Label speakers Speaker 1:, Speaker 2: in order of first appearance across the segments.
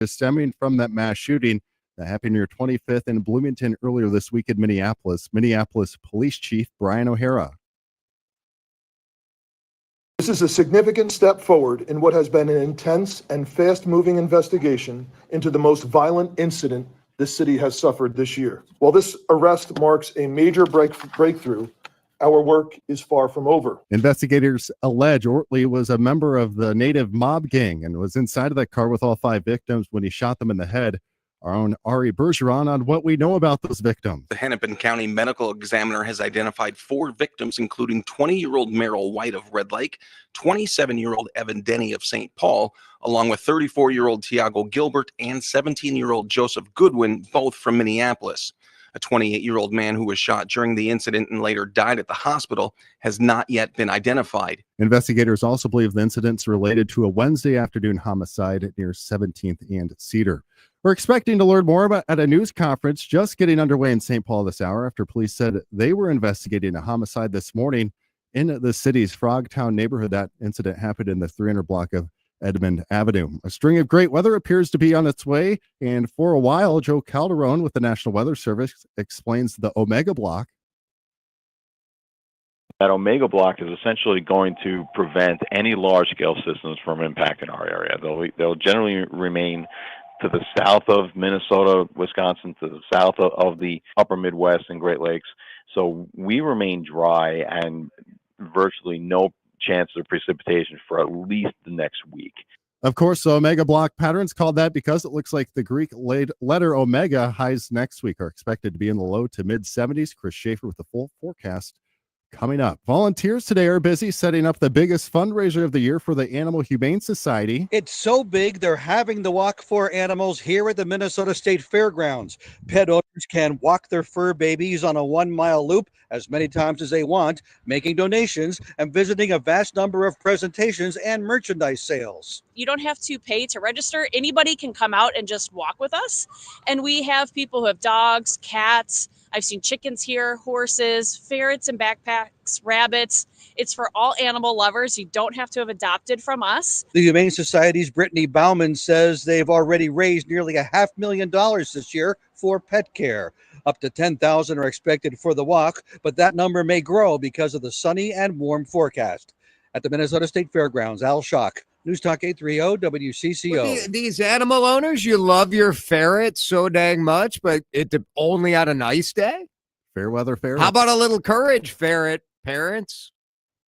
Speaker 1: stemming from that mass shooting that happened near 25th in Bloomington earlier this week in Minneapolis. Minneapolis Police Chief Brian O'Hara.
Speaker 2: This is a significant step forward in what has been an intense and fast-moving investigation into the most violent incident the city has suffered this year. While this arrest marks a major breakthrough, our work is far from over.
Speaker 1: Investigators allege Ortley was a member of the native mob gang and was inside of that car with all 5 victims when he shot them in the head. Our own Ari Bergeron on what we know about those victims.
Speaker 3: The Hennepin County Medical Examiner has identified 4 victims, including 20-year-old Merrill White of Red Lake, 27-year-old Evan Denny of St. Paul, along with 34-year-old Tiago Gilbert and 17-year-old Joseph Goodwin, both from Minneapolis. A 28-year-old man who was shot during the incident and later died at the hospital has not yet been identified.
Speaker 1: Investigators also believe the incident's related to a Wednesday afternoon homicide near 17th and Cedar. We're expecting to learn more about at a news conference just getting underway in St. Paul this hour after police said they were investigating a homicide this morning in the city's Frogtown neighborhood. That incident happened in the 300 block of Edmond Avenue. A string of great weather appears to be on its way, and for a while, Joe Calderon with the National Weather Service explains the Omega Block.
Speaker 4: That Omega Block is essentially going to prevent any large-scale systems from impacting our area. They'll generally remain to the south of Minnesota, Wisconsin, to the south of the upper Midwest and Great Lakes. So we remain dry and virtually no chance of precipitation for at least the next week.
Speaker 1: Of course, the Omega Block pattern's called that because it looks like the Greek letter Omega. Highs next week are expected to be in the low to mid 70s. Chris Schaefer with the full forecast coming up. Volunteers today are busy setting up the biggest fundraiser of the year for the Animal Humane Society.
Speaker 5: It's so big, they're having the Walk for Animals here at the Minnesota State Fairgrounds. Pet owners can walk their fur babies on a 1-mile loop as many times as they want, making donations and visiting a vast number of presentations and merchandise sales.
Speaker 6: You don't have to pay to register. Anybody can come out and just walk with us. And we have people who have dogs, cats. I've seen chickens here, horses, ferrets and backpacks, rabbits. It's for all animal lovers. You don't have to have adopted from us.
Speaker 5: The Humane Society's Brittany Bauman says they've already raised nearly $500,000 this year for pet care. Up to 10,000 are expected for the walk, but that number may grow because of the sunny and warm forecast. At the Minnesota State Fairgrounds, Al Schock, News Talk 830 WCCO.
Speaker 7: These animal owners, you love your ferret so dang much, but it only on a nice day?
Speaker 1: Fair weather ferrets.
Speaker 7: How about a little courage, ferret parents?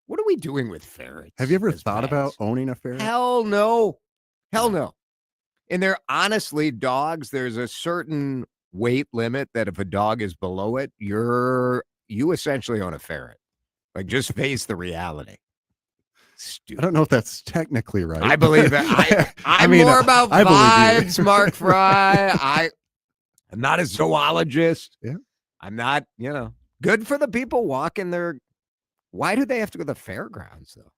Speaker 7: What are we doing with ferrets?
Speaker 1: Have you ever thought about owning a ferret?
Speaker 7: Hell no. Hell no. And they're honestly dogs. There's a certain weight limit that if a dog is below it, you essentially own a ferret. Like, just face the reality. Stupid.
Speaker 1: I don't know if that's technically right.
Speaker 7: I believe it. I'm more about vibes, Mark Fry. I'm not a zoologist.
Speaker 1: Yeah.
Speaker 7: I'm not, good for the people walking their. Why do they have to go to the fairgrounds, though?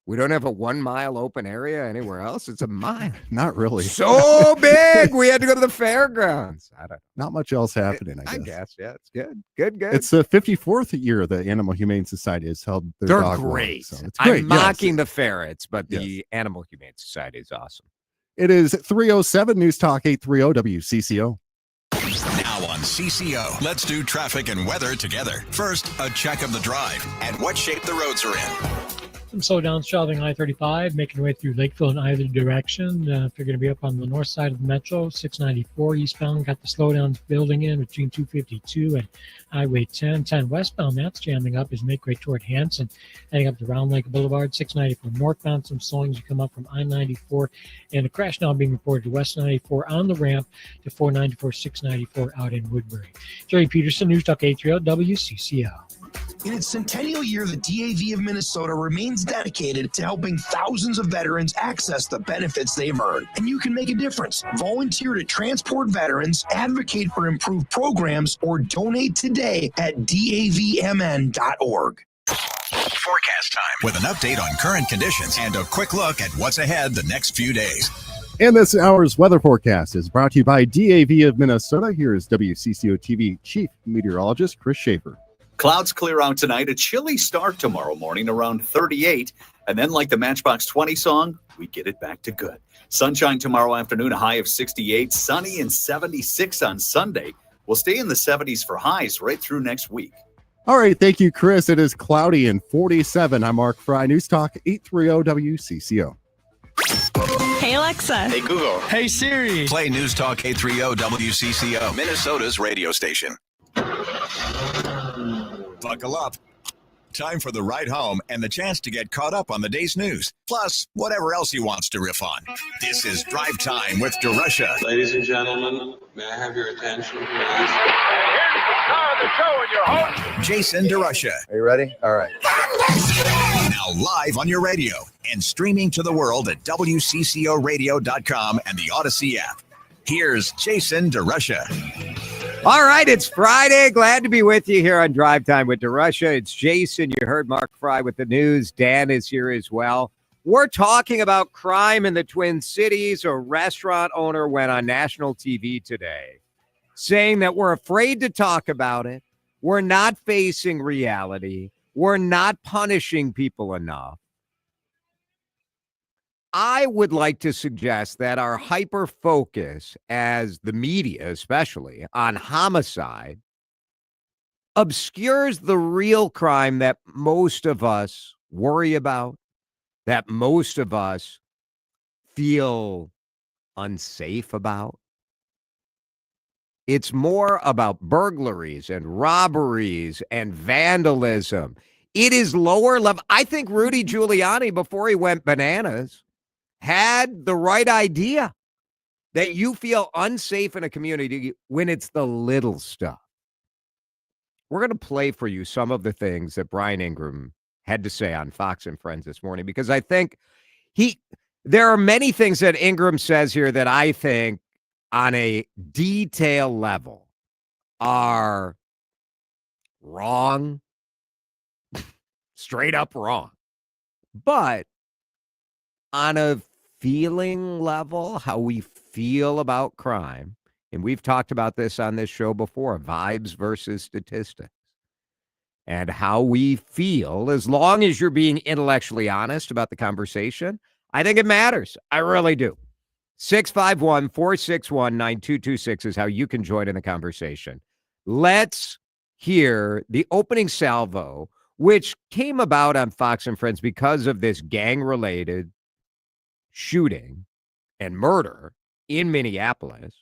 Speaker 7: We don't have a 1-mile open area anywhere else. It's a mile.
Speaker 1: Not really.
Speaker 7: So big. We had to go to the fairgrounds.
Speaker 1: Not much else happening, I guess.
Speaker 7: I guess. Yeah, it's good. Good.
Speaker 1: It's the 54th year the Animal Humane Society has held their
Speaker 7: They're
Speaker 1: dog
Speaker 7: great.
Speaker 1: Walk, so it's great.
Speaker 7: I'm mocking the ferrets, but the Animal Humane Society is awesome.
Speaker 1: It is 3:07 News Talk 830 WCCO.
Speaker 8: Now on CCO, let's do traffic and weather together. First, a check of the drive and what shape the roads are in.
Speaker 9: Some slowdowns traveling I-35, making your way through Lakeville in either direction. If you're going to be up on the north side of the metro, 694 eastbound, got the slowdowns building in between 252 and Highway 10. 10 westbound, that's jamming up as you make way toward Hanson, heading up to Round Lake Boulevard. 694 northbound, some slowing as you come up from I-94, and a crash now being reported to West 94 on the ramp to 494, 694 out in Woodbury. Jerry Peterson, News Talk 830 WCCO.
Speaker 10: In its centennial year, the DAV of Minnesota remains dedicated to helping thousands of veterans access the benefits they've earned. And you can make a difference. Volunteer to transport veterans, advocate for improved programs, or donate today at davmn.org.
Speaker 8: Forecast time with an update on current conditions and a quick look at what's ahead the next few days.
Speaker 1: And this hour's weather forecast is brought to you by DAV of Minnesota. Here is WCCO TV Chief Meteorologist Chris Schaefer.
Speaker 11: Clouds clear out tonight. A chilly start tomorrow morning around 38. And then, like the Matchbox 20 song, we get it back to good. Sunshine tomorrow afternoon, a high of 68, sunny and 76 on Sunday. We'll stay in the 70s for highs right through next week.
Speaker 1: All right, thank you, Chris. It is cloudy and 47. I'm Mark Fry, News Talk 830 WCCO.
Speaker 12: Hey, Alexa.
Speaker 8: Hey, Google.
Speaker 12: Hey, Siri.
Speaker 8: Play News Talk 830 WCCO, Minnesota's radio station. Buckle up. Time for the ride home and the chance to get caught up on the day's news, plus whatever else he wants to riff on. This is Drive Time with DeRusha.
Speaker 13: Ladies and gentlemen, may I have your attention, please?
Speaker 8: Here's the star of the show and your host, Jason DeRusha.
Speaker 14: Are you ready? All right.
Speaker 8: Now live on your radio and streaming to the world at WCCOradio.com and the Odyssey app. Here's Jason DeRusha.
Speaker 7: All right, it's Friday. Glad to be with you here on Drive Time with DeRusha. It's Jason. You heard Mark Fry with the news. Dan is here as well. We're talking about crime in the Twin Cities. A restaurant owner went on national TV today saying that we're afraid to talk about it. We're not facing reality. We're not punishing people enough. I would like to suggest that our hyper focus as the media, especially on homicide, obscures the real crime that most of us worry about, that most of us feel unsafe about. It's more about burglaries and robberies and vandalism. It is lower level. I think Rudy Giuliani, before he went bananas, had the right idea that you feel unsafe in a community when it's the little stuff. We're going to play for you some of the things that Brian Ingram had to say on Fox and Friends this morning, because I think there are many things that Ingram says here that I think on a detail level are wrong, straight up wrong. But on a feeling level, how we feel about crime, and we've talked about this on this show before, vibes versus statistics, and how we feel, as long as you're being intellectually honest about the conversation, I think it matters. I really do. 651-461-9226 is how you can join in the conversation. Let's hear the opening salvo, which came about on Fox and Friends because of this gang-related shooting and murder in Minneapolis.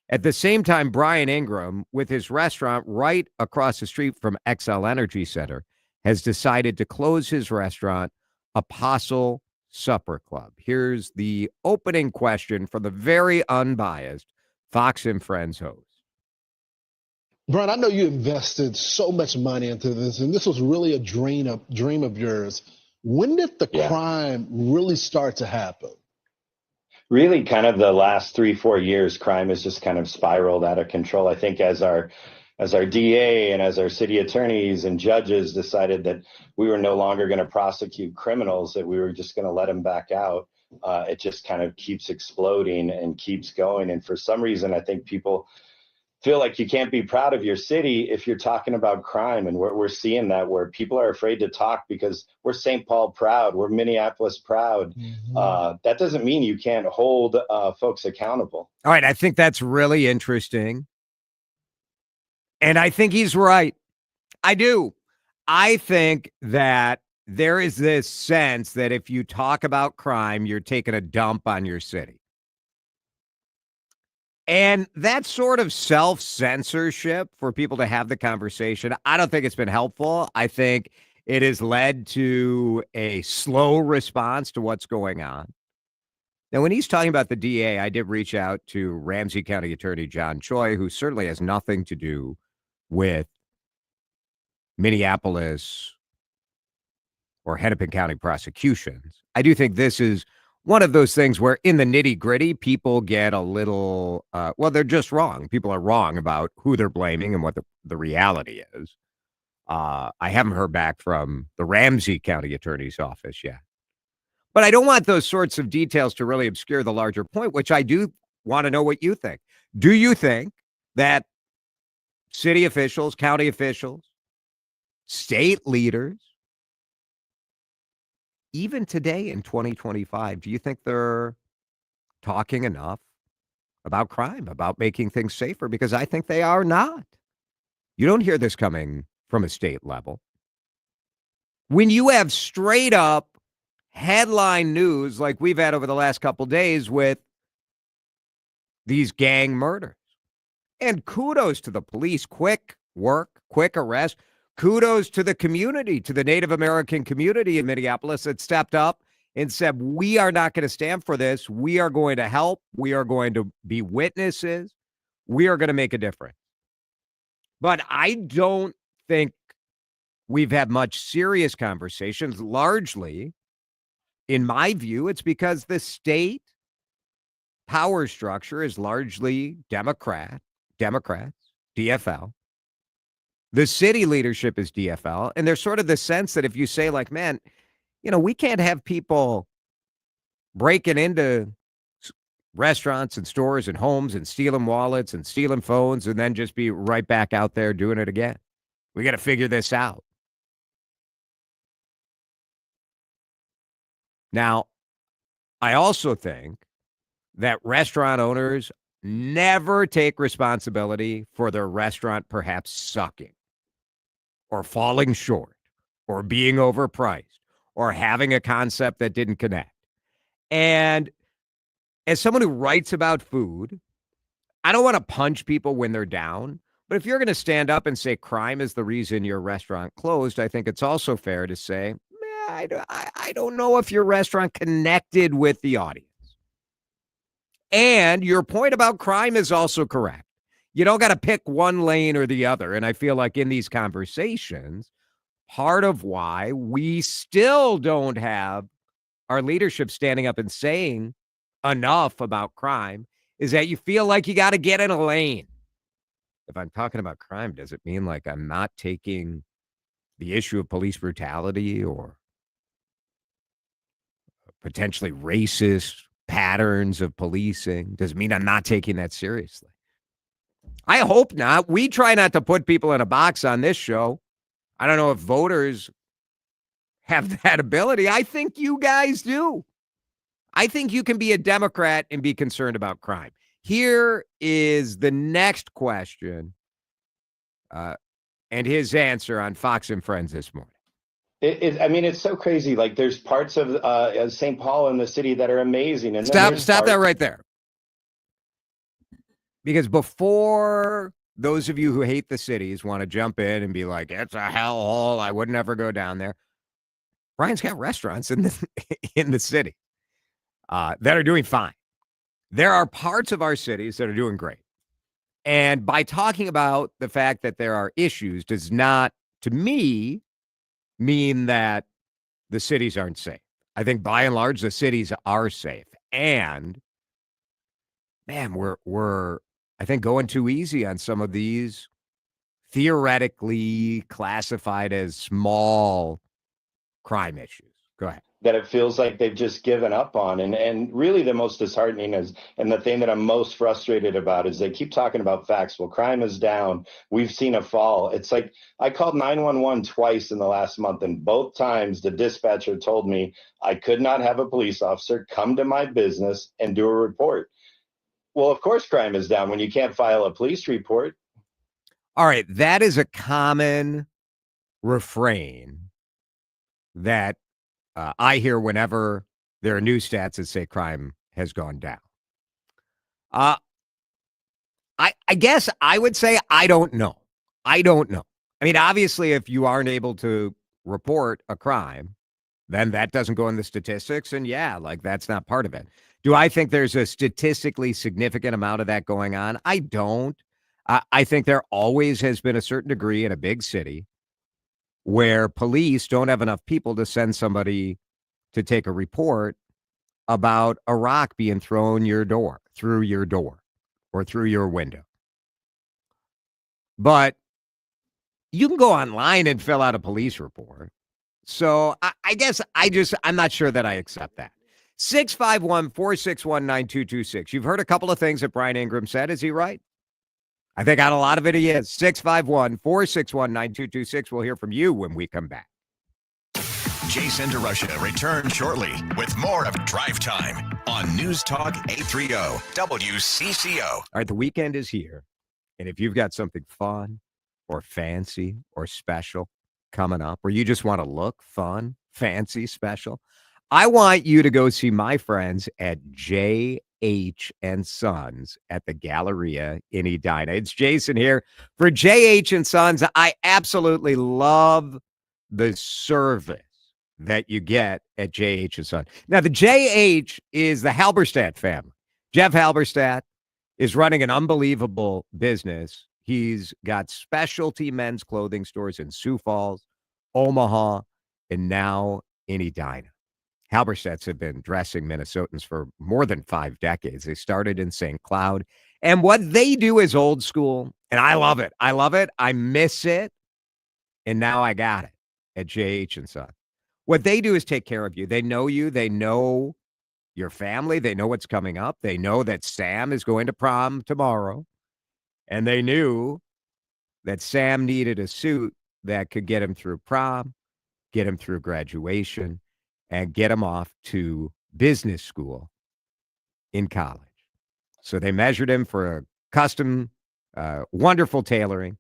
Speaker 7: At the same time, Brian Ingram, with his restaurant right across the street from XL Energy Center, has decided to close his restaurant, Apostle Supper Club. Here's the opening question from the very unbiased Fox and Friends host.
Speaker 15: Brian, I know you invested so much money into this, and this was really a dream of yours. When did the crime really start to happen?
Speaker 16: Really kind of the last 3-4 years, crime has just kind of spiraled out of control. I think as our DA and as our city attorneys and judges decided that we were no longer going to prosecute criminals, that we were just going to let them back out, it just kind of keeps exploding and keeps going. And for some reason, I think people feel like you can't be proud of your city if you're talking about crime. And we're seeing that, where people are afraid to talk because we're St. Paul proud, we're Minneapolis proud. That doesn't mean you can't hold folks accountable.
Speaker 7: All right, I think that's really interesting. And I think he's right. I do. I think that there is this sense that if you talk about crime, you're taking a dump on your city. And that sort of self-censorship for people to have the conversation, I don't think it's been helpful. I think it has led to a slow response to what's going on. Now, when he's talking about the DA, I did reach out to Ramsey County Attorney John Choi, who certainly has nothing to do with Minneapolis or Hennepin County prosecutions. I do think this is one of those things where in the nitty gritty, people get a little, they're just wrong. People are wrong about who they're blaming and what the reality is. I haven't heard back from the Ramsey County Attorney's Office yet. But I don't want those sorts of details to really obscure the larger point, which I do want to know what you think. Do you think that city officials, county officials, state leaders, even today in 2025, do you think they're talking enough about crime, about making things safer, because I think they are not. You don't hear this coming from a state level. When you have straight up headline news like we've had over the last couple days with these gang murders. And kudos to the police. Quick work, quick arrest. Kudos to the community, to the Native American community in Minneapolis that stepped up and said, we are not going to stand for this. We are going to help. We are going to be witnesses. We are going to make a difference. But I don't think we've had much serious conversations. Largely, in my view, it's because the state power structure is largely Democrats, DFL. The city leadership is DFL. And there's sort of the sense that if you say, like, man, we can't have people breaking into restaurants and stores and homes and stealing wallets and stealing phones and then just be right back out there doing it again. We got to figure this out. Now, I also think that restaurant owners never take responsibility for their restaurant perhaps sucking or falling short or being overpriced or having a concept that didn't connect. And as someone who writes about food, I don't want to punch people when they're down, but if you're going to stand up and say crime is the reason your restaurant closed, I think it's also fair to say, I don't know if your restaurant connected with the audience. And your point about crime is also correct. You don't got to pick one lane or the other. And I feel like in these conversations, part of why we still don't have our leadership standing up and saying enough about crime is that you feel like you got to get in a lane. If I'm talking about crime, does it mean like I'm not taking the issue of police brutality or potentially racist patterns of policing? Does it mean I'm not taking that seriously? I hope not. We try not to put people in a box on this show. I don't know if voters have that ability. I think you guys do. I think you can be a Democrat and be concerned about crime. Here is the next question and his answer on Fox and Friends this morning.
Speaker 16: It's so crazy. Like, there's parts of St. Paul in the city that are amazing. And
Speaker 7: Stop that right there. Because before those of you who hate the cities want to jump in and be like, it's a hellhole, I would never go down there. Brian's got restaurants in the city that are doing fine. There are parts of our cities that are doing great. And by talking about the fact that there are issues does not, to me, mean that the cities aren't safe. I think by and large, the cities are safe. And man, we're I think going too easy on some of these theoretically classified as small crime issues. Go ahead.
Speaker 16: That it feels like they've just given up on. And really the most disheartening is, and the thing that I'm most frustrated about is they keep talking about facts. Well, crime is down. We've seen a fall. It's like I called 911 twice in the last month, and both times the dispatcher told me I could not have a police officer come to my business and do a report. Well, of course, crime is down when you can't file a police report.
Speaker 7: All right. That is a common refrain that I hear whenever there are news stats that say crime has gone down. I guess I would say I don't know. I don't know. I mean, obviously, if you aren't able to report a crime, then that doesn't go in the statistics. And yeah, like that's not part of it. Do I think there's a statistically significant amount of that going on? I don't. I think there always has been a certain degree in a big city where police don't have enough people to send somebody to take a report about a rock being thrown through your door or through your window. But you can go online and fill out a police report. So I guess I'm not sure that I accept that. 651-461-9226. You've heard a couple of things that Brian Ingram said. Is he right? I think on a lot of it he is. 651-461-9226. We'll hear from you when we come back.
Speaker 8: Jason DeRusha returns shortly with more of Drive Time on News Talk 830 WCCO.
Speaker 7: All right, the weekend is here. And if you've got something fun or fancy or special coming up, or you just want to look fun, fancy, special, I want you to go see my friends at J.H. & Sons at the Galleria in Edina. It's Jason here for J.H. & Sons. I absolutely love the service that you get at J.H. & Sons. Now, the J.H. is the Halberstadt family. Jeff Halberstadt is running an unbelievable business. He's got specialty men's clothing stores in Sioux Falls, Omaha, and now in Edina. Halberstadts have been dressing Minnesotans for more than 5 decades. They started in St. Cloud. And what they do is old school, and I love it. I love it. I miss it. And now I got it at J.H. & Son. What they do is take care of you. They know you. They know your family. They know what's coming up. They know that Sam is going to prom tomorrow. And they knew that Sam needed a suit that could get him through prom, get him through graduation, and get him off to business school in college. So they measured him for a custom, wonderful tailoring.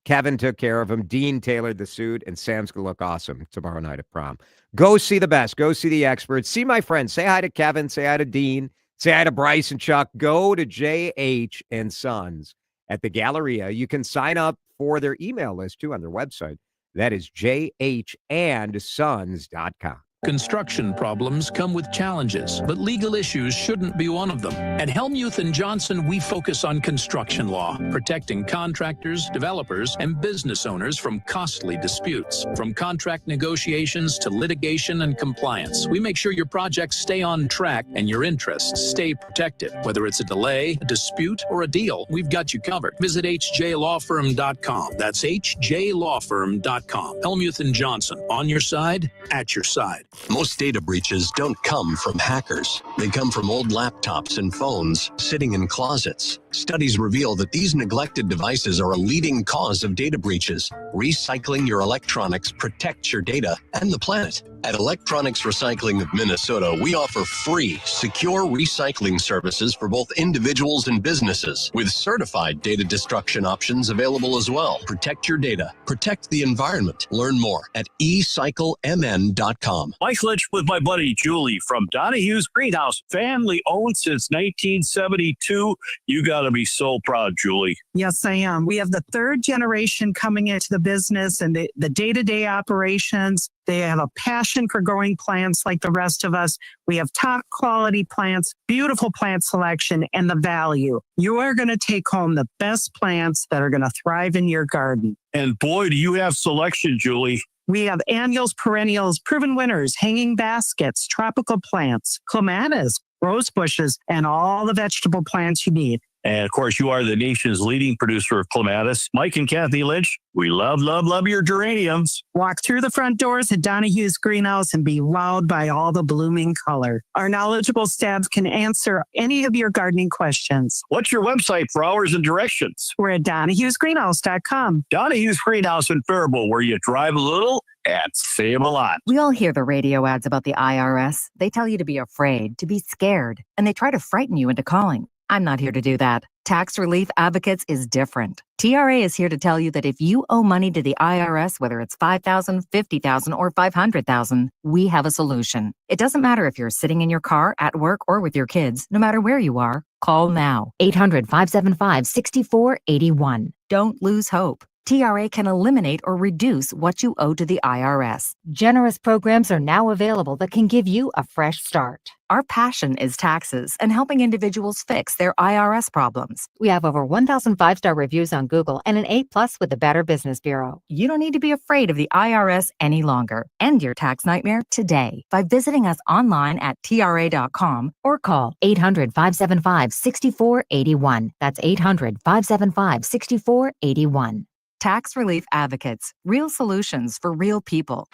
Speaker 7: Kevin took care of him. Dean tailored the suit, and Sam's going to look awesome tomorrow night at prom. Go see the best. Go see the experts. See my friends. Say hi to Kevin. Say hi to Dean. Say hi to Bryce and Chuck. Go to J.H. & Sons at the Galleria. You can sign up for their email list, too, on their website. That is jhandsons.com.
Speaker 14: Construction problems come with challenges, but legal issues shouldn't be one of them. At Helmuth & Johnson, we focus on construction law, protecting contractors, developers, and business owners from costly disputes. From contract negotiations to litigation and compliance, we make sure your projects stay on track and your interests stay protected. Whether it's a delay, a dispute, or a deal, we've got you covered. Visit hjlawfirm.com. That's hjlawfirm.com. Helmuth & Johnson, on your side, at your side.
Speaker 17: Most data breaches don't come from hackers. They come from old laptops and phones sitting in closets. Studies reveal that these neglected devices are a leading cause of data breaches. Recycling your electronics protects your data and the planet. At Electronics Recycling of Minnesota, we offer free, secure recycling services for both individuals and businesses, with certified data destruction options available as well. Protect your data. Protect the environment. Learn more at ecyclemn.com.
Speaker 18: Mike Lynch with my buddy Julie from Donahue's Greenhouse, family owned since 1972. You got to be so proud, Julie.
Speaker 19: Yes, I am. We have the third generation coming into the business and the day-to-day operations. They have a passion for growing plants like the rest of us. We have top quality plants, beautiful plant selection, and the value. You are going to take home the best plants that are going to thrive in your garden.
Speaker 18: And boy, do you have selection, Julie.
Speaker 19: We have annuals, perennials, proven winners, hanging baskets, tropical plants, clematis, rose bushes, and all the vegetable plants you need.
Speaker 18: And of course, you are the nation's leading producer of clematis. Mike and Kathy Lynch, we love your geraniums.
Speaker 19: Walk through the front doors at Donahue's Greenhouse and be wowed by all the blooming color. Our knowledgeable staff can answer any of your gardening questions.
Speaker 18: What's your website for hours and directions?
Speaker 19: We're at Donahue'sGreenhouse.com.
Speaker 18: Donahue's Greenhouse in Faribault, where you drive a little and save a lot.
Speaker 20: We all hear the radio ads about the IRS. They tell you to be afraid, to be scared, and they try to frighten you into calling. I'm not here to do that. Tax Relief Advocates is different. TRA is here to tell you that if you owe money to the IRS, whether it's $5,000, $50,000, or $500,000, we have a solution. It doesn't matter if you're sitting in your car, at work, or with your kids. No matter where you are, call now. 800-575-6481. Don't lose hope. TRA can eliminate or reduce what you owe to the IRS. Generous programs are now available that can give you a fresh start. Our passion is taxes and helping individuals fix their IRS problems. We have over 1,000 5-star reviews on Google and an A+ with the Better Business Bureau. You don't need to be afraid of the IRS any longer. End your tax nightmare today by visiting us online at TRA.com or call 800-575-6481. That's 800-575-6481. Tax Relief Advocates. Real solutions for real people.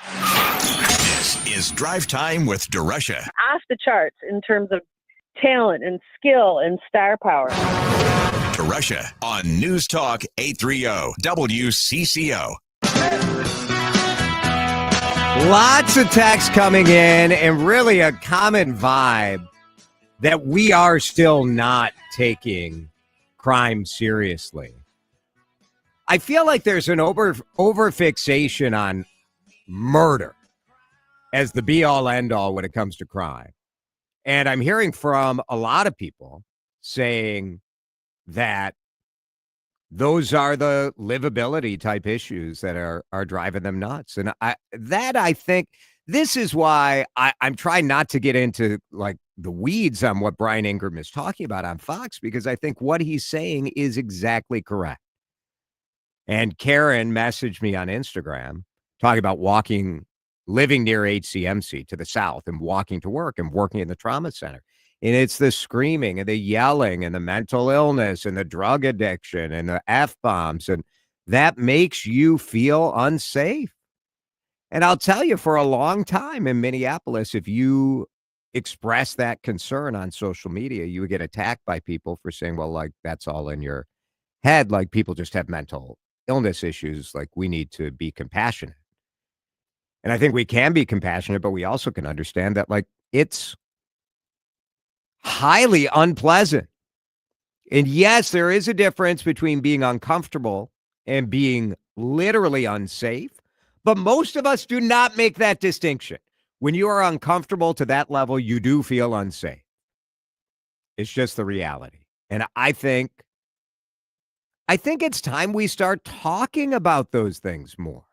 Speaker 8: This is Drive Time with DeRusha.
Speaker 21: Off the charts in terms of talent and skill and star power.
Speaker 8: DeRusha on News Talk 830 WCCO.
Speaker 7: Lots of texts coming in, and really a common vibe that we are still not taking crime seriously. I feel like there's an over fixation on murder as the be-all, end-all when it comes to crime. And I'm hearing from a lot of people saying that those are the livability type issues that are driving them nuts. And I think this is why I'm trying not to get into like the weeds on what Brian Ingram is talking about on Fox, because I think what he's saying is exactly correct. And Karen messaged me on Instagram talking about living near HCMC to the south and walking to work and working in the trauma center. And it's the screaming and the yelling and the mental illness and the drug addiction and the F-bombs. And that makes you feel unsafe. And I'll tell you, for a long time in Minneapolis, if you express that concern on social media, you would get attacked by people for saying, well, like, that's all in your head. Like, people just have mental illness issues. Like, we need to be compassionate. And I think we can be compassionate, but we also can understand that, like, it's highly unpleasant. And yes, there is a difference between being uncomfortable and being literally unsafe, but most of us do not make that distinction. When you are uncomfortable to that level, you do feel unsafe. It's just the reality. And I think it's time we start talking about those things more.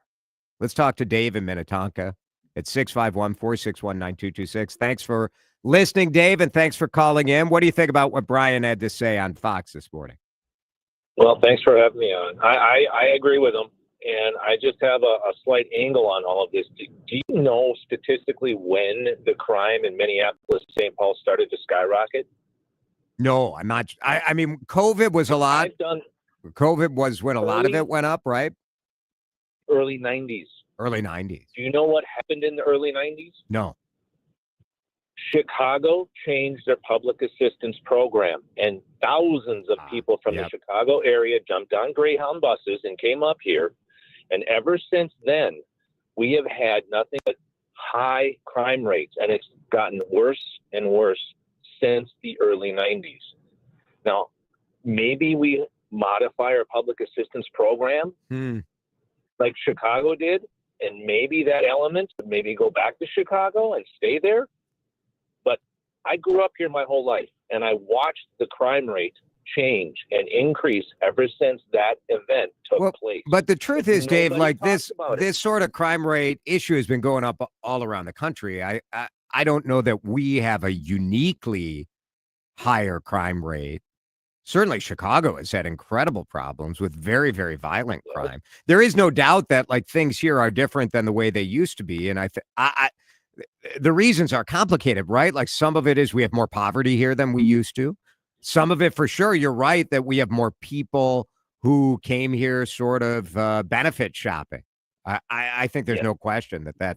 Speaker 7: Let's talk to Dave in Minnetonka at 651-461-9226. Thanks for listening, Dave, and thanks for calling in. What do you think about what Brian had to say on Fox this morning?
Speaker 2: Well, thanks for having me on. I agree with him, and I just have a slight angle on all of this. Do you know statistically when the crime in Minneapolis, St. Paul started to skyrocket?
Speaker 7: No, I'm not. I mean, COVID was a lot. COVID was when a lot of it went up, right?
Speaker 2: Early 90s.
Speaker 7: Early 90s.
Speaker 2: Do you know what happened in the early 90s?
Speaker 7: No.
Speaker 2: Chicago changed their public assistance program, and thousands of people from the Chicago area jumped on Greyhound buses and came up here. And ever since then, we have had nothing but high crime rates, and it's gotten worse and worse since the early 90s. Now, maybe we modify our public assistance program like Chicago did, and maybe that element would maybe go back to Chicago and stay there. But I grew up here my whole life, and I watched the crime rate change and increase ever since that event took place.
Speaker 7: But the truth is, Dave, like this sort of crime rate issue has been going up all around the country. I don't know that we have a uniquely higher crime rate. Certainly Chicago has had incredible problems with very, very violent crime. There is no doubt that like things here are different than the way they used to be. And the reasons are complicated, right? Like some of it is we have more poverty here than we used to. Some of it, for sure, you're right, that we have more people who came here sort of benefit shopping. I think there's no question that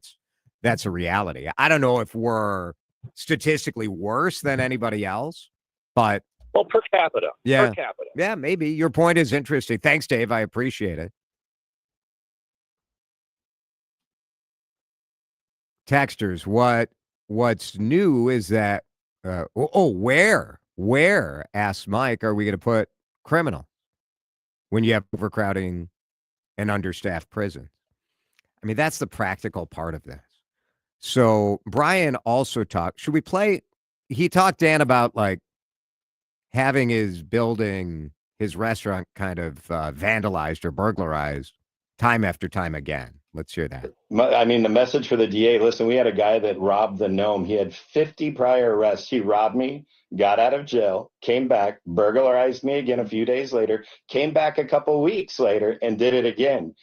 Speaker 7: that's a reality. I don't know if we're statistically worse than anybody else, but
Speaker 2: well, per capita.
Speaker 7: Yeah.
Speaker 2: Per capita.
Speaker 7: Yeah, maybe. Your point is interesting. Thanks, Dave. I appreciate it. Texters, what's new is that where, asks Mike, are we going to put criminal when you have overcrowding and understaffed prisons? I mean, that's the practical part of this. So Brian also talked, he talked, Dan, about like having his building, his restaurant kind of vandalized or burglarized time after time again. Let's hear that.
Speaker 16: I mean, the message for the DA, listen, we had a guy that robbed the Gnome. He had 50 prior arrests. He robbed me, got out of jail, came back, burglarized me again a few days later, came back a couple weeks later and did it again.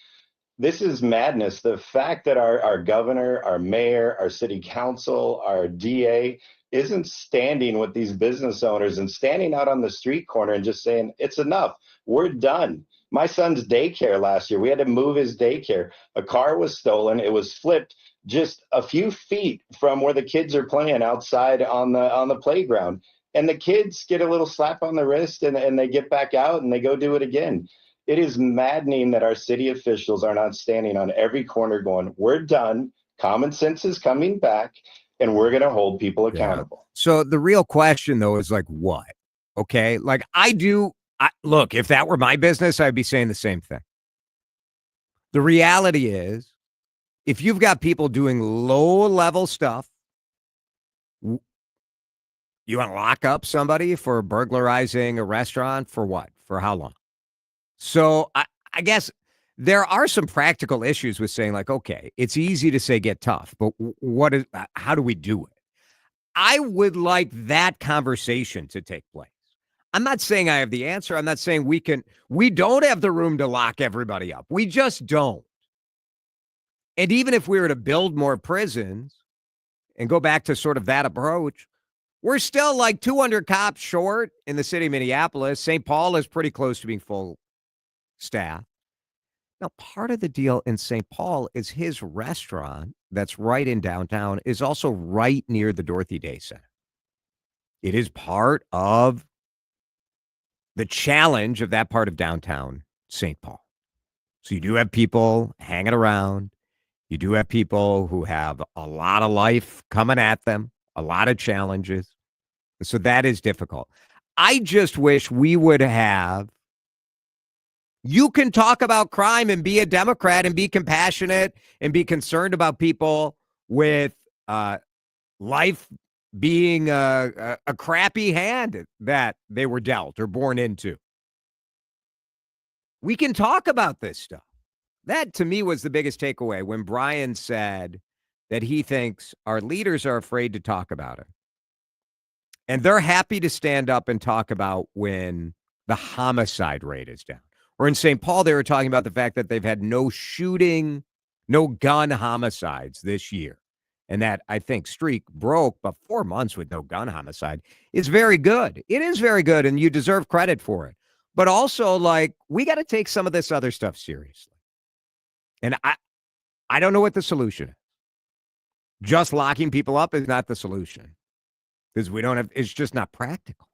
Speaker 16: This is madness. The fact that our governor, our mayor, our city council, our DA isn't standing with these business owners and standing out on the street corner and just saying, it's enough. We're done. My son's daycare last year, we had to move his daycare. A car was stolen. It was flipped just a few feet from where the kids are playing outside on the playground. And the kids get a little slap on the wrist and they get back out and they go do it again. It is maddening that our city officials are not standing on every corner going, we're done. Common sense is coming back, and we're going to hold people accountable.
Speaker 7: So the real question, though, is like, what? Okay. Like look, if that were my business, I'd be saying the same thing. The reality is, if you've got people doing low-level stuff, you want to lock up somebody for burglarizing a restaurant for what? For how long? So I guess there are some practical issues with saying, like, okay, it's easy to say get tough, but how do we do it? I would like that conversation to take place. I'm not saying I have the answer. I'm not saying we don't have the room to lock everybody up. We just don't. And even if we were to build more prisons and go back to sort of that approach, we're still like 200 cops short in the city of Minneapolis. St. Paul is pretty close to being full staff. Now, part of the deal in St. Paul is his restaurant that's right in downtown is also right near the Dorothy Day Center. It is part of the challenge of that part of downtown St. Paul. So you do have people hanging around. You do have people who have a lot of life coming at them, a lot of challenges. So that is difficult. I just wish we would have, you can talk about crime and be a Democrat and be compassionate and be concerned about people with life being a crappy hand that they were dealt or born into. We can talk about this stuff. That, to me, was the biggest takeaway when Brian said that he thinks our leaders are afraid to talk about it. And they're happy to stand up and talk about when the homicide rate is down. Or in St. Paul, they were talking about the fact that they've had no shooting, no gun homicides this year. And that, I think, streak broke, but 4 months with no gun homicide is very good. It is very good, and you deserve credit for it. But also, like, we got to take some of this other stuff seriously. And I don't know what the solution is. Just locking people up is not the solution. Because it's just not practical.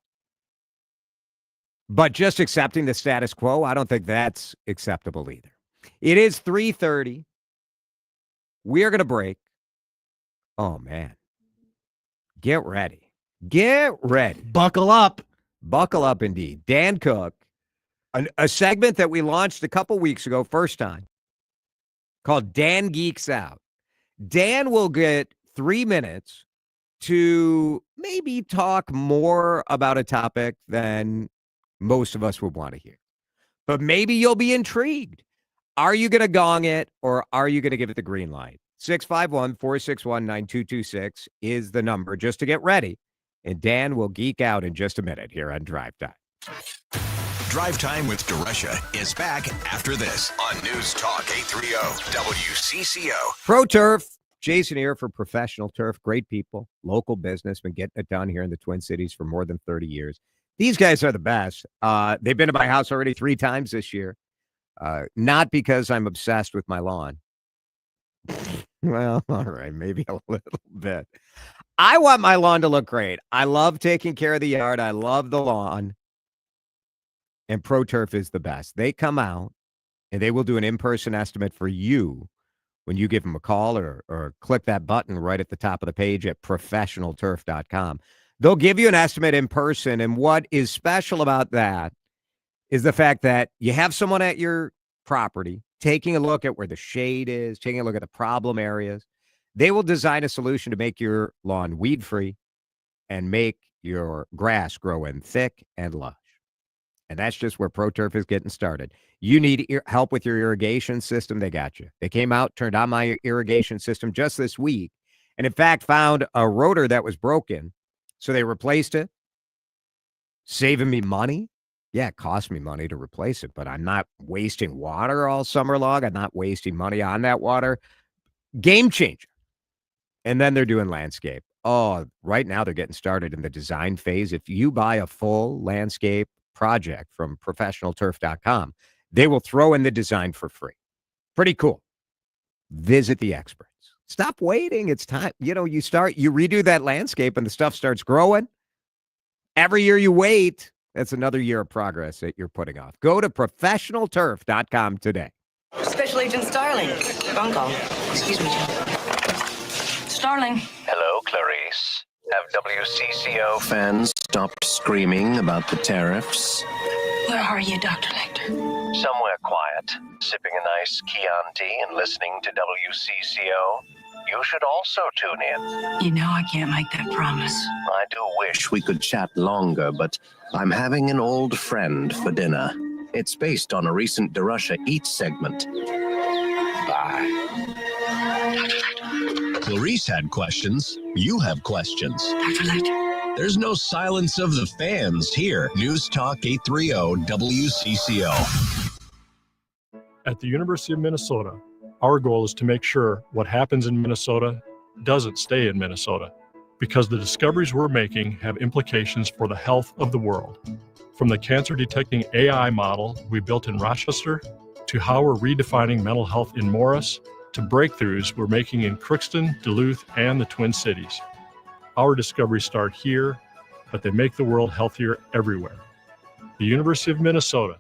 Speaker 7: But just accepting the status quo, I don't think that's acceptable either. It is 3:30. We are going to break. Oh, man. Get ready. Get ready.
Speaker 3: Buckle up.
Speaker 7: Buckle up, indeed. Dan Cook, a segment that we launched a couple weeks ago, first time, called Dan Geeks Out. Dan will get 3 minutes to maybe talk more about a topic than most of us would want to hear. But maybe you'll be intrigued. Are you going to gong it or are you going to give it the green light? 651-461-9226 is the number just to get ready. And Dan will geek out in just a minute here on Drive Time.
Speaker 8: Drive Time with DeRusha is back after this on News Talk 830 WCCO.
Speaker 7: Pro Turf. Jason here for Professional Turf. Great people, local business, been getting it done here in the Twin Cities for more than 30 years. These guys are the best. They've been to my house already 3 times this year. Not because I'm obsessed with my lawn. Well, all right, maybe a little bit. I want my lawn to look great. I love taking care of the yard. I love the lawn. And Pro Turf is the best. They come out and they will do an in-person estimate for you when you give them a call or click that button right at the top of the page at professionalturf.com. They'll give you an estimate in person. And what is special about that is the fact that you have someone at your property taking a look at where the shade is, taking a look at the problem areas. They will design a solution to make your lawn weed-free and make your grass grow in thick and lush. And that's just where Pro Turf is getting started. You need help with your irrigation system, they got you. They came out, turned on my irrigation system just this week, and in fact found a rotor that was broken. So they replaced it, saving me money. Yeah, it cost me money to replace it, but I'm not wasting water all summer long. I'm not wasting money on that water. Game changer. And then they're doing landscape. Oh, right now they're getting started in the design phase. If you buy a full landscape project from professionalturf.com, they will throw in the design for free. Pretty cool. Visit the experts. Stop waiting. It's time. You redo that landscape and the stuff starts growing. Every year you wait, that's another year of progress that you're putting off. Go to professionalturf.com today.
Speaker 22: Special Agent Starling. Gong gong. Excuse me, Jim.
Speaker 3: Starling.
Speaker 17: Hello, Clarice. Have WCCO fans stopped screaming about the tariffs?
Speaker 3: Where are you, Dr. Lecter?
Speaker 17: Somewhere quiet, sipping a nice Chianti and listening to WCCO. You should also tune in.
Speaker 3: You know I can't make that promise.
Speaker 17: I do wish we could chat longer, but I'm having an old friend for dinner. It's based on a recent DeRusha Eats segment. Bye. Clarice had questions. You have questions.
Speaker 3: Dr. Lecter.
Speaker 17: There's no silence of the fans here. News Talk 830 WCCO.
Speaker 22: At the University of Minnesota, our goal is to make sure what happens in Minnesota doesn't stay in Minnesota, because the discoveries we're making have implications for the health of the world. From the cancer-detecting AI model we built in Rochester, to how we're redefining mental health in Morris, to breakthroughs we're making in Crookston, Duluth, and the Twin Cities. Our discoveries start here, but they make the world healthier everywhere. The University of Minnesota,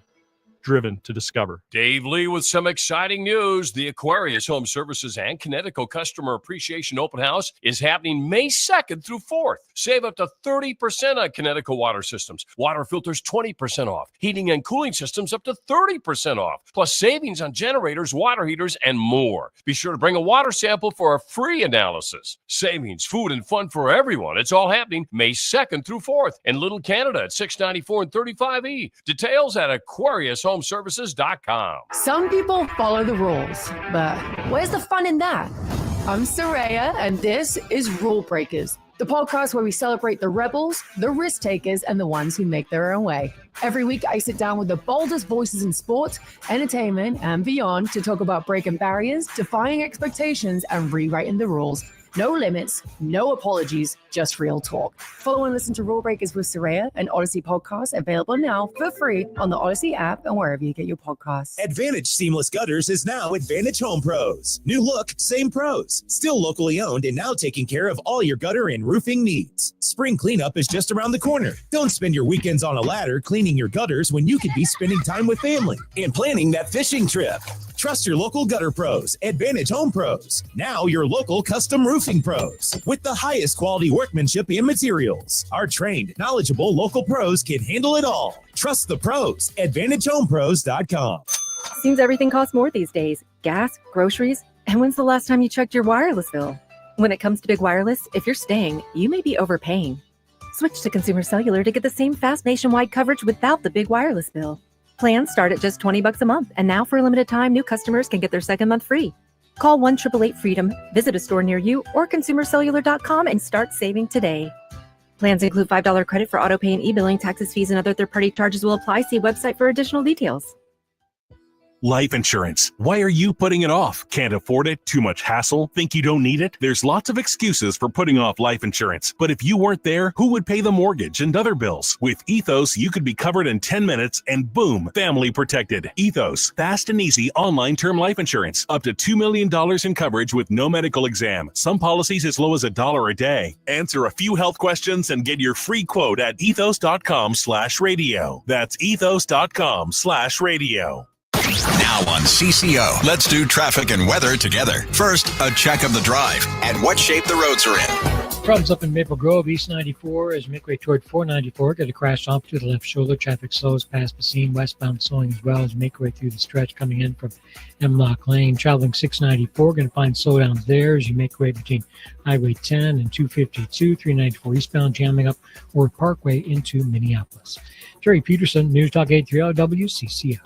Speaker 22: driven to discover.
Speaker 23: Dave Lee with some exciting news. The Aquarius Home Services and Connecticut Customer Appreciation Open House is happening May 2nd through 4th. Save up to 30% on Connecticut water systems. Water filters 20% off. Heating and cooling systems up to 30% off. Plus savings on generators, water heaters, and more. Be sure to bring a water sample for a free analysis. Savings, food, and fun for everyone. It's all happening May 2nd through 4th in Little Canada at 694 and 35E. Details at aquariushomeservices.com.
Speaker 24: Some people follow the rules, but where's the fun in that? I'm Soraya, and this is Rule Breakers, the podcast where we celebrate the rebels, the risk takers, and the ones who make their own way. Every week, I sit down with the boldest voices in sports, entertainment, and beyond to talk about breaking barriers, defying expectations, and rewriting the rules. No limits, no apologies, just real talk. Follow and listen to Rule Breakers with Soraya, an Odyssey podcast available now for free on the Odyssey app and wherever you get your podcasts.
Speaker 25: Advantage Seamless Gutters is now Advantage Home Pros. New look, same pros. Still locally owned and now taking care of all your gutter and roofing needs. Spring cleanup is just around the corner. Don't spend your weekends on a ladder cleaning your gutters when you could be spending time with family and planning that fishing trip. Trust your local gutter pros, Advantage Home Pros. Now your local custom roofing pros with the highest quality workmanship and materials. Our trained, knowledgeable local pros can handle it all. Trust the pros, AdvantageHomePros.com.
Speaker 20: Seems everything costs more these days. Gas, groceries, and when's the last time you checked your wireless bill? When it comes to big wireless, if you're staying, you may be overpaying. Switch to Consumer Cellular to get the same fast nationwide coverage without the big wireless bill. Plans start at just $20 a month, and now for a limited time, new customers can get their second month free. Call 1-888-FREEDOM, visit a store near you, or consumercellular.com and start saving today. Plans include $5 credit for auto pay and e-billing. Taxes, fees, and other third-party charges will apply. See website for additional details.
Speaker 26: Life insurance. Why are you putting it off? Can't afford it? Too much hassle? Think you don't need it? There's lots of excuses for putting off life insurance. But if you weren't there, who would pay the mortgage and other bills? With Ethos, you could be covered in 10 minutes and boom, family protected. Ethos, fast and easy online term life insurance. Up to $2 million in coverage with no medical exam. Some policies as low as $1 a day. Answer a few health questions and get your free quote at ethos.com/radio. That's ethos.com/radio.
Speaker 8: Now on CCO, let's do traffic and weather together. First, a check of the drive and what shape the roads are in.
Speaker 9: Problems up in Maple Grove, East 94 as you make way toward 494. Get a crash off to the left shoulder. Traffic slows past Basine. Westbound slowing as well as you make way through the stretch coming in from Hemlock Lane. Traveling 694. Going to find slowdowns there as you make way between Highway 10 and 252. 394 eastbound jamming up Orr Parkway into Minneapolis. Terry Peterson, News Talk 830 WCCO.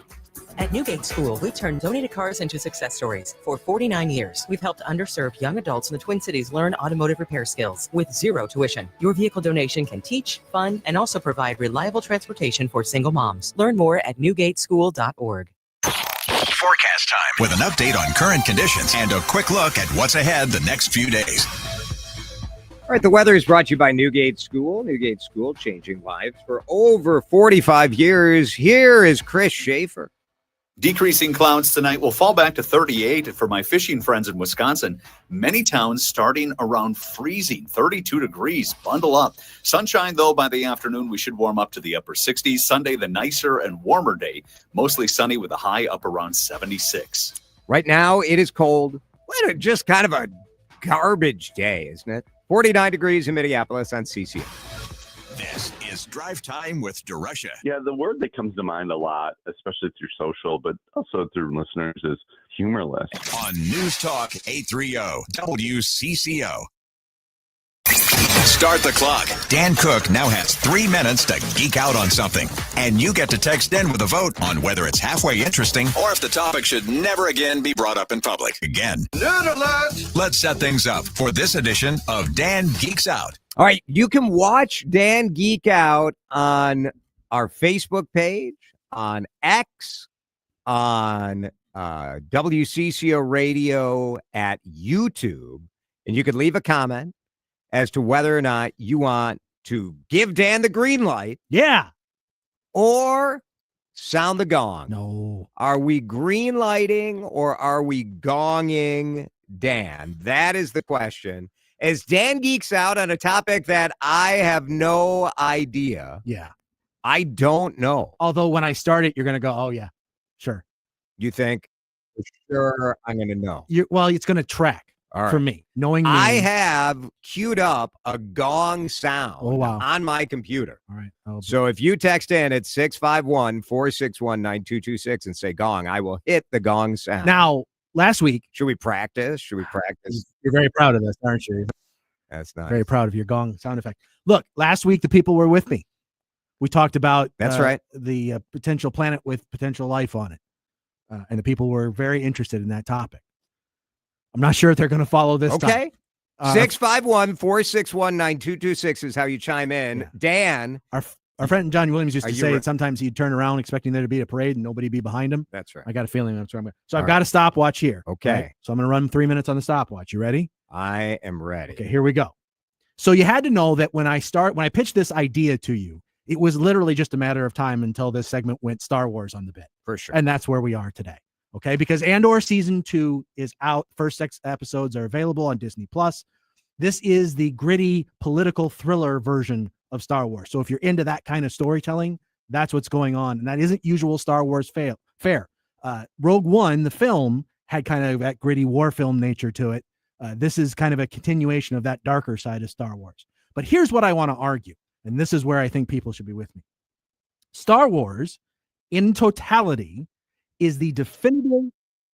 Speaker 27: At Newgate School, we've turned donated cars into success stories. For 49 years, we've helped underserved young adults in the Twin Cities learn automotive repair skills with zero tuition. Your vehicle donation can teach, fund, and also provide reliable transportation for single moms. Learn more at newgateschool.org.
Speaker 8: Forecast time with an update on current conditions and a quick look at what's ahead the next few days.
Speaker 7: All right, the weather is brought to you by Newgate School. Newgate School, changing lives for over 45 years. Here is Chris Schaefer.
Speaker 11: Decreasing clouds tonight will fall back to 38 for my fishing friends in Wisconsin. Many towns starting around freezing, 32 degrees. Bundle up. Sunshine, though, by the afternoon, we should warm up to the upper 60s. Sunday, the nicer and warmer day. Mostly sunny with a high up around 76.
Speaker 7: Right now, it is cold. Just kind of a garbage day, isn't it? 49 degrees in Minneapolis on CCO.
Speaker 8: This is Drive Time with Deresha.
Speaker 1: Yeah, the word that comes to mind a lot, especially through social, but also through listeners, is humorless.
Speaker 8: On News Talk 830 WCCO. Start the clock. Dan Cook now has 3 minutes to geek out on something. And you get to text in with a vote on whether it's halfway interesting or if the topic should never again be brought up in public. Again. Nerd alert! Let's set things up for this edition of Dan Geeks Out.
Speaker 7: All right, you can watch Dan Geek Out on our Facebook page, on X, on WCCO Radio at YouTube, and you could leave a comment as to whether or not you want to give Dan the green light.
Speaker 4: Yeah.
Speaker 7: Or sound the gong.
Speaker 4: No.
Speaker 7: Are we green lighting or are we gonging Dan? That is the question. As Dan geeks out on a topic that I have no idea.
Speaker 4: Yeah.
Speaker 7: I don't know.
Speaker 4: Although when I start it, you're going to go, oh, yeah, sure.
Speaker 7: You think? For sure I'm going to know.
Speaker 4: Well, it's going to track.
Speaker 7: All right.
Speaker 4: For me, knowing me.
Speaker 7: I have queued up a gong sound
Speaker 4: on
Speaker 7: my computer.
Speaker 4: All right.
Speaker 7: So if you text in at 651-461-9226 and say gong, I will hit the gong sound.
Speaker 4: Now, last week.
Speaker 7: Should we practice? Should we practice?
Speaker 4: You're very proud of this, aren't you?
Speaker 7: That's nice.
Speaker 4: Very proud of your gong sound effect. Look, last week, the people were with me. We talked about
Speaker 7: right.
Speaker 4: The potential planet with potential life on it. And the people were very interested in that topic. I'm not sure if they're going to follow this.
Speaker 7: Okay. 651-461-9226 is how you chime in. Yeah. Dan.
Speaker 4: Our friend John Williams used to say that sometimes he'd turn around expecting there to be a parade and nobody be behind him.
Speaker 7: That's right.
Speaker 4: I got a feeling that's where I'm going. So I've got a stopwatch here.
Speaker 7: Okay.
Speaker 4: Right? So I'm going to run 3 minutes on the stopwatch. You ready?
Speaker 7: I am ready.
Speaker 4: Okay, here we go. So you had to know that when I pitched this idea to you, it was literally just a matter of time until this segment went Star Wars on the bit.
Speaker 7: For sure.
Speaker 4: And that's where we are today. Okay, because Andor season 2 is out. First 6 episodes are available on Disney+. This is the gritty political thriller version of Star Wars. So if you're into that kind of storytelling, that's what's going on. And that isn't usual Star Wars fare. Rogue One, the film, had kind of that gritty war film nature to it. This is kind of a continuation of that darker side of Star Wars. But here's what I want to argue, and this is where I think people should be with me. Star Wars, in totality, is the definitive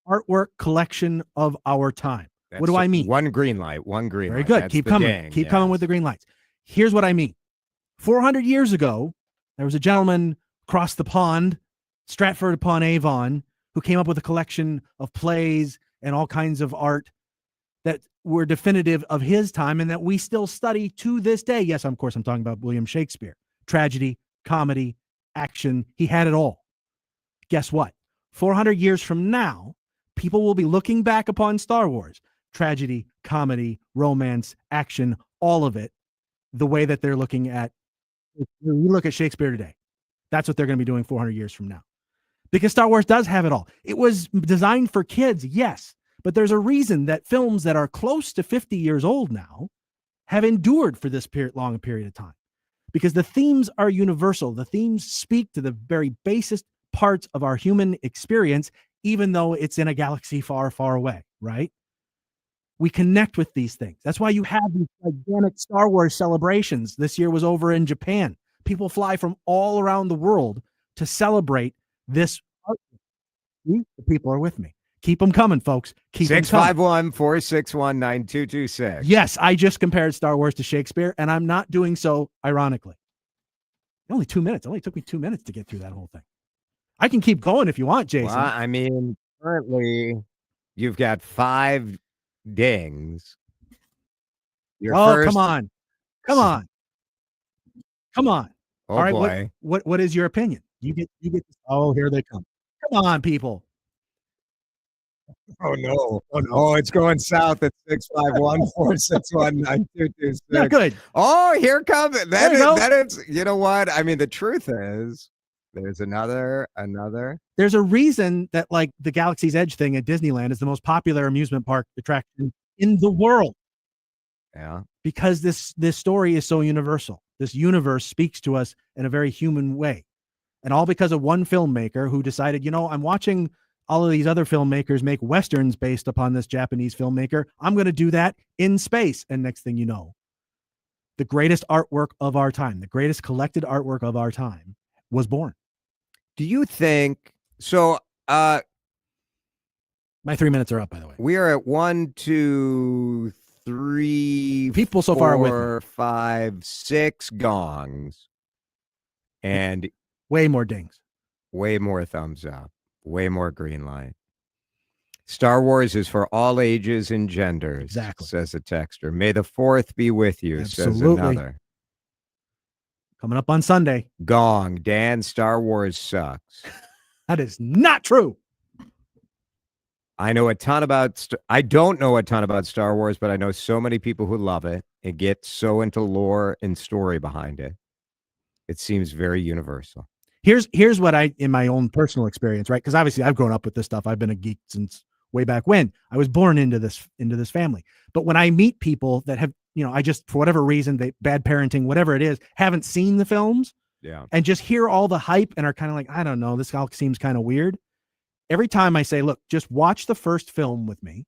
Speaker 4: artwork collection of our time. What do I mean?
Speaker 7: One green light.
Speaker 4: Very good.
Speaker 7: That's
Speaker 4: Keep coming.
Speaker 7: Ding.
Speaker 4: Keep coming with the green lights. Here's what I mean. 400 years ago, there was a gentleman across the pond, Stratford-upon-Avon, who came up with a collection of plays and all kinds of art that were definitive of his time and that we still study to this day. Yes, of course, I'm talking about William Shakespeare. Tragedy, comedy, action. He had it all. Guess what? 400 years from now, people will be looking back upon Star Wars, tragedy, comedy, romance, action, all of it, the way that they're looking at, we look at Shakespeare today. That's what they're going to be doing 400 years from now. Because Star Wars does have it all. It was designed for kids, yes, but there's a reason that films that are close to 50 years old now have endured for this long period of time. Because the themes are universal. The themes speak to the very basest parts of our human experience, even though it's in a galaxy far, far away, right? We connect with these things. That's why you have these gigantic Star Wars celebrations. This year was over in Japan. People fly from all around the world to celebrate this art. The people are with me. Keep them coming, folks. Keep
Speaker 7: 651-461-9226.
Speaker 4: Yes, I just compared Star Wars to Shakespeare, and I'm not doing so ironically. Only 2 minutes. It only took me 2 minutes to get through that whole thing. I can keep going if you want, Jason.
Speaker 7: Well, I mean, currently, you've got 5 dings.
Speaker 4: Come on. All right,
Speaker 7: boy.
Speaker 4: What is your opinion? You get. Oh, here they come. Come on, people.
Speaker 7: Oh no! It's going south at 651-461-9226.
Speaker 4: Yeah, good.
Speaker 7: Oh, here comes it. That is. You know what? I mean, the truth is, there's another.
Speaker 4: There's a reason that like the Galaxy's Edge thing at Disneyland is the most popular amusement park attraction in the world.
Speaker 7: Yeah.
Speaker 4: Because this story is so universal. This universe speaks to us in a very human way. And all because of one filmmaker who decided, I'm watching all of these other filmmakers make Westerns based upon this Japanese filmmaker. I'm going to do that in space. And next thing you know, the greatest artwork of our time, the greatest collected artwork of our time was born.
Speaker 7: Do you think so?
Speaker 4: My 3 minutes are up, by the way.
Speaker 7: We are at 1, 2, 3
Speaker 4: people so far with
Speaker 7: 4, 5, 6 gongs. And
Speaker 4: way more dings.
Speaker 7: Way more thumbs up. Way more green light. Star Wars is for all ages and genders,
Speaker 4: exactly,
Speaker 7: says a texter. May the 4th be with you,
Speaker 4: Absolutely.
Speaker 7: says another.
Speaker 4: Coming up on Sunday.
Speaker 7: Gong, Dan, Star Wars sucks.
Speaker 4: That is not true.
Speaker 7: I know a ton about, I don't know a ton about Star Wars, but I know so many people who love it and get so into lore and story behind it. It seems very universal.
Speaker 4: Here's what I, in my own personal experience, right? Because obviously I've grown up with this stuff. I've been a geek since way back when. I was born into this family. But when I meet people that have, I just, for whatever reason, bad parenting, whatever it is, haven't seen the films, and just hear all the hype and are kind of like, I don't know, this all seems kind of weird. Every time I say, look, just watch the first film with me.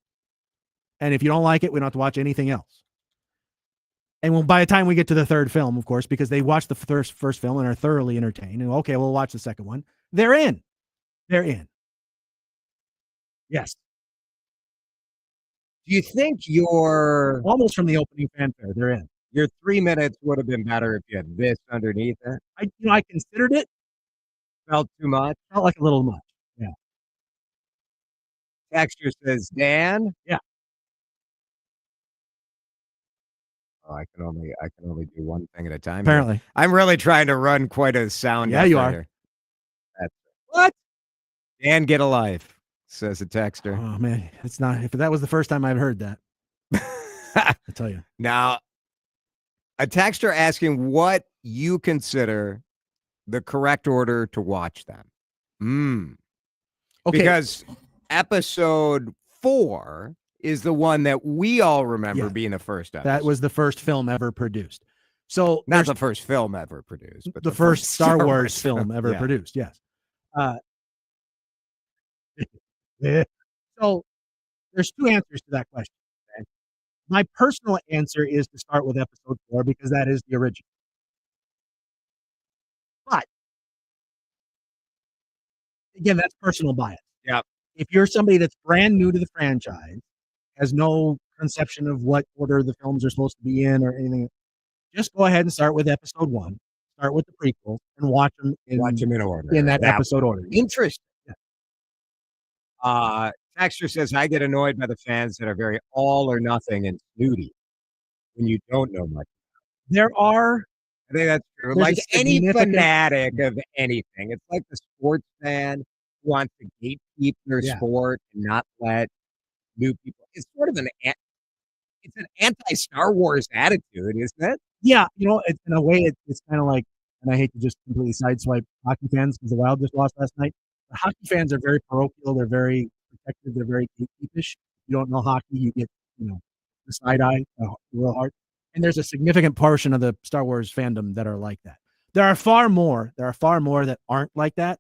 Speaker 4: And if you don't like it, we don't have to watch anything else. And by the time we get to the third film, of course, because they watch the first film and are thoroughly entertained, and okay, we'll watch the second one. They're in. They're in. Yes.
Speaker 7: Do you think your
Speaker 4: almost from the opening fanfare, they're in.
Speaker 7: Your 3 minutes would have been better if you had this underneath it?
Speaker 4: I considered it.
Speaker 7: Felt too much?
Speaker 4: Felt like a little much. Yeah.
Speaker 7: Texture says, Dan?
Speaker 4: Yeah.
Speaker 7: Oh, I can only do one thing at a time.
Speaker 4: Apparently.
Speaker 7: Here. I'm really trying to run quite a sound.
Speaker 4: Yeah, you are.
Speaker 7: Here.
Speaker 4: What?
Speaker 7: Dan, get a life, says a texter.
Speaker 4: Oh man, it's not. If that was the first time I've heard that, I tell you.
Speaker 7: Now, a texter asking what you consider the correct order to watch them.
Speaker 4: Okay.
Speaker 7: Because episode 4 is the one that we all remember being the first episode.
Speaker 4: That was the first film ever produced. So
Speaker 7: not the first film ever produced, but
Speaker 4: the first Star Wars film ever produced. Yes. So there's two answers to that question. Okay? My personal answer is to start with episode 4 because that is the original. But again, that's personal bias.
Speaker 7: Yeah.
Speaker 4: If you're somebody that's brand new to the franchise, has no conception of what order the films are supposed to be in or anything, just go ahead and start with episode 1. Start with the prequels and watch them in
Speaker 7: order.
Speaker 4: In that episode order.
Speaker 7: Interesting. Texter says, I get annoyed by the fans that are very all or nothing and snooty when you don't know much.
Speaker 4: There are.
Speaker 7: I think that's true. Like any fanatic of anything. It's like the sports fan who wants to gatekeep their sport and not let new people. It's sort of an anti-Star Wars attitude, isn't it?
Speaker 4: Yeah, it's in a way it's kind of like, and I hate to just completely sideswipe hockey fans because the Wild just lost last night. The hockey fans are very parochial. They're very protective. They're very gatekeepish. You don't know hockey, you get the side eye real hard. And there's a significant portion of the Star Wars fandom that are like that. There are far more that aren't like that.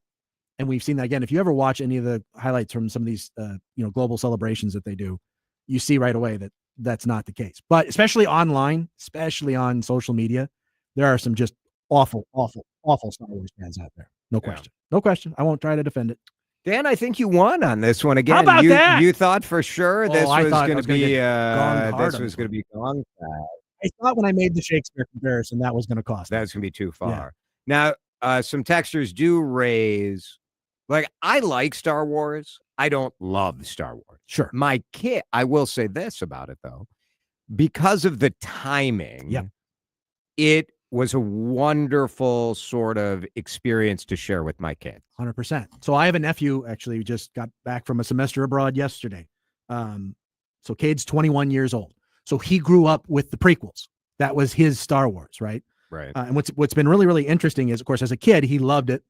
Speaker 4: And we've seen that again. If you ever watch any of the highlights from some of these, global celebrations that they do, you see right away that that's not the case. But especially online, especially on social media, there are some just awful Star Wars fans out there. No question. No question. I won't try to defend it.
Speaker 7: Dan, I think you won on this one again.
Speaker 4: How about that?
Speaker 7: You thought for sure this was going to be gong.
Speaker 4: I thought when I made the Shakespeare comparison that was going to cost.
Speaker 7: That was going to be too far. Yeah. Now, some texters do raise, like, I like Star Wars. I don't love Star Wars.
Speaker 4: Sure.
Speaker 7: My kid, I will say this about it, though. Because of the timing, it was a wonderful sort of experience to share with my kids.
Speaker 4: 100%. So I have a nephew, actually, who just got back from a semester abroad yesterday. So Cade's 21 years old. So he grew up with the prequels. That was his Star Wars, right?
Speaker 7: Right.
Speaker 4: And what's been really, really interesting is, of course, as a kid, he loved it.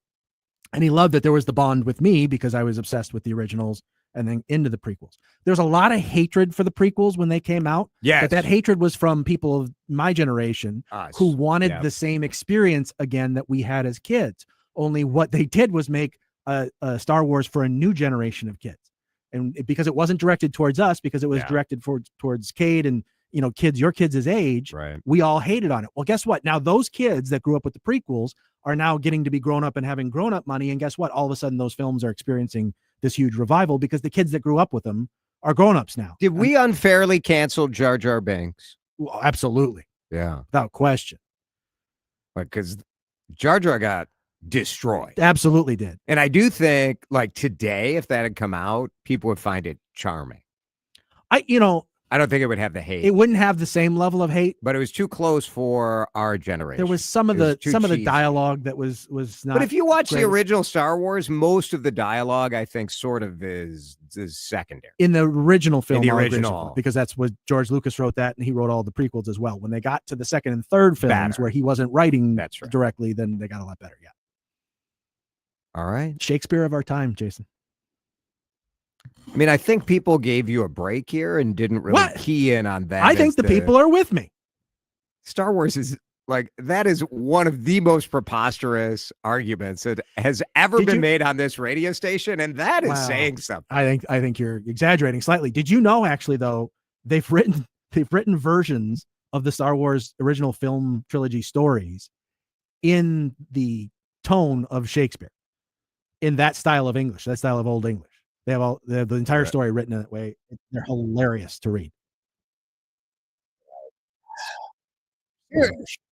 Speaker 4: And he loved that there was the bond with me because I was obsessed with the originals and then into the prequels. There's a lot of hatred for the prequels when they came out.
Speaker 7: Yes.
Speaker 4: But that hatred was from people of my generation who wanted the same experience again that we had as kids. Only what they did was make Star Wars for a new generation of kids. And because it wasn't directed towards us, because it was directed towards Cade and, kids, your kids' age,
Speaker 7: right,
Speaker 4: we all hated on it. Well, guess what? Now those kids that grew up with the prequels are now getting to be grown up and having grown up money. And guess what? All of a sudden those films are experiencing this huge revival because the kids that grew up with them are grown-ups now.
Speaker 7: Did we unfairly cancel Jar Jar Binks?
Speaker 4: Well, absolutely.
Speaker 7: Yeah.
Speaker 4: Without question.
Speaker 7: Because Jar Jar got destroyed.
Speaker 4: Absolutely did.
Speaker 7: And I do think, like, today, if that had come out, people would find it charming.
Speaker 4: I
Speaker 7: don't think it would have the hate.
Speaker 4: It wouldn't have the same level of hate.
Speaker 7: But it was too close for our generation.
Speaker 4: There was some of the dialogue that was not.
Speaker 7: But if you watch
Speaker 4: great.
Speaker 7: the original Star Wars, most of the dialogue, I think, sort of is secondary.
Speaker 4: In the original film,
Speaker 7: In the original.
Speaker 4: because that's what George Lucas wrote that, and he wrote all the prequels as well. When they got to the second and third films where he wasn't writing directly, then they got a lot better. Yeah.
Speaker 7: All right.
Speaker 4: Shakespeare of our time, Jason.
Speaker 7: I mean, I think people gave you a break here and didn't really key in on that.
Speaker 4: I think the people are with me.
Speaker 7: Star Wars is that is one of the most preposterous arguments that has ever been made on this radio station. And that is saying something.
Speaker 4: I think you're exaggerating slightly. Did you know, actually, though, they've written versions of the Star Wars original film trilogy stories in the tone of Shakespeare, in that style of English, that style of Old English. They have the entire story written in that way. They're hilarious to read.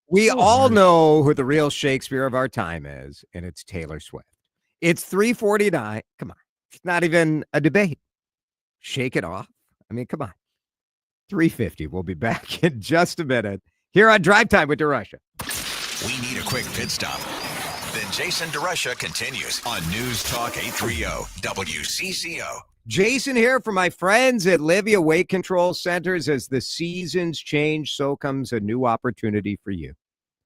Speaker 7: We all know who the real Shakespeare of our time is, and it's Taylor Swift. It's 3:49. Come on. It's not even a debate. Shake it off. I mean, come on. 3:50. We'll be back in just a minute here on Drive Time with DeRusha.
Speaker 8: We need a quick pit stop. Then Jason DeRusha continues on News Talk 830 WCCO.
Speaker 7: Jason here for my friends at Livia Weight Control Centers. As the seasons change, so comes a new opportunity for you.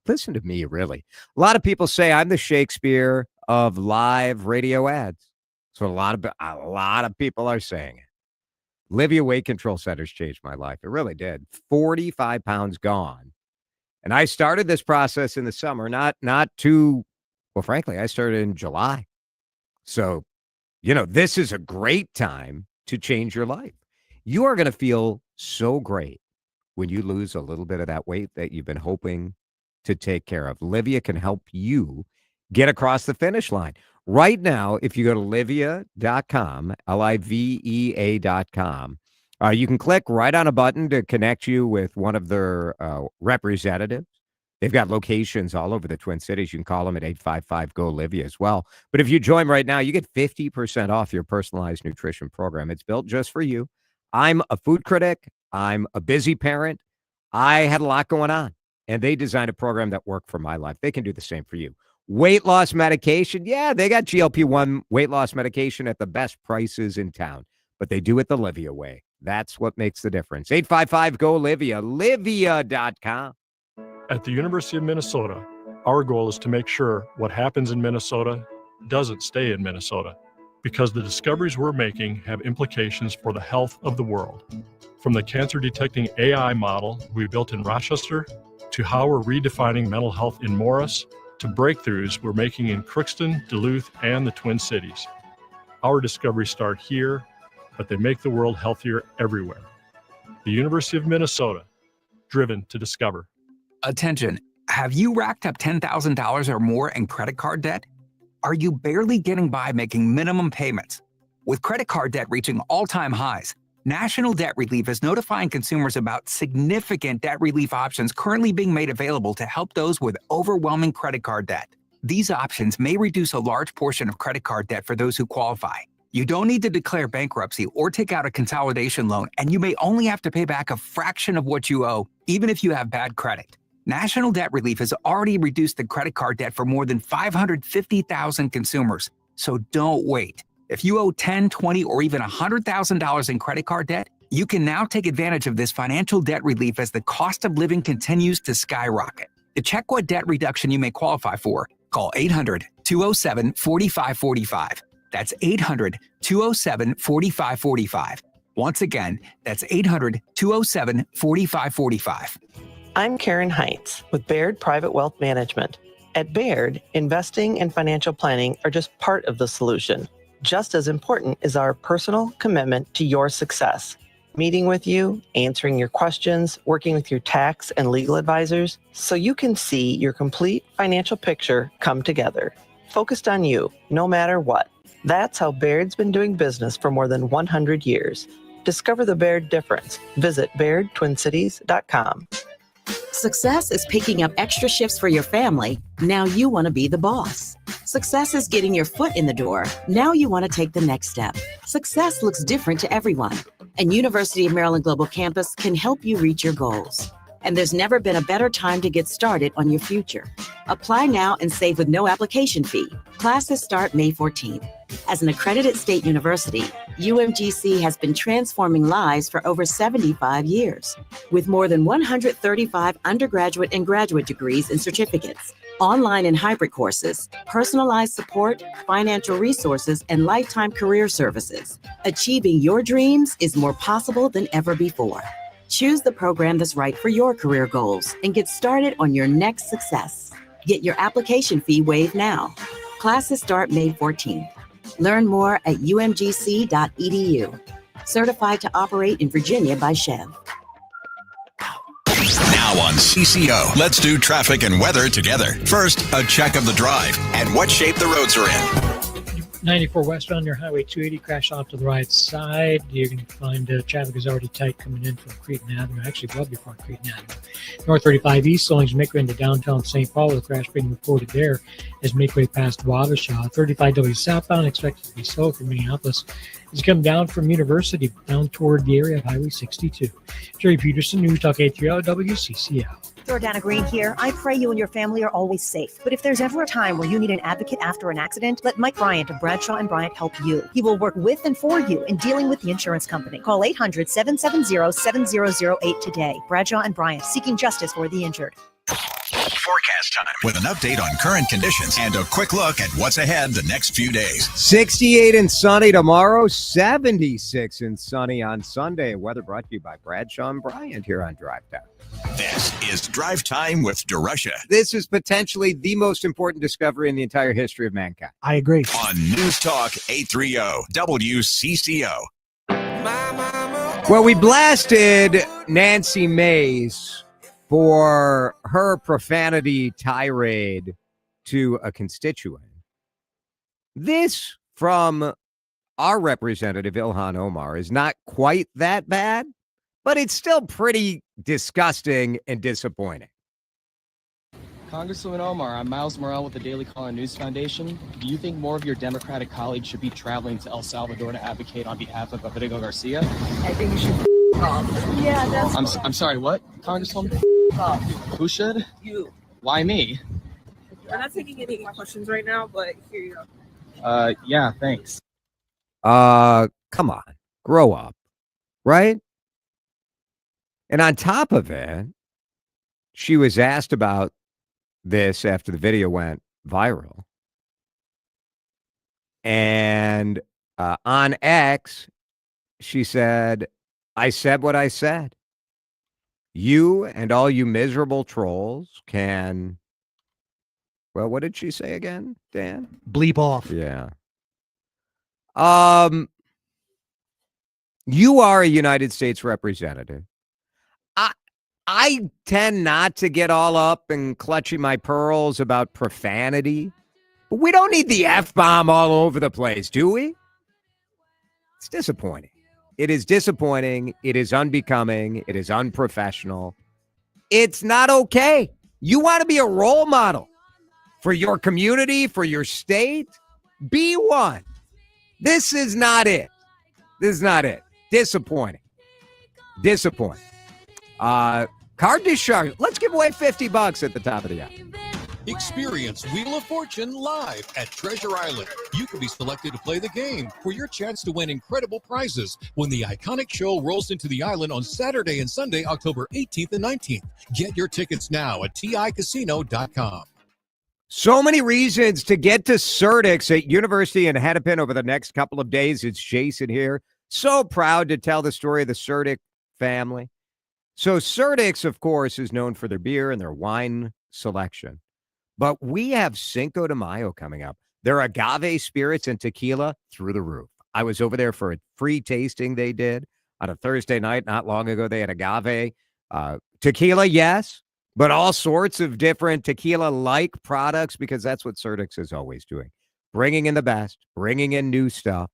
Speaker 7: Listen to me, really. A lot of people say I'm the Shakespeare of live radio ads. So a lot of people are saying it. Livia Weight Control Centers changed my life. It really did. 45 pounds gone. And I started this process in the summer, not too, well, frankly, I started in July. So, this is a great time to change your life. You are going to feel so great when you lose a little bit of that weight that you've been hoping to take care of. Livia can help you get across the finish line. Right now, if you go to livia.com, livea.com, you can click right on a button to connect you with one of their representatives. They've got locations all over the Twin Cities. You can call them at 855-GO-LIVIA as well. But if you join right now, you get 50% off your personalized nutrition program. It's built just for you. I'm a food critic. I'm a busy parent. I had a lot going on, and they designed a program that worked for my life. They can do the same for you. Weight loss medication. Yeah, they got GLP-1 weight loss medication at the best prices in town, but they do it the Livia way. That's what makes the difference. 855-GO-LIVIA, livia.com.
Speaker 22: At the University of Minnesota, our goal is to make sure what happens in Minnesota doesn't stay in Minnesota, because the discoveries we're making have implications for the health of the world. From the cancer-detecting AI model we built in Rochester, to how we're redefining mental health in Morris, to breakthroughs we're making in Crookston, Duluth, and the Twin Cities. Our discoveries start here, but they make the world healthier everywhere. The University of Minnesota, driven to discover.
Speaker 5: Attention, have you racked up $10,000 or more in credit card debt? Are you barely getting by making minimum payments? With credit card debt reaching all-time highs, National Debt Relief is notifying consumers about significant debt relief options currently being made available to help those with overwhelming credit card debt. These options may reduce a large portion of credit card debt for those who qualify. You don't need to declare bankruptcy or take out a consolidation loan, and you may only have to pay back a fraction of what you owe, even if you have bad credit. National Debt Relief has already reduced the credit card debt for more than 550,000 consumers. So don't wait. If you owe $10,000, $20,000, or even $100,000 in credit card debt, you can now take advantage of this financial debt relief as the cost of living continues to skyrocket. To check what debt reduction you may qualify for, call 800-207-4545. That's 800-207-4545. Once again, that's 800-207-4545.
Speaker 6: I'm Karen Heitz with Baird Private Wealth Management. At Baird, investing and financial planning are just part of the solution. Just as important is our personal commitment to your success. Meeting with you, answering your questions, working with your tax and legal advisors, so you can see your complete financial picture come together. Focused on you, no matter what. That's how Baird's been doing business for more than 100 years. Discover the Baird difference. Visit BairdTwinCities.com.
Speaker 10: Success is picking up extra shifts for your family. Now you want to be the boss. Success is getting your foot in the door. Now you want to take the next step. Success looks different to everyone, and University of Maryland Global Campus can help you reach your goals. And there's never been a better time to get started on your future. Apply now and save with no application fee. Classes start May 14th. As an accredited state university, UMGC has been transforming lives for over 75 years. With more than 135 undergraduate and graduate degrees and certificates, online and hybrid courses, personalized support, financial resources, and lifetime career services. Achieving your dreams is more possible than ever before. Choose the program that's right for your career goals and get started on your next success. Get your application fee waived now. Classes start May 14th. Learn more at umgc.edu. Certified to operate in Virginia by Chev.
Speaker 8: Now on CCO, let's do traffic and weather together. First, a check of the drive and what shape the roads are in.
Speaker 9: 94 westbound near Highway 280, crash off to the right side. You're going to find traffic is already tight coming in from Cretin Avenue, actually well before Cretin Avenue. North 35 East, slowing as make way into downtown St. Paul, with a crash being reported there as make way past Wabasha. 35W southbound, expected to be slow from Minneapolis. It's come down from University, down toward the area of Highway 62. Jerry Peterson, News Talk 830 WCCO.
Speaker 12: Jordana Green here. I pray you and your family are always safe. But if there's ever a time where you need an advocate after an accident, let Mike Bryant of Bradshaw & Bryant help you. He will work with and for you in dealing with the insurance company. Call 800-770-7008 today. Bradshaw & Bryant, seeking justice for the injured.
Speaker 8: Forecast time with an update on current conditions and a quick look at what's ahead the next few days.
Speaker 7: 68 and sunny tomorrow, 76 and sunny on Sunday. Weather brought to you by Bradshaw & Bryant here on Drive Time.
Speaker 8: This is Drive Time with DeRusha.
Speaker 7: This is potentially the most important discovery in the entire history of mankind.
Speaker 4: I agree.
Speaker 8: On News Talk 830 WCCO.
Speaker 7: Well, we blasted Nancy Mace for her profanity tirade to a constituent. This from our representative, Ilhan Omar, is not quite that bad, but it's still pretty disgusting and disappointing.
Speaker 13: Congresswoman Omar, I'm Miles Morrell with the Daily Caller News Foundation. Do you think more of your Democratic colleagues should be traveling to El Salvador to advocate on behalf of Federico Garcia?
Speaker 12: I think you should off. Yeah, that's
Speaker 13: I'm sorry, what, Congresswoman?
Speaker 12: off.
Speaker 13: Who should?
Speaker 12: You.
Speaker 13: Why me?
Speaker 12: We're not taking any questions right now, but here you go.
Speaker 13: Yeah, thanks.
Speaker 7: Come on, grow up, right? And on top of it, she was asked about this after the video went viral. And on X, she said, I said what I said. You and all you miserable trolls can, well, what did she say again, Dan?
Speaker 4: Bleep off.
Speaker 7: Yeah. You are a United States representative. I tend not to get all up and clutching my pearls about profanity. But we don't need the F-bomb all over the place, do we? It's disappointing. It is disappointing. It is unbecoming. It is unprofessional. It's not okay. You want to be a role model for your community, for your state? Be one. This is not it. This is not it. Disappointing. Disappointing. CARD DeSHARKS. Let's give away $50 at the top of the hour.
Speaker 14: Experience Wheel of Fortune live at Treasure Island. You can be selected to play the game for your chance to win incredible prizes when the iconic show rolls into the island on Saturday and Sunday, October 18th and 19th. Get your tickets now at ticasino.com.
Speaker 7: So many reasons to get to Certix at University in Hennepin over the next couple of days. It's Jason here. So proud to tell the story of the Certix family. So Certix, of course, is known for their beer and their wine selection. But we have Cinco de Mayo coming up. Their agave spirits and tequila through the roof. I was over there for a free tasting they did on a Thursday night not long ago. They had agave, tequila, yes, but all sorts of different tequila-like products because that's what Certix is always doing. Bringing in the best, bringing in new stuff,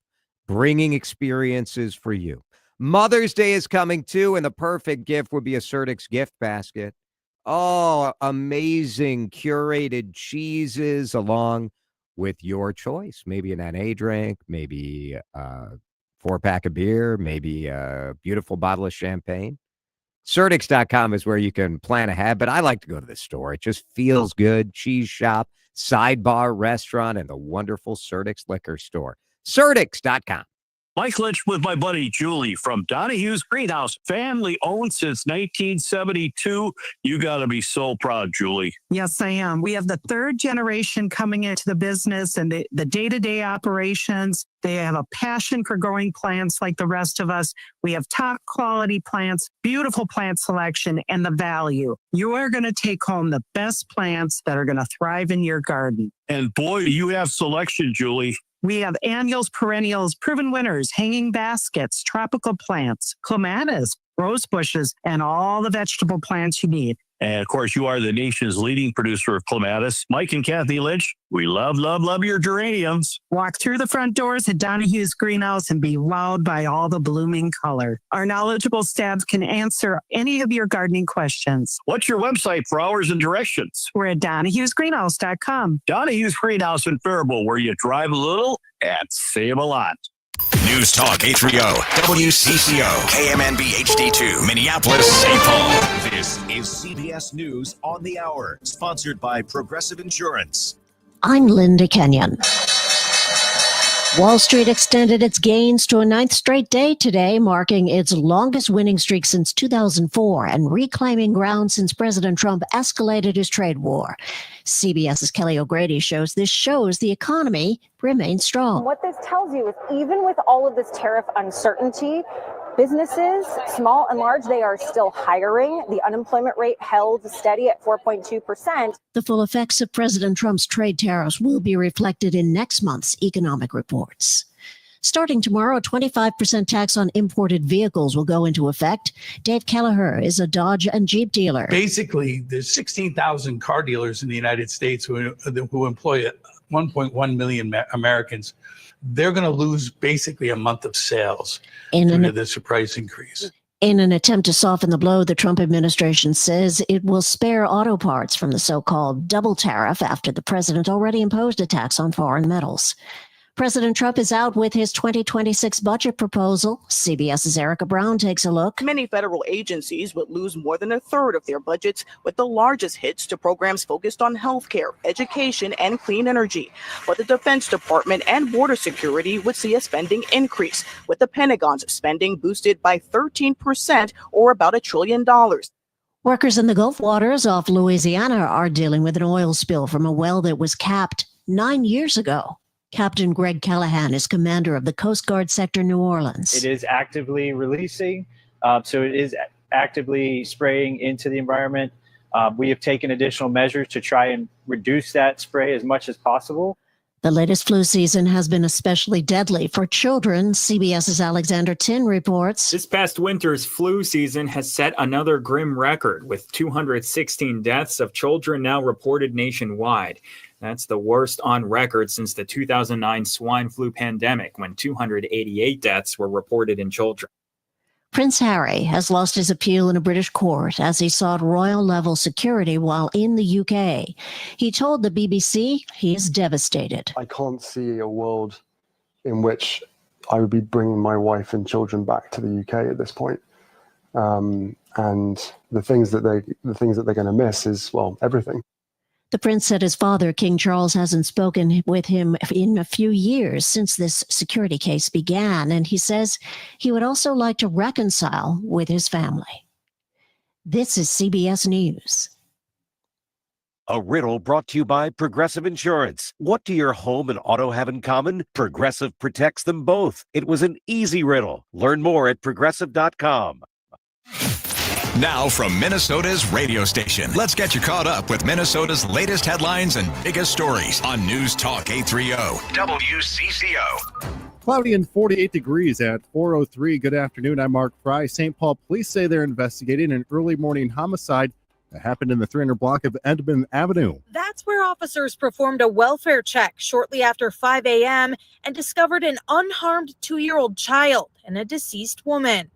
Speaker 7: bringing experiences for you. Mother's Day is coming too, and the perfect gift would be a Certix gift basket. Oh, amazing curated cheeses along with your choice. Maybe an NA drink, maybe a 4-pack of beer, maybe a beautiful bottle of champagne. Certix.com is where you can plan ahead, but I like to go to the store. It just feels good. Cheese shop, sidebar restaurant, and the wonderful Certix liquor store. Certix.com.
Speaker 2: Mike Lynch with my buddy Julie from Donahue's Greenhouse, family owned since 1972. You got to be so proud, Julie.
Speaker 3: Yes, I am. We have the third generation coming into the business and the day-to-day operations. They have a passion for growing plants like the rest of us. We have top quality plants, beautiful plant selection, and the value. You are going to take home the best plants that are going to thrive in your garden.
Speaker 2: And boy, you have selection, Julie.
Speaker 3: We have annuals, perennials, proven winners, hanging baskets, tropical plants, clematis, rose bushes, and all the vegetable plants you need.
Speaker 2: And of course, you are the nation's leading producer of clematis. Mike and Kathy Lynch, we love your geraniums.
Speaker 3: Walk through the front doors at Donahue's Greenhouse and be wowed by all the blooming color. Our knowledgeable staff can answer any of your gardening questions.
Speaker 2: What's your website for hours and directions?
Speaker 3: We're at Donahue'sGreenhouse.com.
Speaker 2: Donahue's Greenhouse in Faribault, where you drive a little and save a lot.
Speaker 8: News Talk 830, WCCO, KMNB HD2, Minneapolis, St. Paul.
Speaker 25: This is CBS News on the Hour, sponsored by Progressive Insurance.
Speaker 15: I'm Linda Kenyon. Wall Street extended its gains to a 9th straight day today, marking its longest winning streak since 2004 and reclaiming ground since President Trump escalated his trade war. CBS's Kelly O'Grady shows the economy remains strong.
Speaker 16: What this tells you is even with all of this tariff uncertainty, businesses, small and large, they are still hiring. The unemployment rate held steady at 4.2%.
Speaker 15: The full effects of President Trump's trade tariffs will be reflected in next month's economic reports. Starting tomorrow, a 25% tax on imported vehicles will go into effect. Dave Kelleher is a Dodge and Jeep dealer.
Speaker 18: Basically, there's 16,000 car dealers in the United States who employ 1.1 million Americans. They're going to lose basically a month of sales due to this price increase.
Speaker 15: In an attempt to soften the blow, the Trump administration says it will spare auto parts from the so-called double tariff after the president already imposed a tax on foreign metals. President Trump is out with his 2026 budget proposal. CBS's Erica Brown takes a look.
Speaker 19: Many federal agencies would lose more than a third of their budgets, with the largest hits to programs focused on healthcare, education, and clean energy. But the Defense Department and border security would see a spending increase, with the Pentagon's spending boosted by 13%, or about $1 trillion.
Speaker 15: Workers in the Gulf waters off Louisiana are dealing with an oil spill from a well that was capped 9 years ago. Captain Greg Callahan is commander of the Coast Guard Sector New Orleans.
Speaker 21: It is actively releasing, so it is actively spraying into the environment. We have taken additional measures to try and reduce that spray as much as possible.
Speaker 15: The latest flu season has been especially deadly for children. CBS's Alexander Tin reports.
Speaker 28: This past winter's flu season has set another grim record, with 216 deaths of children now reported nationwide. That's the worst on record since the 2009 swine flu pandemic, when 288 deaths were reported in children.
Speaker 15: Prince Harry has lost his appeal in a British court as he sought royal-level security while in the UK. He told the BBC he is devastated.
Speaker 29: I can't see a world in which I would be bringing my wife and children back to the UK at this point. And the things that they're going to miss is, well, everything.
Speaker 15: The prince said his father, King Charles, hasn't spoken with him in a few years since this security case began, and he says he would also like to reconcile with his family. This is CBS News.
Speaker 30: A riddle brought to you by Progressive Insurance. What do your home and auto have in common? Progressive protects them both. It was an easy riddle. Learn more at Progressive.com.
Speaker 8: Now from Minnesota's radio station, let's get you caught up with Minnesota's latest headlines and biggest stories on News Talk 830 WCCO.
Speaker 1: Cloudy and 48 degrees at 4:03. Good afternoon. I'm Mark Fry. St. Paul police say they're investigating an early morning homicide that happened in the 300 block of Edmond Avenue.
Speaker 5: That's where officers performed a welfare check shortly after 5 a.m. and discovered an unharmed 2-year-old child and a deceased woman.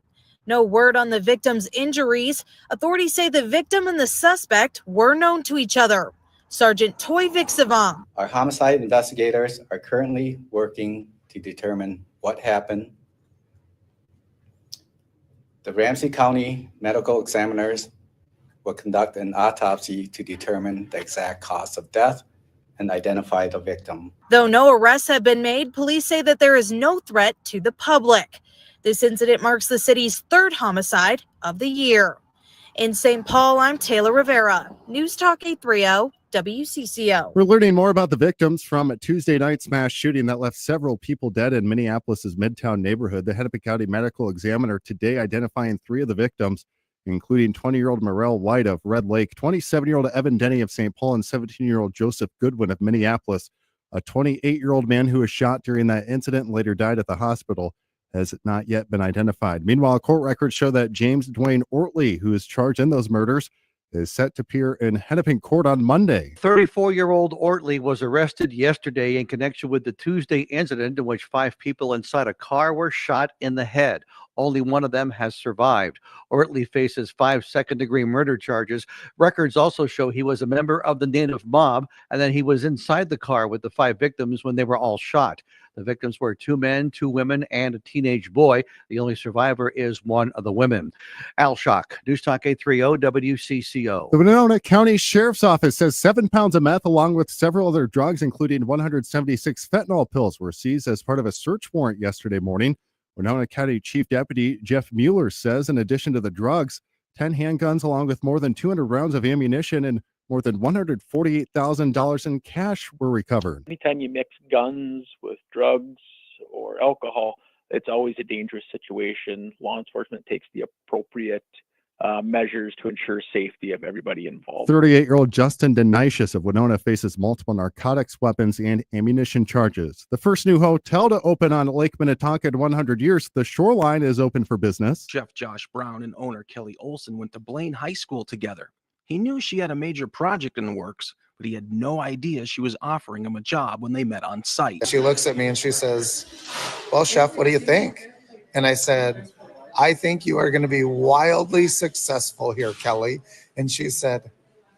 Speaker 5: No word on the victim's injuries. Authorities say the victim and the suspect were known to each other. Sergeant Toy Vixavam.
Speaker 11: Our homicide investigators are currently working to determine what happened. The Ramsey County medical examiners will conduct an autopsy to determine the exact cause of death and identify the victim.
Speaker 5: Though no arrests have been made, police say that there is no threat to the public. This incident marks the city's third homicide of the year. In St. Paul, I'm Taylor Rivera. News Talk 830 WCCO.
Speaker 1: We're learning more about the victims from a Tuesday night mass shooting that left several people dead in Minneapolis's Midtown neighborhood. The Hennepin County medical examiner today identifying 3 of the victims, including 20-year-old Morel White of Red Lake, 27-year-old Evan Denny of St. Paul, and 17-year-old Joseph Goodwin of Minneapolis. A 28-year-old man who was shot during that incident and later died at the hospital has not yet been identified. Meanwhile, court records show that James Dwayne Ortley, who is charged in those murders, is set to appear in Hennepin court on Monday.
Speaker 17: 34-year-old Ortley was arrested yesterday in connection with the Tuesday incident in which 5 people inside a car were shot in the head. Only one of them has survived. Ortley faces 5 second-degree murder charges. Records also show he was a member of the Native mob and that he was inside the car with the 5 victims when they were all shot. The victims were 2 men, 2 women, and a teenage boy. The only survivor is one of the women. Al Shock, News Talk 830 WCCO.
Speaker 1: The Winona County Sheriff's Office says 7 pounds of meth along with several other drugs, including 176 fentanyl pills, were seized as part of a search warrant yesterday morning. Winona County Chief Deputy Jeff Mueller says in addition to the drugs, 10 handguns along with more than 200 rounds of ammunition and more than $148,000 in cash were recovered.
Speaker 20: Anytime you mix guns with drugs or alcohol, it's always a dangerous situation. Law enforcement takes the appropriate measures to ensure safety of everybody involved.
Speaker 1: 38-year-old Justin Denisius of Winona faces multiple narcotics, weapons, and ammunition charges. The first new hotel to open on Lake Minnetonka in 100 years, the Shoreline, is open for business.
Speaker 22: Chef Josh Brown and owner Kelly Olson went to Blaine High School together. He knew she had a major project in the works, but he had no idea she was offering him a job when they met on site.
Speaker 23: She looks at me and she says, "Well, Chef, what do you think?" And I said, "I think you are going to be wildly successful here, Kelly." And she said,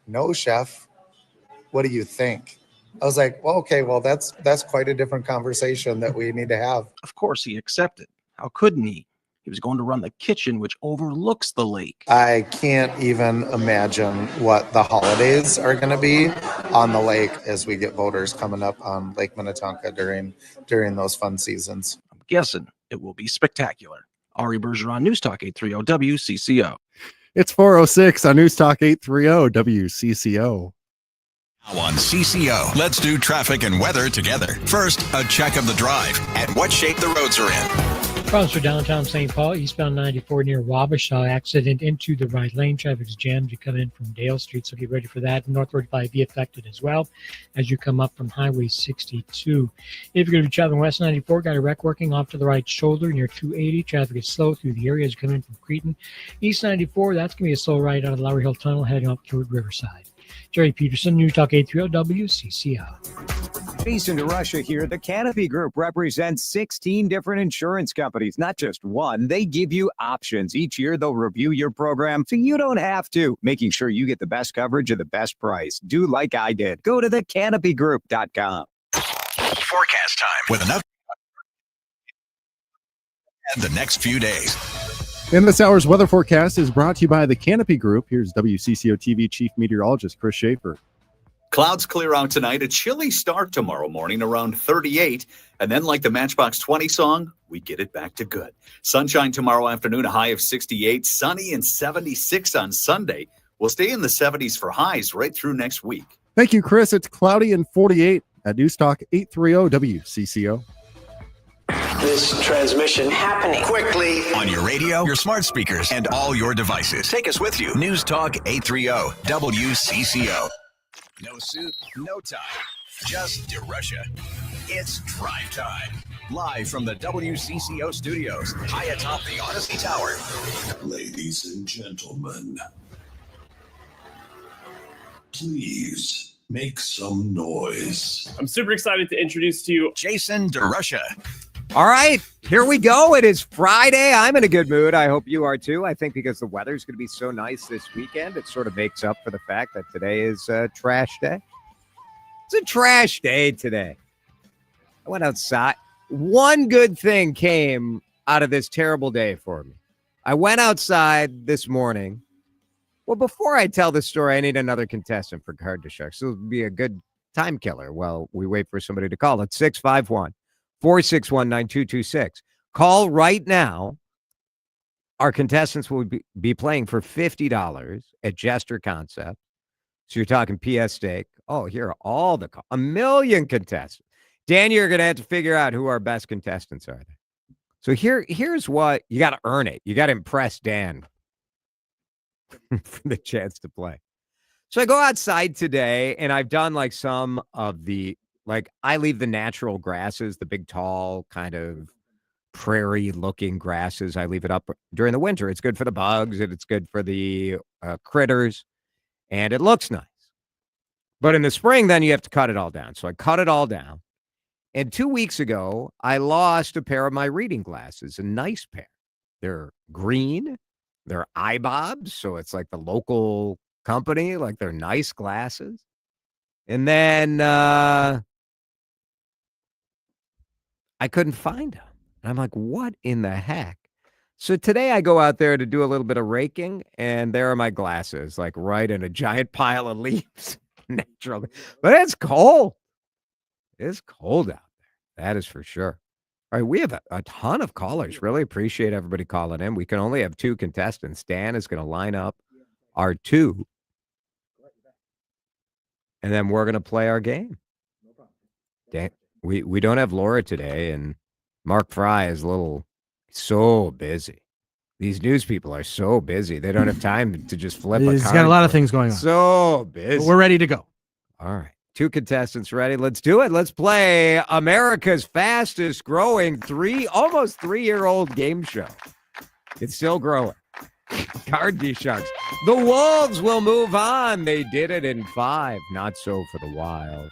Speaker 23: "No, Chef, what do you think?" I was like, well, okay, well, that's quite a different conversation that we need to have.
Speaker 22: Of course he accepted. How couldn't he? He was going to run the kitchen, which overlooks the lake.
Speaker 23: I can't even imagine what the holidays are going to be on the lake as we get voters coming up on Lake Minnetonka during those fun seasons.
Speaker 22: I'm guessing it will be spectacular. Ari Bergeron, News Talk 830 WCCO.
Speaker 1: It's 4:06 on News Talk 830 WCCO.
Speaker 8: Now on CCO, let's do traffic and weather together. First, a check of the drive and what shape the roads are in.
Speaker 9: Problems for downtown St. Paul, eastbound 94 near Wabasha. Accident into the right lane. Traffic's jammed. You come in from Dale Street, so get ready for that. North 45 be affected as well as you come up from Highway 62. If you're going to be traveling west 94, got a wreck working off to the right shoulder near 280. Traffic is slow through the area as you come in from Cretin. East 94, that's going to be a slow ride out of the Lowry Hill Tunnel heading up toward Riverside. Jerry Peterson, News Talk 830 WCCO.
Speaker 24: Jason DeRusha here. The Canopy Group represents 16 different insurance companies, not just one. They give you options. Each year, they'll review your program so you don't have to, making sure you get the best coverage at the best price. Do like I did. Go to thecanopygroup.com.
Speaker 8: Forecast time with enough and the next few days.
Speaker 1: And this hour's weather forecast is brought to you by the Canopy Group. Here's WCCO TV Chief Meteorologist Chris Schaefer.
Speaker 26: Clouds clear out tonight. A chilly start tomorrow morning around 38. And then like the Matchbox 20 song, we get it back to good. Sunshine tomorrow afternoon, a high of 68. Sunny and 76 on Sunday. We'll stay in the 70s for highs right through next week.
Speaker 1: Thank you, Chris. It's cloudy and 48 at News Talk 830 WCCO.
Speaker 8: This transmission happening quickly on your radio, your smart speakers, and all your devices. Take us with you. News Talk 830 WCCO. No suit, no tie. Just DeRusha. It's Drive Time. Live from the WCCO studios, high atop the Odyssey Tower.
Speaker 2: Ladies and gentlemen, please make some noise.
Speaker 3: I'm super excited to introduce to you
Speaker 8: Jason DeRusha.
Speaker 4: All right, here we go. It is Friday. I'm in a good mood. I hope you are too. I think because the weather's going to be so nice this weekend, it sort of makes up for the fact that today is trash day. It's a trash day today. I went outside. One good thing came out of this terrible day for me. I went outside this morning. Well, before I tell the story, I need another contestant for CARD DeSHARKS. This will be a good time killer while we wait for somebody to call. It's 651-461-9226. Call right now. Our contestants will be playing for $50 at Jester Concepts. So you're talking PS Steak. Oh, here are all the a million contestants. Dan, you're going to have to figure out who our best contestants are. So here's what you got to earn it. You got to impress Dan for the chance to play. So I go outside today, and I've done like some of the, like I leave the natural grasses, the big, tall kind of prairie-looking grasses. I leave it up during the winter. It's good for the bugs, and it's good for the critters, and it looks nice. But in the spring, then you have to cut it all down. So I cut it all down. And 2 weeks ago, I lost a pair of my reading glasses, a nice pair. They're green. They're iBobs, so it's like the local company, like they're nice glasses. And then I couldn't find them. And I'm like, what in the heck? So today I go out there to do a little bit of raking, and there are my glasses, like right in a giant pile of leaves. Naturally. But it's cold. It's cold out there. That is for sure. All right, we have a ton of callers. Really appreciate everybody calling in. We can only have two contestants. Dan is going to line up our two. And then we're going to play our game. Dan, we don't have Laura today, and Mark Fry is so busy. These news people are so busy. They don't have time to just flip a card.
Speaker 6: He's got a lot of things going on.
Speaker 4: So busy.
Speaker 6: But we're ready to go.
Speaker 4: All right. Two contestants ready. Let's do it. Let's play America's fastest growing almost 3-year-old game show. It's still growing. CARD DeSHARKS. The Wolves will move on. They did it in 5. Not so for the Wild.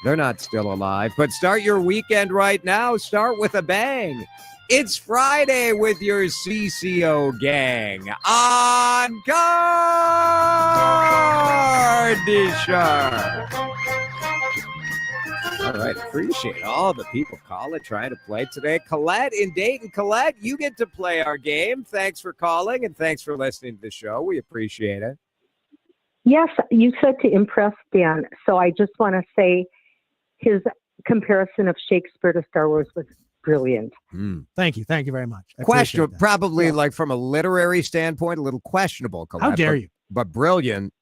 Speaker 4: They're not still alive. But start your weekend right now. Start with a bang. It's Friday with your CCO gang on CARD DeSHARKS. All right, appreciate all the people calling, trying to play today. Colette in Dayton. Colette, you get to play our game. Thanks for calling, and thanks for listening to the show. We appreciate it.
Speaker 7: Yes, you said to impress Dan, so I just want to say his comparison of Shakespeare to Star Wars was brilliant.
Speaker 6: Thank you very much.
Speaker 4: Question, probably like from a literary standpoint, a little questionable, Colette.
Speaker 6: How dare you?
Speaker 4: But brilliant.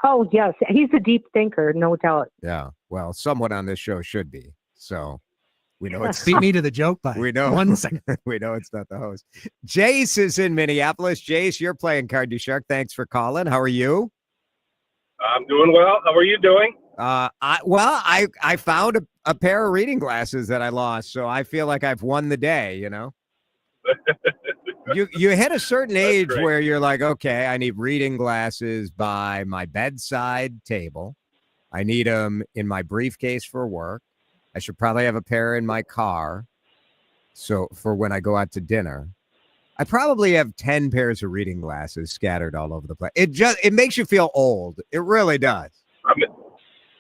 Speaker 7: Oh, yes. He's a deep thinker, no doubt.
Speaker 4: Yeah. Well, someone on this show should be. So we know it's
Speaker 6: beat me to the joke by 1 second.
Speaker 4: We know it's not the host. Jace is in Minneapolis. Jace, you're playing CARD DeSHARKS. Thanks for calling. How are you?
Speaker 10: I'm doing well. How are you doing?
Speaker 4: I found a pair of reading glasses that I lost, so I feel like I've won the day, you know? You hit a certain age where you're like, okay, I need reading glasses by my bedside table. I need them in my briefcase for work. I should probably have a pair in my car. So for when I go out to dinner, I probably have 10 pairs of reading glasses scattered all over the place. It makes you feel old. It really does.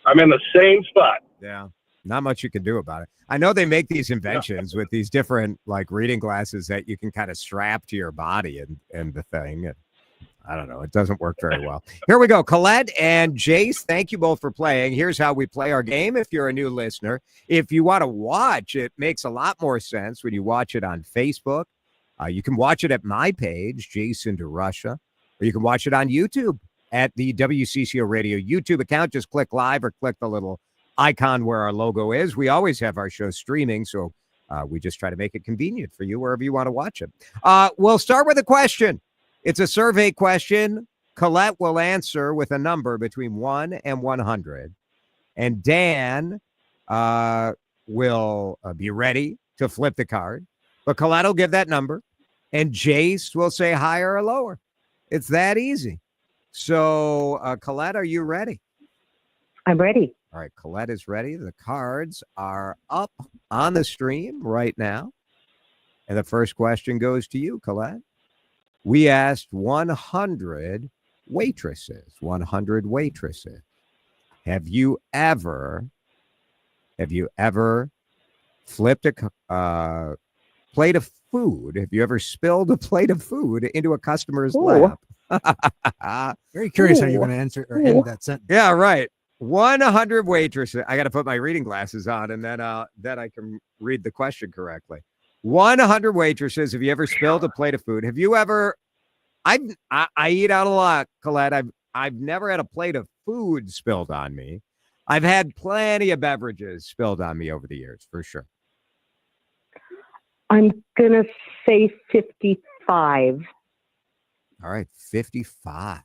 Speaker 10: I'm in the same spot.
Speaker 4: Yeah. Not much you can do about it. I know they make these inventions with these different like reading glasses that you can kind of strap to your body and the thing. And I don't know. It doesn't work very well. Here we go. Colette and Jace, thank you both for playing. Here's how we play our game. If you're a new listener, if you want to watch, it makes a lot more sense when you watch it on Facebook. You can watch it at my page, Jason DeRusha, or you can watch it on YouTube at the WCCO Radio YouTube account. Just click live or click the little icon where our logo is. We always have our show streaming, so We just try to make it convenient for you wherever you want to watch it. We'll start with a question. It's a survey question. Colette will answer with a number between 1 and 100. And Dan will be ready to flip the card. But Colette will give that number. And Jace will say higher or lower. It's that easy. So, Colette, are you ready?
Speaker 7: I'm ready.
Speaker 4: All right, Colette is ready. The cards are up on the stream right now. And the first question goes to you, Colette. We asked 100 waitresses. 100 waitresses. Have you ever flipped a plate of food? Have you ever spilled a plate of food into a customer's lap?
Speaker 6: Very curious how you're going to answer or end that sentence.
Speaker 4: Yeah, right. 100 waitresses. I got to put my reading glasses on, and then I can read the question correctly. 100 waitresses. Have you ever spilled a plate of food? Have you ever? I eat out a lot, Colette. I've never had a plate of food spilled on me. I've had plenty of beverages spilled on me over the years, for sure.
Speaker 7: I'm going to say 55.
Speaker 4: All right, 55.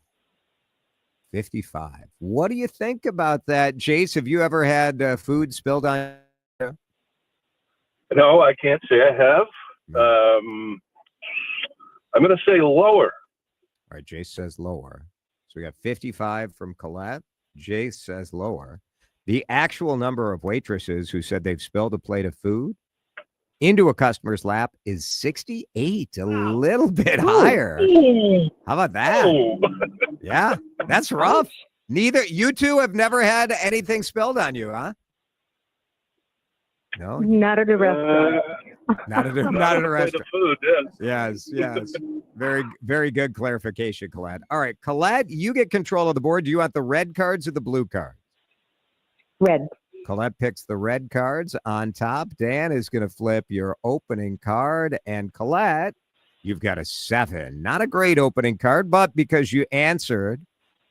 Speaker 4: 55. What do you think about that? Jace, have you ever had food spilled on you?
Speaker 10: No, I can't say I have. I'm going to say lower.
Speaker 4: All right, Jace says lower. So we got 55 from Colette. Jace says lower. The actual number of waitresses who said they've spilled a plate of food into a customer's lap is 68, a little bit higher. How about that? Yeah, that's rough. Neither you two have never had anything spilled on you, huh? No,
Speaker 7: not at a restaurant.
Speaker 4: Not at a restaurant.
Speaker 10: Food,
Speaker 4: yes. Very, very good clarification, Colette. All right, Colette, you get control of the board. Do you want the red cards or the blue cards?
Speaker 7: Red.
Speaker 4: Colette picks the red cards on top. Dan is going to flip your opening card. And Colette, you've got a 7. Not a great opening card, but because you answered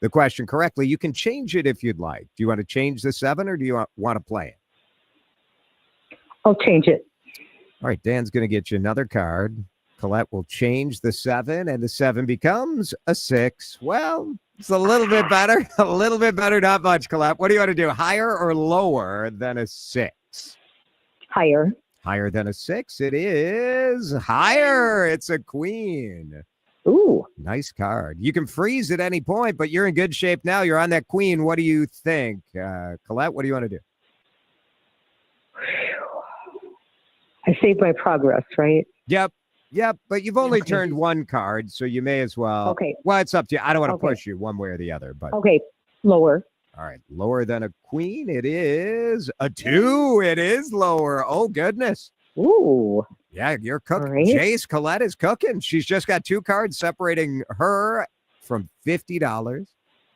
Speaker 4: the question correctly, you can change it if you'd like. Do you want to change the 7 or do you want to play it?
Speaker 7: I'll change it.
Speaker 4: All right, Dan's going to get you another card. Colette will change the 7, and the 7 becomes a 6. Well, it's a little bit better. A little bit better, not much, Colette. What do you want to do, higher or lower than a 6?
Speaker 7: Higher.
Speaker 4: Higher than a 6? It is higher. It's a queen.
Speaker 7: Ooh.
Speaker 4: Nice card. You can freeze at any point, but you're in good shape now. You're on that queen. What do you think? Colette, what do you want to do?
Speaker 7: I saved my progress, right?
Speaker 4: Yep, but you've only turned one card, so you may as well.
Speaker 7: Okay.
Speaker 4: Well, it's up to you. I don't want to push you one way or the other, but.
Speaker 7: Okay, lower.
Speaker 4: All right, lower than a queen. It is a 2. It is lower. Oh, goodness.
Speaker 7: Ooh.
Speaker 4: Yeah, you're cooking.
Speaker 7: Right.
Speaker 4: Jace, Colette is cooking. She's just got 2 cards separating her from $50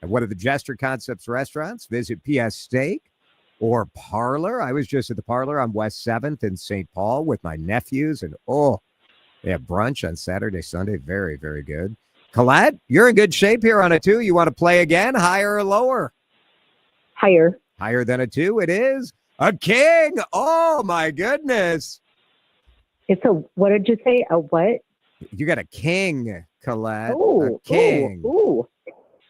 Speaker 4: at one of the Jester Concepts restaurants. Visit PS Steak or Parlour. I was just at the Parlour on West 7th in St. Paul with my nephews, and they have brunch on Saturday, Sunday. Very, very good. Colette, you're in good shape here on a 2. You want to play again, higher or lower?
Speaker 7: Higher.
Speaker 4: Higher than a 2. It is a king. Oh, my goodness.
Speaker 7: It's a, what did you say? A what?
Speaker 4: You got a king, Colette.
Speaker 7: Ooh,
Speaker 4: a king.
Speaker 7: Ooh.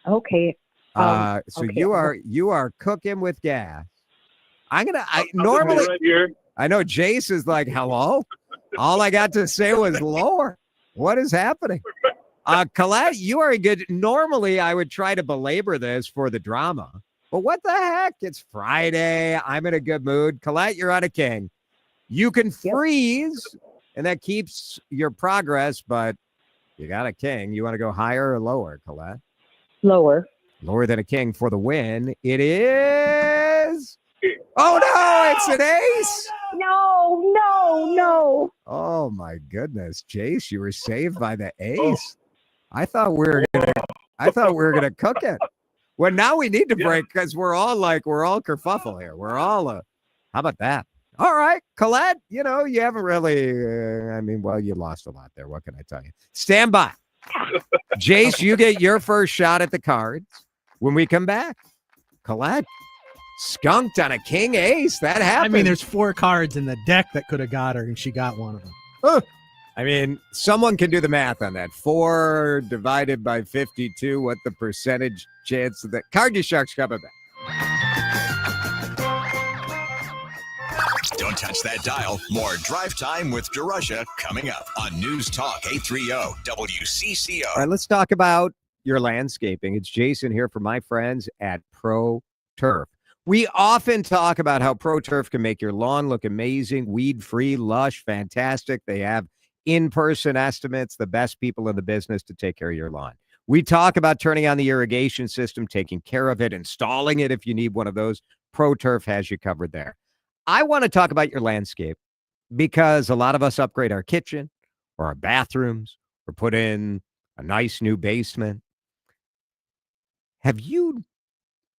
Speaker 7: Okay.
Speaker 4: So
Speaker 7: okay.
Speaker 4: you are cooking with gas. Normally
Speaker 10: right here.
Speaker 4: I know Jace is like, hello. All I got to say was lower. What is happening? Colette, you are good. Normally I would try to belabor this for the drama, but what the heck? It's Friday. I'm in a good mood. Colette, you're on a king. You can freeze, and that keeps your progress, but you got a king. You want to go higher or lower, Colette?
Speaker 7: Lower.
Speaker 4: Lower than a king for the win. It is. Oh, no, it's an ace.
Speaker 7: No.
Speaker 4: Oh, my goodness. Jace, you were saved by the ace. I thought we were gonna cook it. Well, now we need to break because we're all kerfuffle here. We're all how about that? All right, Colette, you haven't really, you lost a lot there. What can I tell you? Stand by. Jace, you get your first shot at the cards when we come back. Colette, skunked on a king ace. That happened.
Speaker 6: I mean, there's 4 cards in the deck that could have got her, and she got one of them.
Speaker 4: I mean, someone can do the math on that. 4 divided by 52. What the percentage chance of that? Card DeSHARKS coming back.
Speaker 8: Don't touch that dial. More Drive Time with DeRusha coming up on News Talk 830 WCCO.
Speaker 4: All right, let's talk about your landscaping. It's Jason here for my friends at Pro Turf. We often talk about how Pro Turf can make your lawn look amazing, weed-free, lush, fantastic. They have in-person estimates, the best people in the business to take care of your lawn. We talk about turning on the irrigation system, taking care of it, installing it if you need one of those. Pro Turf has you covered there. I want to talk about your landscape because a lot of us upgrade our kitchen or our bathrooms or put in a nice new basement. Have you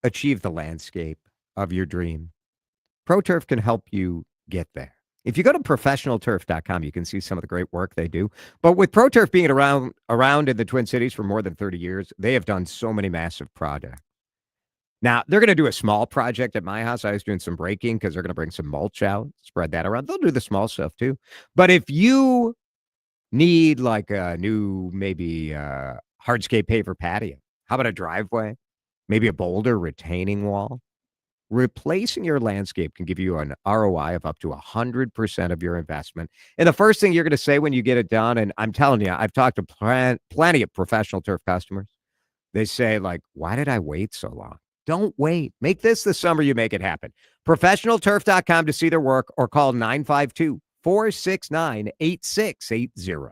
Speaker 4: achieved the landscape of your dream? Pro Turf can help you get there. If you go to professionalturf.com, you can see some of the great work they do. But with Pro Turf being around in the Twin Cities for more than 30 years, they have done so many massive projects. Now, they're going to do a small project at my house. I was doing some breaking because they're going to bring some mulch out, spread that around. They'll do the small stuff too. But if you need like a new, maybe hardscape paver patio, how about a driveway? Maybe a boulder retaining wall? Replacing your landscape can give you an ROI of up to 100% of your investment. And the first thing you're going to say when you get it done, and I'm telling you, I've talked to plenty of professional turf customers. They say, like, why did I wait so long? Don't wait. Make this the summer you make it happen. Professionalturf.com to see their work or call 952-469-8680.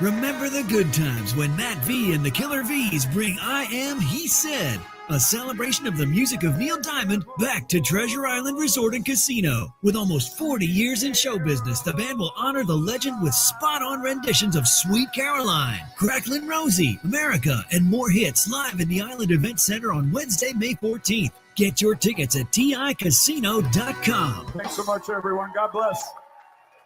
Speaker 12: Remember the good times when Matt V and the Killer V's bring I Am He Said, a celebration of the music of Neil Diamond, back to Treasure Island Resort and Casino. With almost 40 years in show business, the band will honor the legend with spot-on renditions of Sweet Caroline, Cracklin' Rosie, America, and more hits live in the Island Event Center on Wednesday, May 14th. Get your tickets at ticasino.com.
Speaker 13: Thanks so much, everyone. God bless.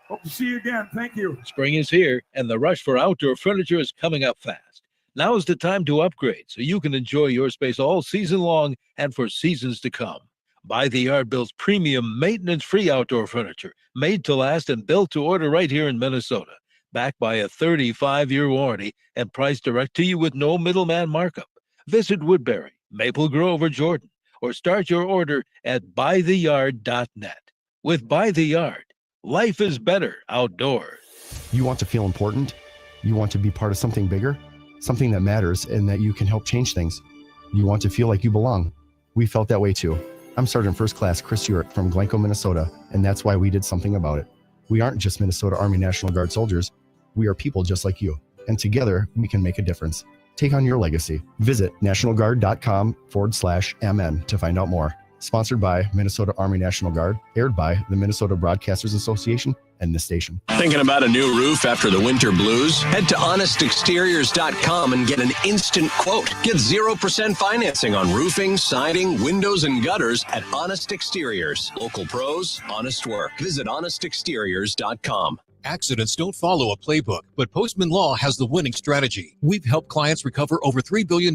Speaker 13: Hope to see you again. Thank you.
Speaker 14: Spring is here, and the rush for outdoor furniture is coming up fast. Now is the time to upgrade so you can enjoy your space all season long and for seasons to come. By the Yard builds premium maintenance-free outdoor furniture, made to last and built to order right here in Minnesota, backed by a 35-year warranty and priced direct to you with no middleman markup. Visit Woodbury, Maple Grove, or Jordan, or start your order at buytheyard.net. With By the Yard, life is better outdoors.
Speaker 16: You want to feel important? You want to be part of something bigger? Something that matters and that you can help change things. You want to feel like you belong. We felt that way too. I'm Sergeant First Class Chris Urick from Glencoe, Minnesota, and that's why we did something about it. We aren't just Minnesota Army National Guard soldiers. We are people just like you, and together we can make a difference. Take on your legacy. Visit nationalguard.com/MN to find out more. Sponsored by Minnesota Army National Guard, aired by the Minnesota Broadcasters Association and this station.
Speaker 18: Thinking about a new roof after the winter blues? Head to honestexteriors.com and get an instant quote. Get 0% financing on roofing, siding, windows, and gutters at Honest Exteriors. Local pros, honest work. Visit honestexteriors.com.
Speaker 19: Accidents don't follow a playbook, but Postman Law has the winning strategy. We've helped clients recover over $3 billion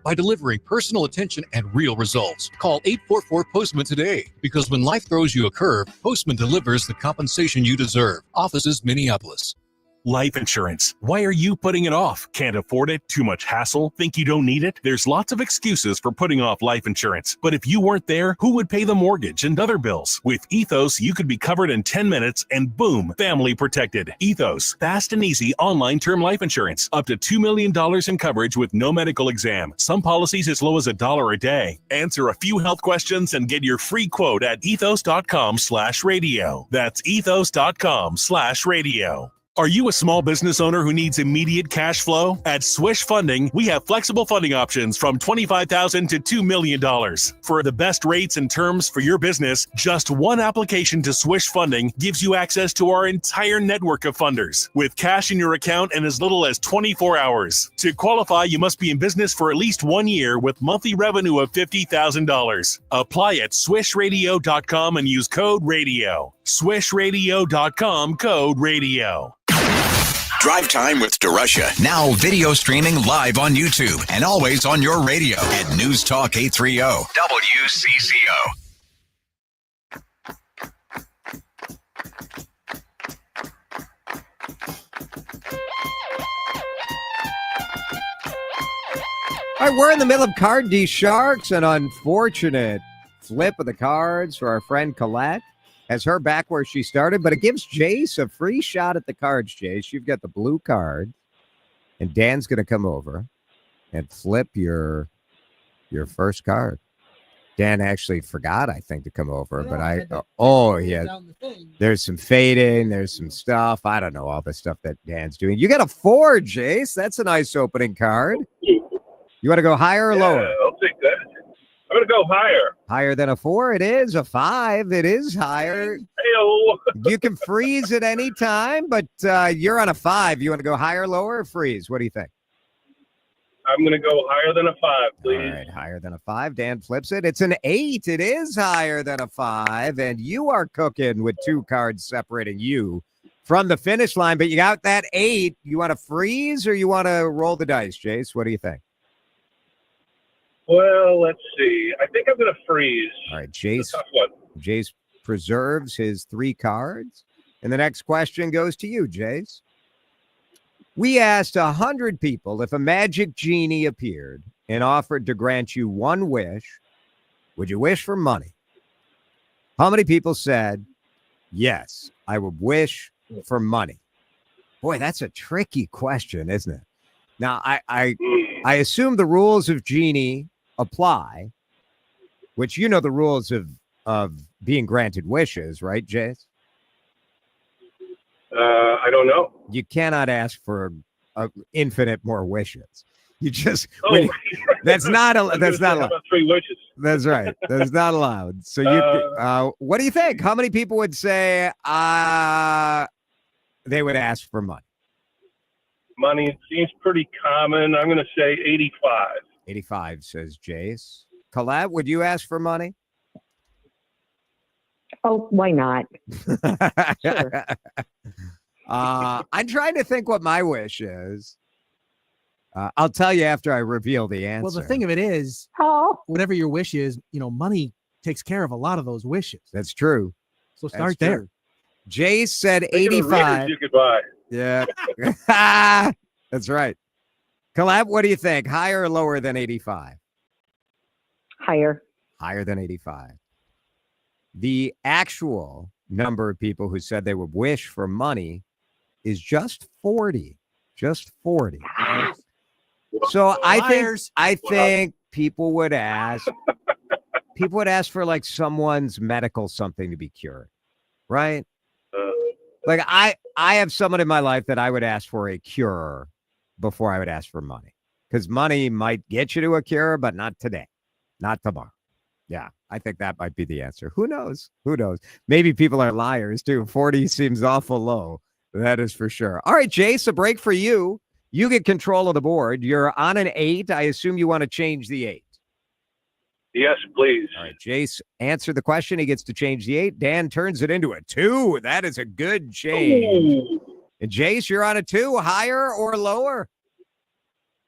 Speaker 19: by delivering personal attention and real results. Call 844-POSTMAN today, because when life throws you a curve, Postman delivers the compensation you deserve. Offices, Minneapolis.
Speaker 21: Life insurance. Why are you putting it off? Can't afford it? Too much hassle? Think you don't need it? There's lots of excuses for putting off life insurance. But if you weren't there, who would pay the mortgage and other bills? With Ethos, you could be covered in 10 minutes and boom, family protected. Ethos, fast and easy online term life insurance. Up to $2 million in coverage with no medical exam. Some policies as low as $1 a day. Answer a few health questions and get your free quote at ethos.com/radio. That's ethos.com/radio. Are you a small business owner who needs immediate cash flow? At Swish Funding, we have flexible funding options from $25,000 to $2 million. For the best rates and terms for your business, just one application to Swish Funding gives you access to our entire network of funders, with cash in your account in as little as 24 hours. To qualify, you must be in business for at least 1 year with monthly revenue of $50,000. Apply at swishradio.com and use code RADIO. Swishradio.com, code RADIO.
Speaker 8: Drive Time with DeRusha. Now video streaming live on YouTube and always on your radio at News Talk 830 WCCO.
Speaker 4: All right, we're in the middle of Card DeSHARKS, an unfortunate flip of the cards for our friend Colette. Has her back where she started, but it gives Jace a free shot at the cards, Jace. You've got the blue card, and Dan's going to come over and flip your first card. Dan actually forgot, I think, to come over, there's some fading, there's some stuff. I don't know, all the stuff that Dan's doing. You got a 4, Jace. That's a nice opening card. You want to go higher or lower?
Speaker 10: I'll take that. I'm going to go higher.
Speaker 4: Higher than a 4? It is. A 5? It is higher.
Speaker 10: Hey-o.
Speaker 4: You can freeze at any time, but you're on a 5. You want to go higher, lower, or freeze? What do you think?
Speaker 10: I'm going to go higher than a 5, please.
Speaker 4: All right, higher than a 5. Dan flips it. It's an 8. It is higher than a 5, and you are cooking with 2 cards separating you from the finish line, but you got that 8. You want to freeze or you want to roll the dice, Jace? What do you think?
Speaker 10: Well, let's see. I think I'm going to freeze.
Speaker 4: All right, Jace.
Speaker 10: Tough one.
Speaker 4: Jace preserves his 3 cards. And the next question goes to you, Jace. We asked 100 people if a magic genie appeared and offered to grant you 1 wish, would you wish for money? How many people said, yes, I would wish for money? Boy, that's a tricky question, isn't it? Now, I assume the rules of Genie apply, which you know the rules of being granted wishes, right, Jace?
Speaker 10: I don't know.
Speaker 4: You cannot ask for infinite more wishes. You just that's not allowed.
Speaker 10: 3 wishes.
Speaker 4: That's right. That's not allowed. So you, what do you think? How many people would say they would ask for money?
Speaker 10: Money seems pretty common. I'm going to say 85.
Speaker 4: 85, says Jace. Colette, would you ask for money?
Speaker 7: Oh, why not? Sure.
Speaker 4: I'm trying to think what my wish is. I'll tell you after I reveal the answer.
Speaker 6: Well, the thing of it is, whatever your wish is, money takes care of a lot of those wishes.
Speaker 4: That's true.
Speaker 6: So start there.
Speaker 4: Jace said
Speaker 10: Think of the
Speaker 4: 85.
Speaker 10: readers you could buy.
Speaker 4: Yeah. That's right. Collab, what do you think? Higher or lower than 85?
Speaker 7: Higher.
Speaker 4: Higher than 85. The actual number of people who said they would wish for money is just 40. Just 40. So I think people would ask for like someone's medical something to be cured, right? Like I have someone in my life that I would ask for a cure before I would ask for money, because money might get you to a cure, but not today, not tomorrow. Yeah, I think that might be the answer. Who knows? Who knows? Maybe people are liars too. 40 seems awful low. That is for sure. All right, Jace, a break for you. You get control of the board. You're on an 8. I assume you want to change the 8.
Speaker 10: Yes, please.
Speaker 4: All right, Jace, answer the question. He gets to change the 8. Dan turns it into a 2. That is a good change.
Speaker 10: Ooh.
Speaker 4: And Jace, you're on a 2. Higher or lower?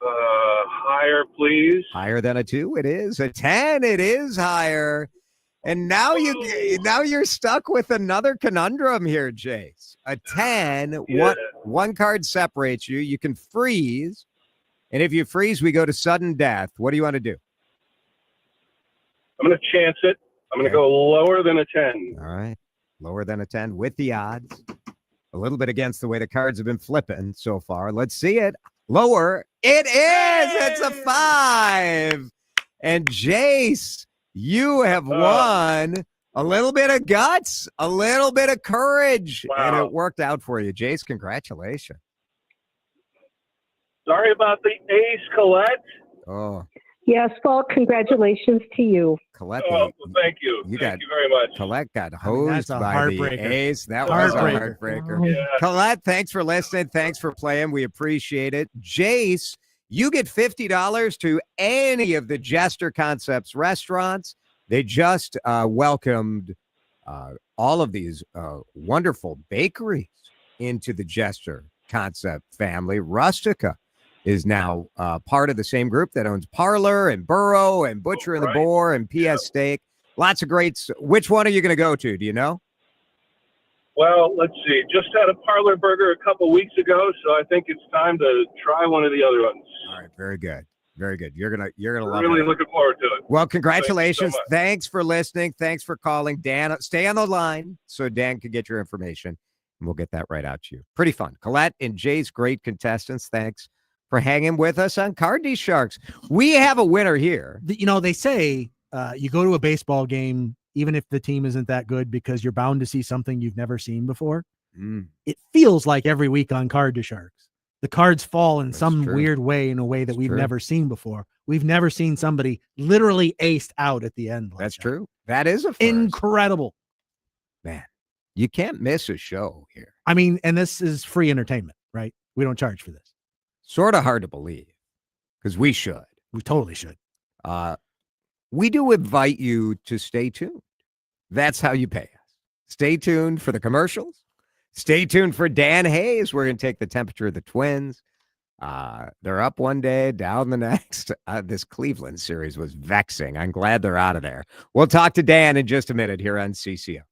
Speaker 10: Higher, please.
Speaker 4: Higher than a 2. It is a 10. It is higher. And now you're stuck with another conundrum here, Jace. A 10.
Speaker 10: Yeah.
Speaker 4: One card separates you. You can freeze. And if you freeze, we go to sudden death. What do you want to do?
Speaker 10: I'm going to chance it. I'm going to go lower than a 10.
Speaker 4: All right. Lower than a 10 with the odds. A little bit against the way the cards have been flipping so far. Let's see it. Lower. It is. It's a 5. And Jace, you have won a little bit of guts, a little bit of courage.
Speaker 10: Wow.
Speaker 4: And it worked out for you. Jace, congratulations.
Speaker 10: Sorry about the ace, Colette.
Speaker 4: Oh.
Speaker 7: Yes, well, congratulations to you.
Speaker 4: Colette,
Speaker 10: thank you. Thank you very much.
Speaker 4: Colette got hosed
Speaker 6: that's a
Speaker 4: by the
Speaker 6: heartbreaker.
Speaker 4: ace. That was a
Speaker 6: Heartbreaker.
Speaker 4: heartbreaker.
Speaker 10: Yeah.
Speaker 4: Colette, thanks for listening. Thanks for playing. We appreciate it. Jace, you get $50 to any of the Jester Concepts restaurants. They just welcomed all of these wonderful bakeries into the Jester Concept family. Rustica is now part of the same group that owns Parlour and Burrow and Butcher and the Boar and PS Steak. Lots of greats. Which one are you going to go to? Do you know?
Speaker 10: Well, let's see. Just had a Parlour burger a couple weeks ago, so I think it's time to try one of the other ones.
Speaker 4: All right, very good. Very good. You're gonna love
Speaker 10: Really
Speaker 4: it.
Speaker 10: looking forward to it.
Speaker 4: Well, congratulations.
Speaker 10: Thank you so much.
Speaker 4: Thanks for listening. Thanks for calling. Dan, stay on the line so Dan can get your information, and we'll get that right out to you. Pretty fun. Colette and Jay's great contestants. Thanks for hanging with us on CARD DeSHARKS. We have a winner here.
Speaker 6: You know, they say you go to a baseball game, even if the team isn't that good, because you're bound to see something you've never seen before. It feels like every week on CARD DeSHARKS, the cards fall in some weird way, in a way that we've never seen before. We've never seen somebody literally aced out at the end. Like
Speaker 4: That's true. That is a first.
Speaker 6: Incredible.
Speaker 4: Man, you can't miss a show here.
Speaker 6: I mean, and this is free entertainment, right? We don't charge for this.
Speaker 4: Sort of hard to believe, because we should.
Speaker 6: We totally should.
Speaker 4: We do invite you to stay tuned. That's how you pay us. Stay tuned for the commercials. Stay tuned for Dan Hayes. We're going to take the temperature of the Twins. They're up one day, down the next. This Cleveland series was vexing. I'm glad they're out of there. We'll talk to Dan in just a minute here on CCO.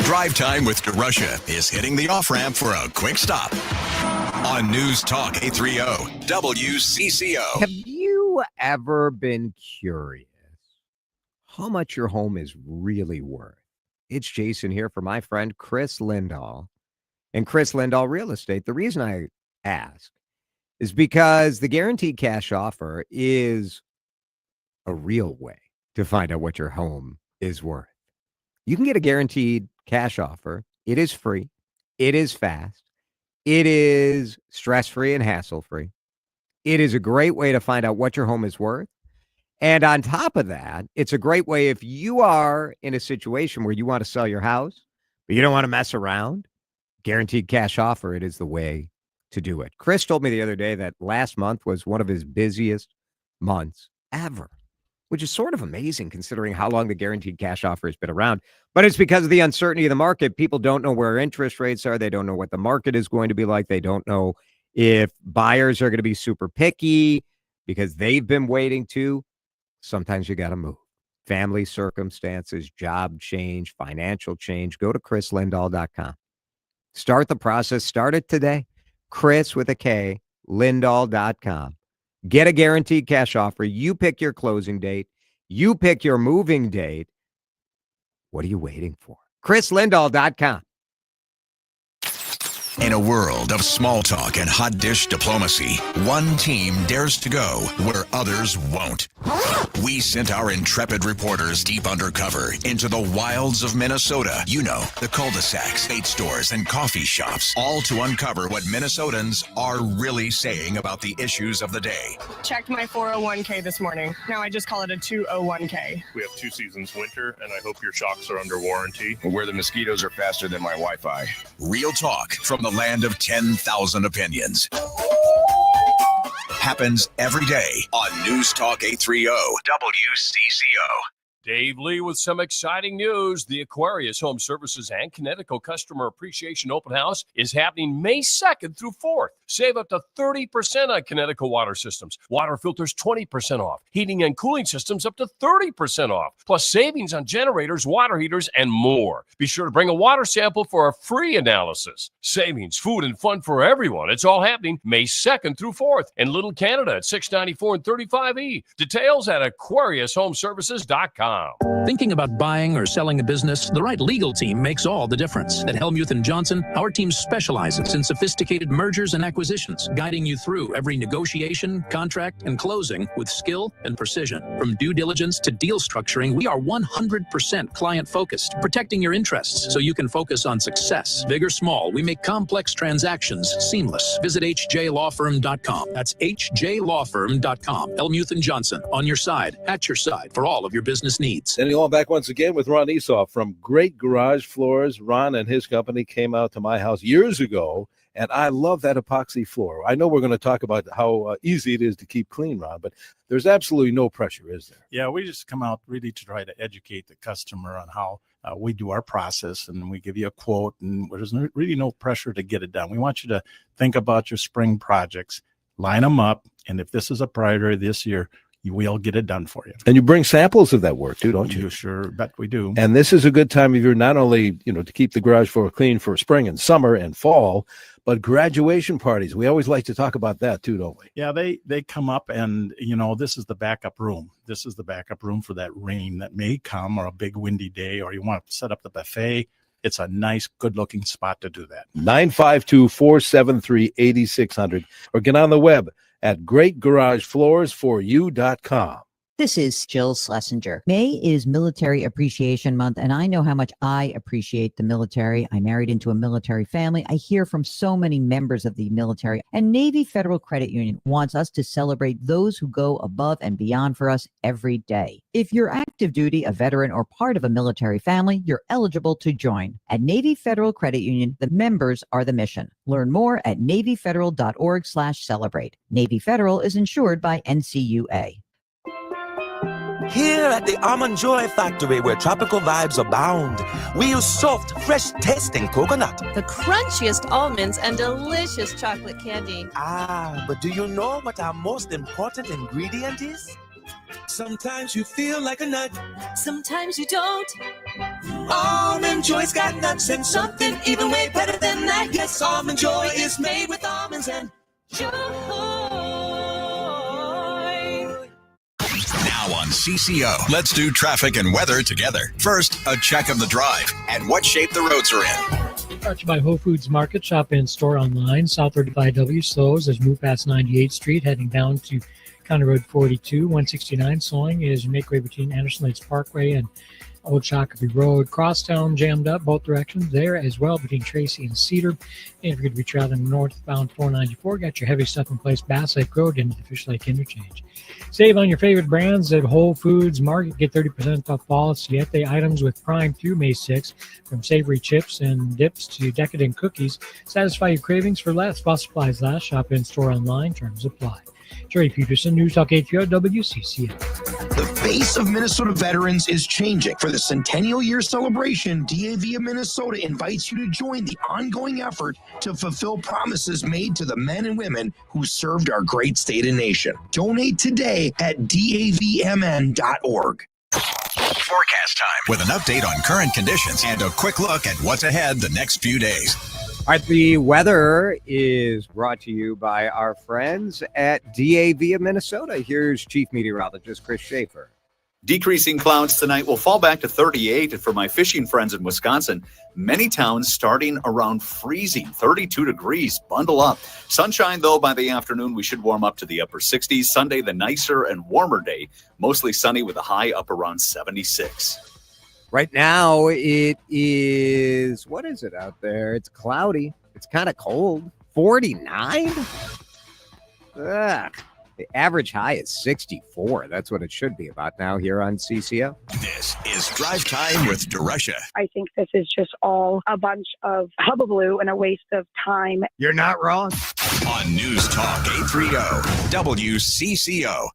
Speaker 8: Drive Time with DeRusha is hitting the off-ramp for a quick stop on News Talk 830 WCCO.
Speaker 4: Have you ever been curious how much your home is really worth? It's Jason here for my friend Chris Lindahl and Chris Lindahl Real Estate. The reason I ask is because the guaranteed cash offer is a real way to find out what your home is worth. You can get a guaranteed cash offer. It is free. It is fast. It is stress-free and hassle-free. It is a great way to find out what your home is worth. And on top of that, it's a great way if you are in a situation where you want to sell your house, but you don't want to mess around. Guaranteed cash offer, it is the way to do it. Chris told me the other day that last month was one of his busiest months ever, which is sort of amazing considering how long the guaranteed cash offer has been around. But it's because of the uncertainty of the market. People don't know where interest rates are. They don't know what the market is going to be like. They don't know if buyers are going to be super picky because they've been waiting to. Sometimes you got to move. Family circumstances, job change, financial change. Go to chrislindahl.com. Start the process. Start it today. Chris with a K, Lindahl.com. Get a guaranteed cash offer. You pick your closing date. You pick your moving date. What are you waiting for? chrislindahl.com.
Speaker 8: In a world of small talk and hot dish diplomacy, one team dares to go where others won't. We sent our intrepid reporters deep undercover into the wilds of Minnesota. You know, the cul-de-sacs, bait stores, and coffee shops, all to uncover what Minnesotans are really saying about the issues of the day.
Speaker 5: Checked my 401k this morning. Now I just call it a 201k.
Speaker 10: We have 2 seasons winter, and I hope your shocks are under warranty.
Speaker 8: Where the mosquitoes are faster than my Wi-Fi. Real talk from the land of 10,000 opinions. Happens every day on News Talk 830 WCCO.
Speaker 11: Dave Lee with some exciting news. The Aquarius Home Services and Connecticut Customer Appreciation Open House is happening May 2nd through 4th. Save up to 30% on Connecticut water systems. Water filters 20% off. Heating and cooling systems up to 30% off. Plus savings on generators, water heaters, and more. Be sure to bring a water sample for a free analysis. Savings, food, and fun for everyone. It's all happening May 2nd through 4th in Little Canada at 694 and 35E. Details at AquariusHomeservices.com.
Speaker 15: Thinking about buying or selling a business, the right legal team makes all the difference. At Helmuth & Johnson, our team specializes in sophisticated mergers and acquisitions, guiding you through every negotiation, contract, and closing with skill and precision. From due diligence to deal structuring, we are 100% client-focused, protecting your interests so you can focus on success. Big or small, we make complex transactions seamless. Visit hjlawfirm.com. That's hjlawfirm.com. Helmuth & Johnson, on your side, at your side, for all of your business needs.
Speaker 14: Sending all back once again with Ron Esau from Great Garage Floors. Ron and his company came out to my house years ago, and I love that epoxy floor. I know we're going to talk about how easy it is to keep clean, Ron, but there's absolutely no pressure, is there?
Speaker 17: Yeah, we just come out really to try to educate the customer on how we do our process, and we give you a quote, and there's really no pressure to get it done. We want you to think about your spring projects, line them up, and if this is a priority this year, we'll get it done for you.
Speaker 14: And you bring samples of that work too, don't you?
Speaker 17: You sure bet we do.
Speaker 14: And this is a good time of year, not only, to keep the garage floor clean for spring and summer and fall, but graduation parties. We always like to talk about that too, don't we?
Speaker 17: Yeah, they come up and, this is the backup room. This is the backup room for that rain that may come, or a big windy day, or you want to set up the buffet. It's a nice, good-looking spot to do that.
Speaker 14: 952-473-8600, or get on the web at greatgaragefloorsforyou.com.
Speaker 9: This is Jill Schlesinger. May is Military Appreciation Month, and I know how much I appreciate the military. I married into a military family. I hear from so many members of the military, and Navy Federal Credit Union wants us to celebrate those who go above and beyond for us every day. If you're active duty, a veteran, or part of a military family, you're eligible to join. At Navy Federal Credit Union, the members are the mission. Learn more at NavyFederal.org/celebrate. Navy Federal is insured by NCUA.
Speaker 20: Here at the Almond Joy Factory, where tropical vibes abound, we use soft, fresh-tasting coconut.
Speaker 22: The crunchiest almonds and delicious chocolate candy.
Speaker 20: Ah, but do you know what our most important ingredient is? Sometimes you feel like a nut.
Speaker 22: Sometimes you don't.
Speaker 20: Almond Joy's got nuts and something even way better than that. Yes, Almond Joy is made with almonds and joy.
Speaker 8: Now on CCO, let's do traffic and weather together. First, a check of the drive and what shape the roads are in.
Speaker 23: Brought to you by Whole Foods Market. Shop in store online. South 35W slows as you move past 98th Street, heading down to County Road 42. 169 slowing as you make way between Anderson Lakes Parkway and Old Shakopee Road. Crosstown jammed up both directions there as well between Tracy and Cedar. And if you're going to be traveling northbound 494, got your heavy stuff in place, Bass Lake Road into the Fish Lake Interchange. Save on your favorite brands at Whole Foods Market. Get 30% off fall Siete items with Prime through May 6th. From savory chips and dips to decadent cookies, satisfy your cravings for less. While supplies last, shop in store online. Terms apply. Jerry Peterson, News Talk 830 WCCO.
Speaker 24: The face of Minnesota veterans is changing. For the Centennial Year celebration, DAV of Minnesota invites you to join the ongoing effort to fulfill promises made to the men and women who served our great state and nation. Donate today at davmn.org.
Speaker 8: Forecast time with an update on current conditions and a quick look at what's ahead the next few days.
Speaker 4: All right, the weather is brought to you by our friends at DAV of Minnesota. Here's Chief Meteorologist Chris Schaefer.
Speaker 26: Decreasing clouds tonight will fall back to 38. And for my fishing friends in Wisconsin, many towns starting around freezing, 32 degrees. Bundle up. Sunshine, though, by the afternoon, we should warm up to the upper 60s. Sunday, the nicer and warmer day. Mostly sunny with a high up around 76.
Speaker 4: Right now, it is, what is it out there? It's cloudy. It's kind of cold. 49? Ugh. The average high is 64. That's what it should be about now here on CCO.
Speaker 8: This is Drive Time with Duresha.
Speaker 25: I think this is just all a bunch of hullabaloo and a waste of time.
Speaker 4: You're not wrong.
Speaker 8: On News Talk 830 WCCO.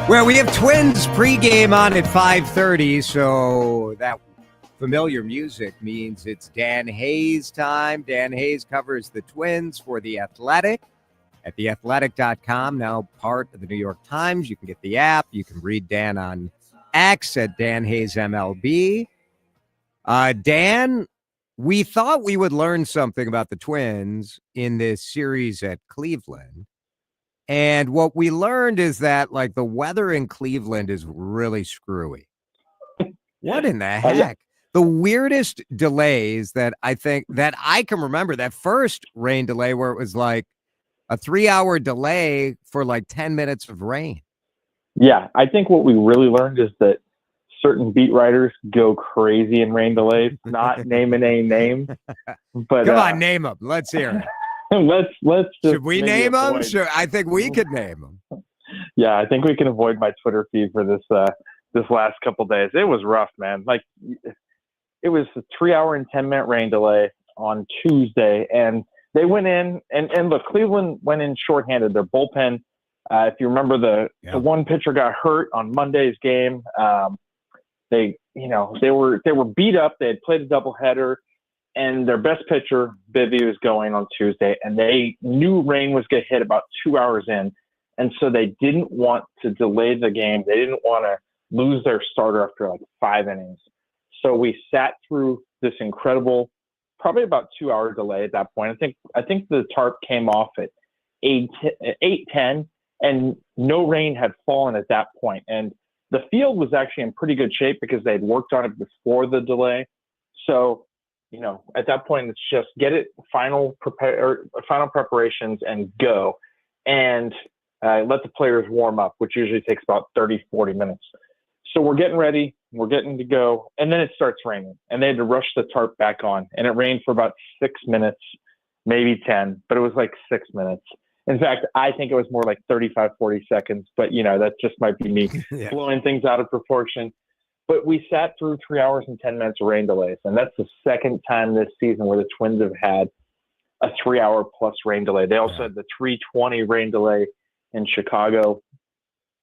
Speaker 4: Well, we have Twins pregame on at 5:30, so that familiar music means it's Dan Hayes time. Dan Hayes covers the Twins for The Athletic at theathletic.com, now part of the New York Times. You can get the app. You can read Dan on X at Dan Hayes MLB. Dan, we thought we would learn something about the Twins in this series at Cleveland. And what we learned is that, like, the weather in Cleveland is really screwy. What in the heck? The weirdest delays that I think that I can remember, that first rain delay where it was like a 3-hour delay for like 10 minutes of rain.
Speaker 27: Yeah, I think what we really learned is that certain beat writers go crazy in rain delays, not naming any names. But
Speaker 4: come on, name them. Let's hear it.
Speaker 27: Let's just
Speaker 4: should we name them? Sure, I think we could name them.
Speaker 27: Yeah, I think we can avoid my Twitter feed for this last couple of days. It was rough, man. Like, it was a 3-hour and 10-minute rain delay on Tuesday, and they went in and look, Cleveland went in shorthanded. Their bullpen, if you remember, the one pitcher got hurt on Monday's game. They were beat up. They had played a doubleheader. and their best pitcher, Bivy, was going on Tuesday, and they knew rain was going to hit about 2 hours in. And so they didn't want to delay the game. They didn't want to lose their starter after like 5 innings. So we sat through this incredible, probably about 2 hour delay at that point. I think the tarp came off at 8:10, and no rain had fallen at that point. And the field was actually in pretty good shape because they had worked on it before the delay. So, you know, at that point, it's just get it final preparations and go, and let the players warm up, which usually takes about 30, 40 minutes. So we're getting ready, we're getting to go, and then it starts raining, and they had to rush the tarp back on, and it rained for about 6 minutes, maybe 10, but it was like 6 minutes. In fact, I think it was more like 35, 40 seconds, but you know, that just might be me blowing things out of proportion. But we sat through 3 hours and 10 minutes of rain delays, and that's the second time this season where the Twins have had a 3 hour plus rain delay. They also had the 3:20 rain delay in Chicago.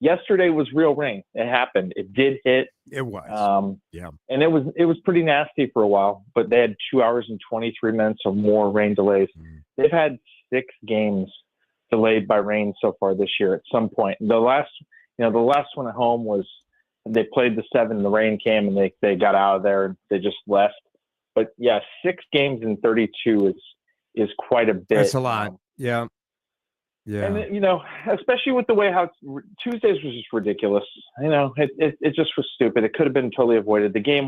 Speaker 27: Yesterday was real rain. It happened. It did hit.
Speaker 4: It was.
Speaker 27: And it was pretty nasty for a while, but they had 2 hours and 23 minutes or more rain delays. They've had 6 games delayed by rain so far this year at some point. The last one at home was, they played the 7, the rain came, and they got out of there and they just left. But yeah, 6 games in 32 is quite a bit.
Speaker 4: That's a lot. Yeah.
Speaker 27: And you know, especially with the way how Tuesdays was just ridiculous. You know, it just was stupid. It could have been totally avoided. The game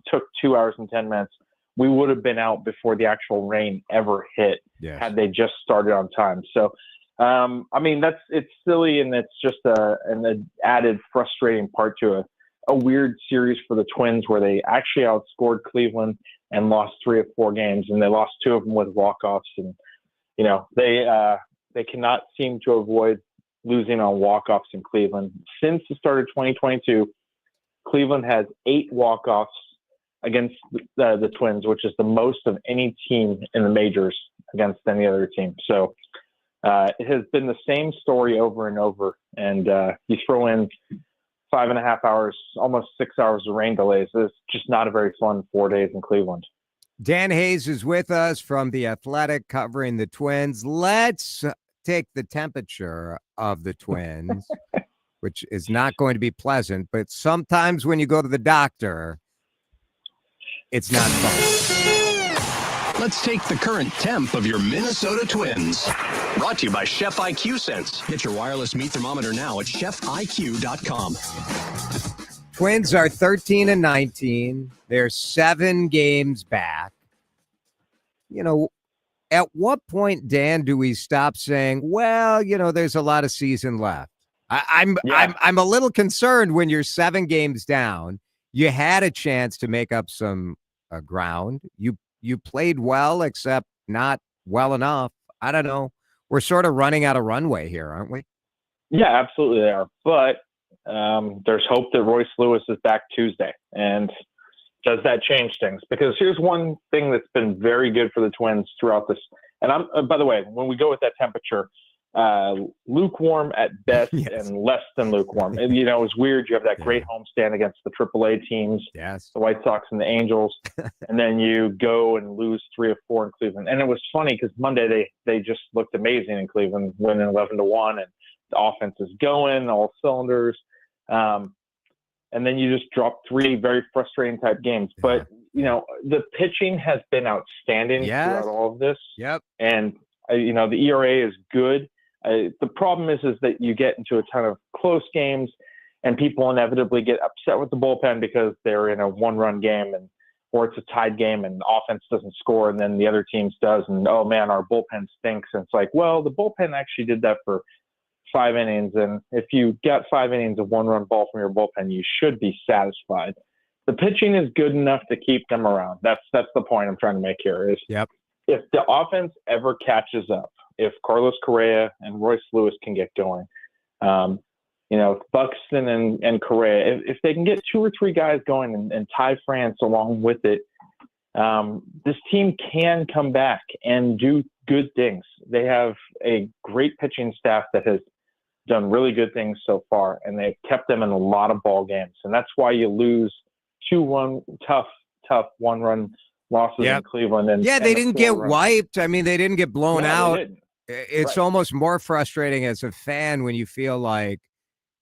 Speaker 27: took 2 hours and 10 minutes. We would have been out before the actual rain ever hit had they just started on time. So, I mean, it's silly, and it's just an added frustrating part to a weird series for the Twins, where they actually outscored Cleveland and lost 3 of 4 games, and they lost 2 of them with walk-offs. And you know, they cannot seem to avoid losing on walk-offs in Cleveland. Since the start of 2022, Cleveland has 8 walk-offs against the Twins, which is the most of any team in the majors against any other team. So it has been the same story over and over. And you throw in 5.5 hours, almost 6 hours of rain delays. It's just not a very fun 4 days in Cleveland.
Speaker 4: Dan Hayes is with us from The Athletic, covering the Twins. Let's take the temperature of the Twins, which is not going to be pleasant, but sometimes when you go to the doctor, it's not fun.
Speaker 1: Let's take the current temp of your Minnesota Twins. Brought to you by Chef IQ Sense. Get your wireless meat thermometer now at chefiq.com.
Speaker 4: Twins are 13-19. They're 7 games back. You know, at what point, Dan, do we stop saying, well, you know, there's a lot of season left? I'm a little concerned when you're 7 games down. You had a chance to make up some ground. You played well, except not well enough. I don't know. We're sort of running out of runway here, aren't we?
Speaker 27: Yeah, absolutely they are. But there's hope that Royce Lewis is back Tuesday. And does that change things? Because here's one thing that's been very good for the Twins throughout this. And I'm, by the way, when we go with that temperature, lukewarm at best and less than lukewarm. And, you know, it's weird. You have that great homestand against the AAA teams, the White Sox and the Angels, and then you go and lose 3 of 4 in Cleveland. And it was funny because Monday they just looked amazing in Cleveland, winning 11-1, and the offense is going, all cylinders. And then you just drop 3 very frustrating type games. But, you know, the pitching has been outstanding throughout all of this. And, you know, the ERA is good. The problem is that you get into a ton of close games, and people inevitably get upset with the bullpen because they're in a 1-run game, or it's a tied game and offense doesn't score, and then the other teams does. And, oh, man, our bullpen stinks. And it's like, well, the bullpen actually did that for 5 innings, and if you get 5 innings of 1-run ball from your bullpen, you should be satisfied. The pitching is good enough to keep them around. That's the point I'm trying to make here. Is if the offense ever catches up, if Carlos Correa and Royce Lewis can get going, you know, Buxton and Correa, if they can get 2 or 3 guys going and Ty France along with it, this team can come back and do good things. They have a great pitching staff that has done really good things so far, and they've kept them in a lot of ball games. And that's why you lose 2-1 tough 1-run losses in Cleveland. And
Speaker 4: they didn't get wiped. I mean, they didn't get blown
Speaker 27: No,
Speaker 4: out.
Speaker 27: they didn't.
Speaker 4: It's
Speaker 27: Right.
Speaker 4: almost more frustrating as a fan when you feel like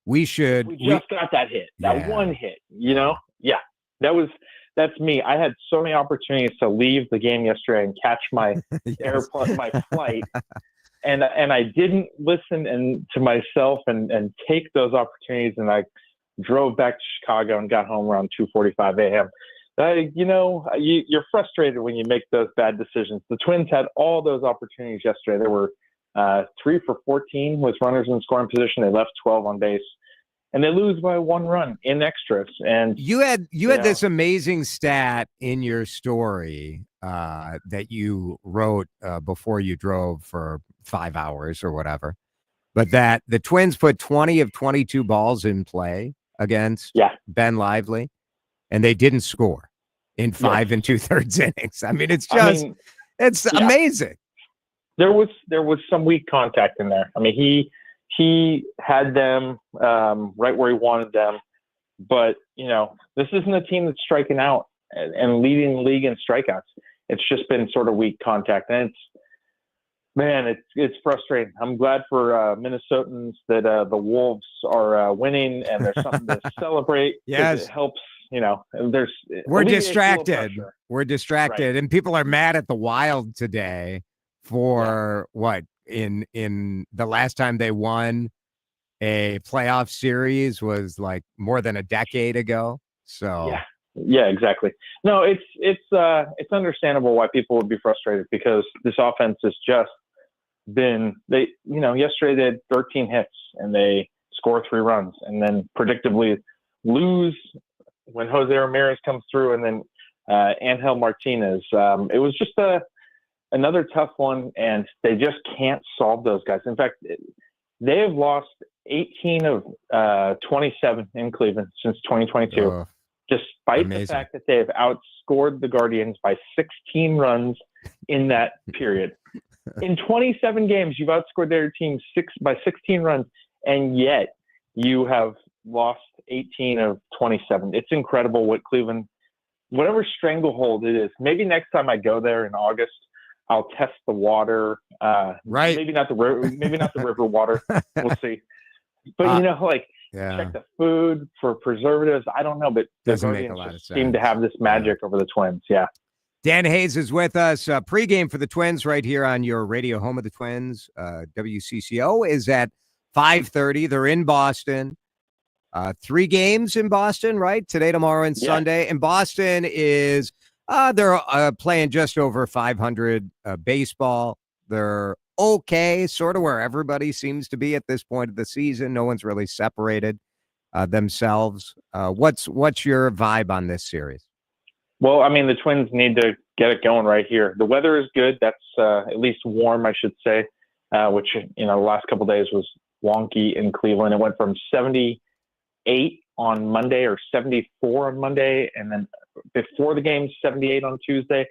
Speaker 4: we
Speaker 27: just got that hit, that one hit, you know? Yeah, that's me. I had so many opportunities to leave the game yesterday and catch my my flight. And I didn't listen to myself and take those opportunities. And I drove back to Chicago and got home around 2:45 a.m. You're frustrated when you make those bad decisions. The Twins had all those opportunities yesterday. There were 3 for 14 with runners in scoring position. They left 12 on base, and they lose by 1 run in extras. And
Speaker 4: you had this amazing stat in your story that you wrote before you drove for 5 hours or whatever, but that the Twins put 20 of 22 balls in play against Ben Lively, and they didn't score in 5 2/3 innings. I mean, it's amazing.
Speaker 27: There was some weak contact in there. I mean, he had them right where he wanted them, but this isn't a team that's striking out and leading the league in strikeouts. It's just been sort of weak contact, and it's frustrating. I'm glad for Minnesotans that the Wolves are winning, and there's something to celebrate.
Speaker 4: Yes,
Speaker 27: it helps.
Speaker 4: We're distracted. We're distracted,
Speaker 27: Right.
Speaker 4: and people are mad at the Wild today for what in the last time they won a playoff series was like more than a decade ago. So
Speaker 27: yeah, exactly. No, it's understandable why people would be frustrated, because this offense has just been yesterday they had 13 hits and they score 3 runs and then predictably lose when Jose Ramirez comes through, and then Angel Martinez. It was just another tough one, and they just can't solve those guys. In fact, they have lost 18 of 27 in Cleveland since 2022, despite the fact that they have outscored the Guardians by 16 runs in that period. In 27 games, you've outscored their team by 16 runs, and yet you have lost 18 of 27. It's incredible what Cleveland, whatever stranglehold it is. Maybe next time I go there in August, I'll test the water.
Speaker 4: Right.
Speaker 27: Maybe not the river water. We'll see. But check the food for preservatives. I don't know, but the
Speaker 4: Doesn't make a
Speaker 27: Guardians
Speaker 4: lot of
Speaker 27: just
Speaker 4: sense.
Speaker 27: seem to have this magic over the Twins. Yeah.
Speaker 4: Dan Hayes is with us. Pregame for the Twins right here on your radio home of the Twins. WCCO is at 5:30. They're in Boston. 3 games in Boston, right? Today, tomorrow, and Sunday. And Boston is they're playing just over 500 baseball. They're okay, sort of where everybody seems to be at this point of the season. No one's really separated themselves. What's your vibe on this series?
Speaker 27: Well, I mean, the Twins need to get it going right here. The weather is good. That's at least warm, I should say, which, the last couple of days was wonky in Cleveland. It went from 78 on Monday or 74 on Monday, and then before the game, 78 on Tuesday,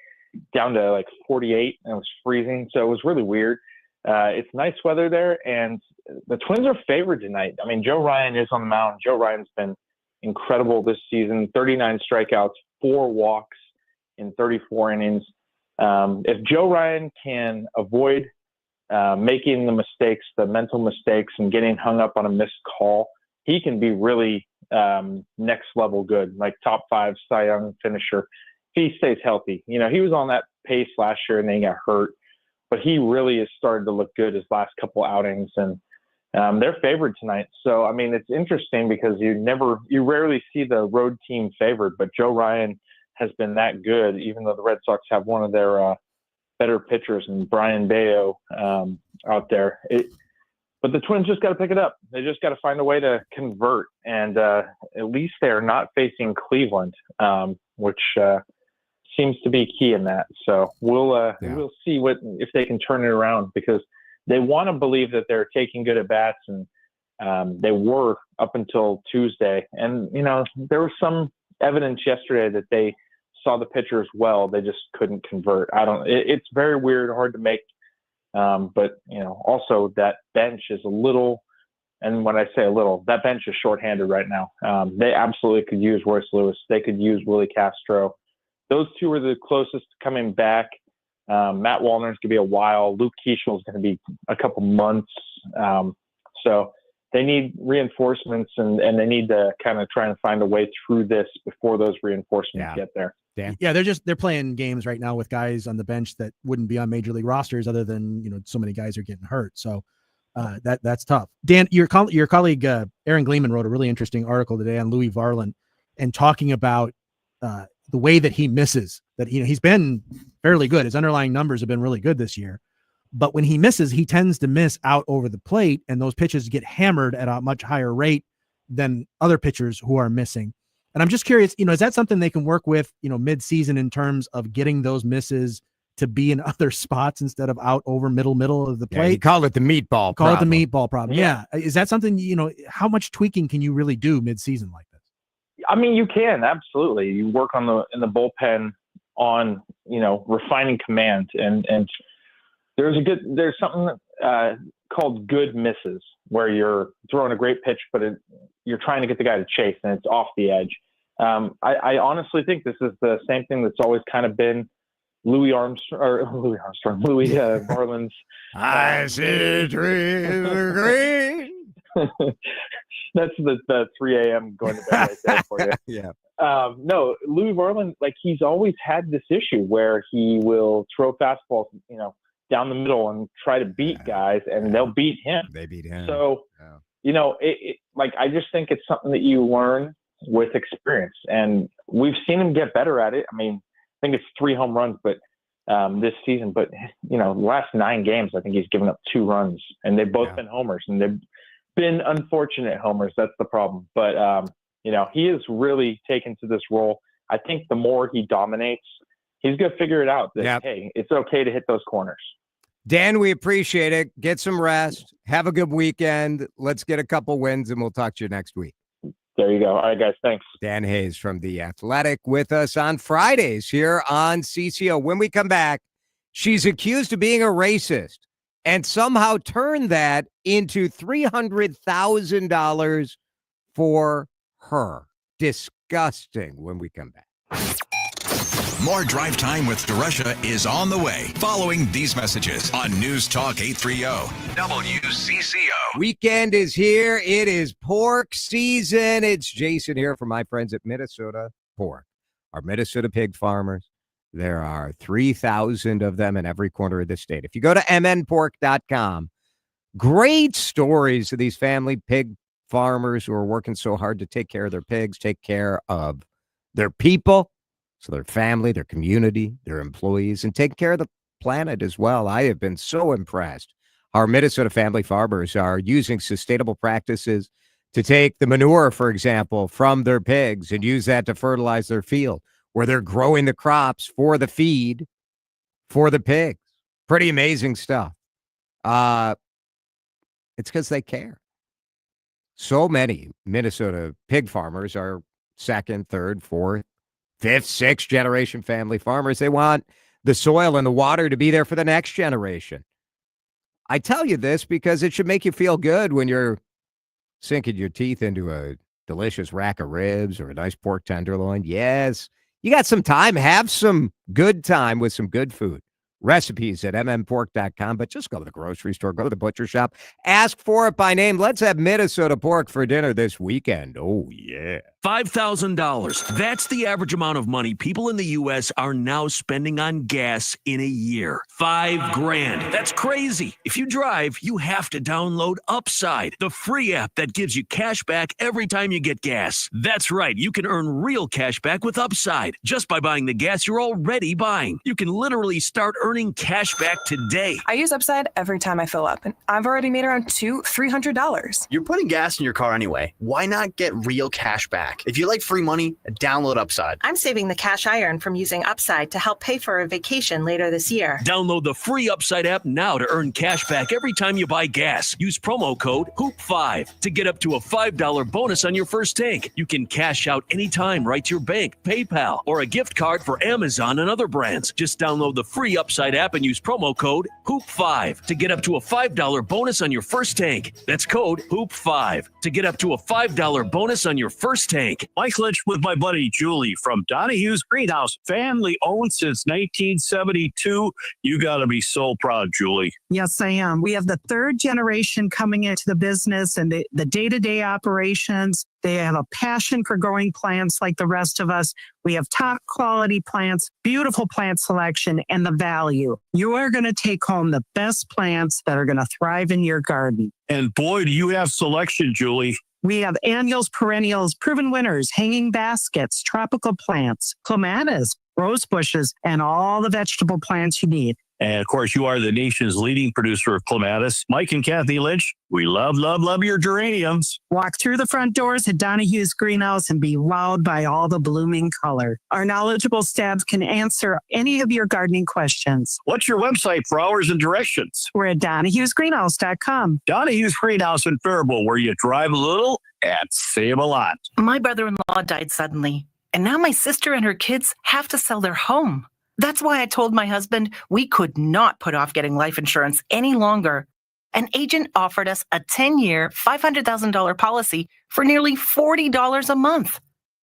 Speaker 27: down to like 48, and it was freezing. So it was really weird. It's nice weather there, and the Twins are favored tonight. I mean, Joe Ryan is on the mound. Joe Ryan's been incredible this season, 39 strikeouts, 4 walks in 34 innings. If Joe Ryan can avoid making the mistakes, the mental mistakes, and getting hung up on a missed call, he can be really next level good, like top 5 Cy Young finisher. If he stays healthy. He was on that pace last year and then he got hurt, but he really has started to look good his last couple outings, and they're favored tonight. So, I mean, it's interesting because you rarely see the road team favored, but Joe Ryan has been that good, even though the Red Sox have one of their better pitchers and Brian Bayo out there. But the Twins just got to pick it up. They just got to find a way to convert, and at least they are not facing Cleveland, which seems to be key in that. So we'll see if they can turn it around, because they want to believe that they're taking good at bats, and they were up until Tuesday. And there was some evidence yesterday that they saw the pitchers well. They just couldn't convert. It's very weird, hard to make. But also that bench is a little, and when I say a little, that bench is shorthanded right now. They absolutely could use Royce Lewis. They could use Willie Castro. those two are the closest to coming back. Matt Wallner's going to be a while. Luke Keishel's going to be a couple months. So they need reinforcements, and they need to kind of try and find a way through this before those reinforcements get there.
Speaker 4: Dan?
Speaker 6: Yeah, they're playing games right now with guys on the bench that wouldn't be on major league rosters, other than so many guys are getting hurt. So that's tough. Dan, your colleague Aaron Gleeman wrote a really interesting article today on Louis Varland and talking about the way that he misses. That he's been fairly good. His underlying numbers have been really good this year, but when he misses, he tends to miss out over the plate, and those pitches get hammered at a much higher rate than other pitchers who are missing. And I'm just curious, is that something they can work with, mid-season in terms of getting those misses to be in other spots instead of out over middle of the plate?
Speaker 4: Yeah, you call it the meatball problem.
Speaker 6: Call it the meatball problem. Yeah. Is that something, how much tweaking can you really do mid-season like this?
Speaker 27: I mean, you can, absolutely. You work in the bullpen on, refining command, and there's something called good misses, where you're throwing a great pitch, but you're trying to get the guy to chase, and it's off the edge. I honestly think this is the same thing that's always kind of been Louis Varland's.
Speaker 4: I see trees are green.
Speaker 27: That's the 3 a.m. going to bed right there for you.
Speaker 4: Yeah.
Speaker 27: No, Louis Varland, he's always had this issue where he will throw fastballs, down the middle and try to beat guys, and they'll beat him.
Speaker 4: They beat him.
Speaker 27: So, I just think it's something that you learn with experience, and we've seen him get better at it. I mean, I think it's 3 home runs, but this season, but the last 9 games, I think he's given up 2 runs, and they've both been homers, and they've been unfortunate homers. That's the problem. But, he is really taken to this role. I think the more he dominates, he's going to figure it out that, hey, it's okay to hit those corners.
Speaker 4: Dan, we appreciate it. Get some rest. Have a good weekend. Let's get a couple wins, and we'll talk to you next week.
Speaker 27: There you go. All right, guys. Thanks.
Speaker 4: Dan Hayes from The Athletic with us on Fridays here on CCO. When we come back, she's accused of being a racist and somehow turned that into $300,000 for her. Disgusting when we come back.
Speaker 8: More Drive Time with DeRusha is on the way following these messages on News Talk 830 WCCO.
Speaker 4: Weekend is here. It is pork season. It's Jason here from my friends at Minnesota Pork, our Minnesota pig farmers. There are 3,000 of them in every corner of the state. If you go to mnpork.com, great stories of these family pig farmers who are working so hard to take care of their pigs, take care of their people. So their family, their community, their employees, and taking care of the planet as well. I have been so impressed. Our Minnesota family farmers are using sustainable practices to take the manure, for example, from their pigs and use that to fertilize their field, where they're growing the crops for the feed for the pigs. Pretty amazing stuff. It's because they care. So many Minnesota pig farmers are 2nd, 3rd, 4th, 5th, 6th generation family farmers. They want the soil and the water to be there for the next generation. I tell you this because it should make you feel good when you're sinking your teeth into a delicious rack of ribs or a nice pork tenderloin. Yes, you got some time. Have some good time with some good food. Recipes at mmpork.com, but just go to the grocery store, go to the butcher shop, ask for it by name. Let's have Minnesota pork for dinner this weekend. Oh, yeah.
Speaker 2: $5,000. That's the average amount of money people in the U.S. are now spending on gas in a year. $5,000. That's crazy. If you drive, you have to download Upside, the free app that gives you cash back every time you get gas. That's right. You can earn real cash back with Upside just by buying the gas you're already buying. You can literally start earning cash back today.
Speaker 5: I use Upside every time I fill up, and I've already made around $200-$300.
Speaker 3: You're putting gas in your car anyway. Why not get real cash back? If you like free money, download Upside.
Speaker 22: I'm saving the cash I earn from using Upside to help pay for a vacation later this year.
Speaker 2: Download the free Upside app now to earn cash back every time you buy gas. Use promo code HOOP5 to get up to a $5 bonus on your first tank. You can cash out anytime right to your bank, PayPal, or a gift card for Amazon and other brands. Just download the free Upside app and use promo code HOOP5 to get up to a $5 bonus on your first tank. That's code HOOP5 to get up to a $5 bonus on your first tank.
Speaker 7: Mike Lynch with my buddy Julie from Donahue's Greenhouse, family owned since 1972. You got to be so proud, Julie.
Speaker 12: Yes, I am. We have the third generation coming into the business and the day-to-day operations. They have a passion for growing plants like the rest of us. We have top quality plants, beautiful plant selection, and the value. You are going to take home the best plants that are going to thrive in your garden.
Speaker 7: And boy, do you have selection, Julie.
Speaker 12: We have annuals, perennials, proven winners, hanging baskets, tropical plants, clematis, rose bushes, and all the vegetable plants you need.
Speaker 7: And of course, you are the nation's leading producer of clematis. Mike and Kathy Lynch, we love your geraniums.
Speaker 12: Walk through the front doors at Donahue's Greenhouse and be wowed by all the blooming color. Our knowledgeable staff can answer any of your gardening questions.
Speaker 7: What's your website for hours and directions?
Speaker 12: We're at Donahue'sGreenhouse.com.
Speaker 7: Donahue's Greenhouse in Faribault, where you drive a little and save a lot.
Speaker 13: My brother-in-law died suddenly, and now my sister and her kids have to sell their home. That's why I told my husband we could not put off getting life insurance any longer. An agent offered us a 10-year, $500,000 policy for nearly $40 a month.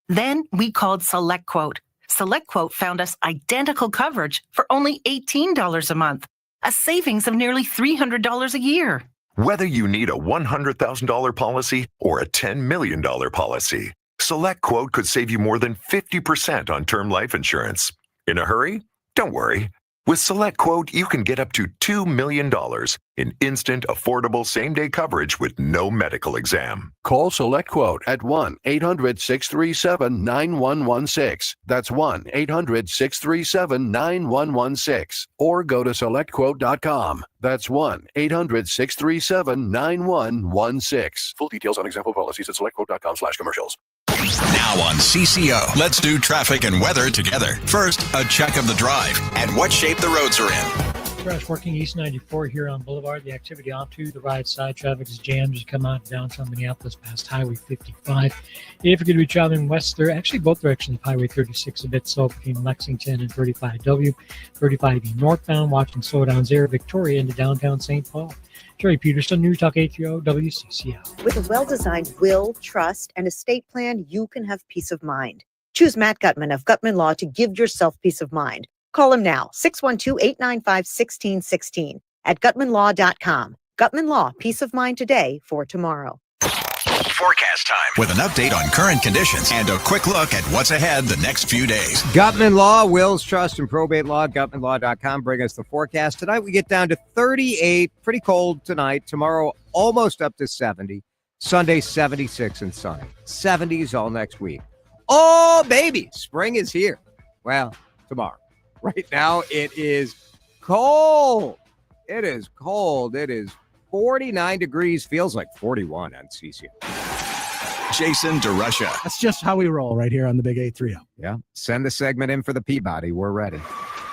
Speaker 13: Then we called SelectQuote. SelectQuote found us identical coverage for only $18 a month, a savings of nearly $300 a year.
Speaker 16: Whether you need a $100,000 policy or a $10 million policy, SelectQuote could save you more than 50% on term life insurance. In a hurry? Don't worry. With SelectQuote, you can get up to $2 million in instant, affordable, same-day coverage with no medical exam.
Speaker 18: Call SelectQuote at 1-800-637-9116. That's 1-800-637-9116. Or go to SelectQuote.com. That's 1-800-637-9116. Full details on example policies at SelectQuote.com/commercials.
Speaker 8: Now on CCO, let's do traffic and weather together. First, a check of the drive and what shape the roads are in.
Speaker 23: Crash working East 94 here on Boulevard. The activity onto the right side. Traffic is jammed as you come out of downtown Minneapolis past Highway 55. If you're going to be traveling west, there actually both directions of Highway 36 a bit slow between Lexington and 35W. 35E northbound, watching slowdowns there. Victoria into downtown St. Paul. Jerry Peterson, News Talk 830 WCCO.
Speaker 19: With a well-designed will, trust, and estate plan, you can have peace of mind. Choose Matt Gutman of Gutman Law to give yourself peace of mind. Call him now, 612-895-1616 at gutmanlaw.com. Gutman Law, peace of mind today for tomorrow.
Speaker 8: Forecast time with an update on current conditions and a quick look at what's ahead the next few days.
Speaker 4: Gutman Law, wills, trust, and probate law. Gutmanlaw.com. Bring us the forecast. Tonight we get down to 38. Pretty cold tonight. Tomorrow almost up to 70. Sunday 76 and sunny. 70s all next week. Oh, baby. Spring is here. Well, tomorrow. Right now it is cold. It is cold. It is 49 degrees. Feels like 41 on CCO.
Speaker 8: Jason DeRusha.
Speaker 6: That's just how we roll right here on the Big 830.
Speaker 4: Yeah. Send the segment in for the Peabody. We're ready.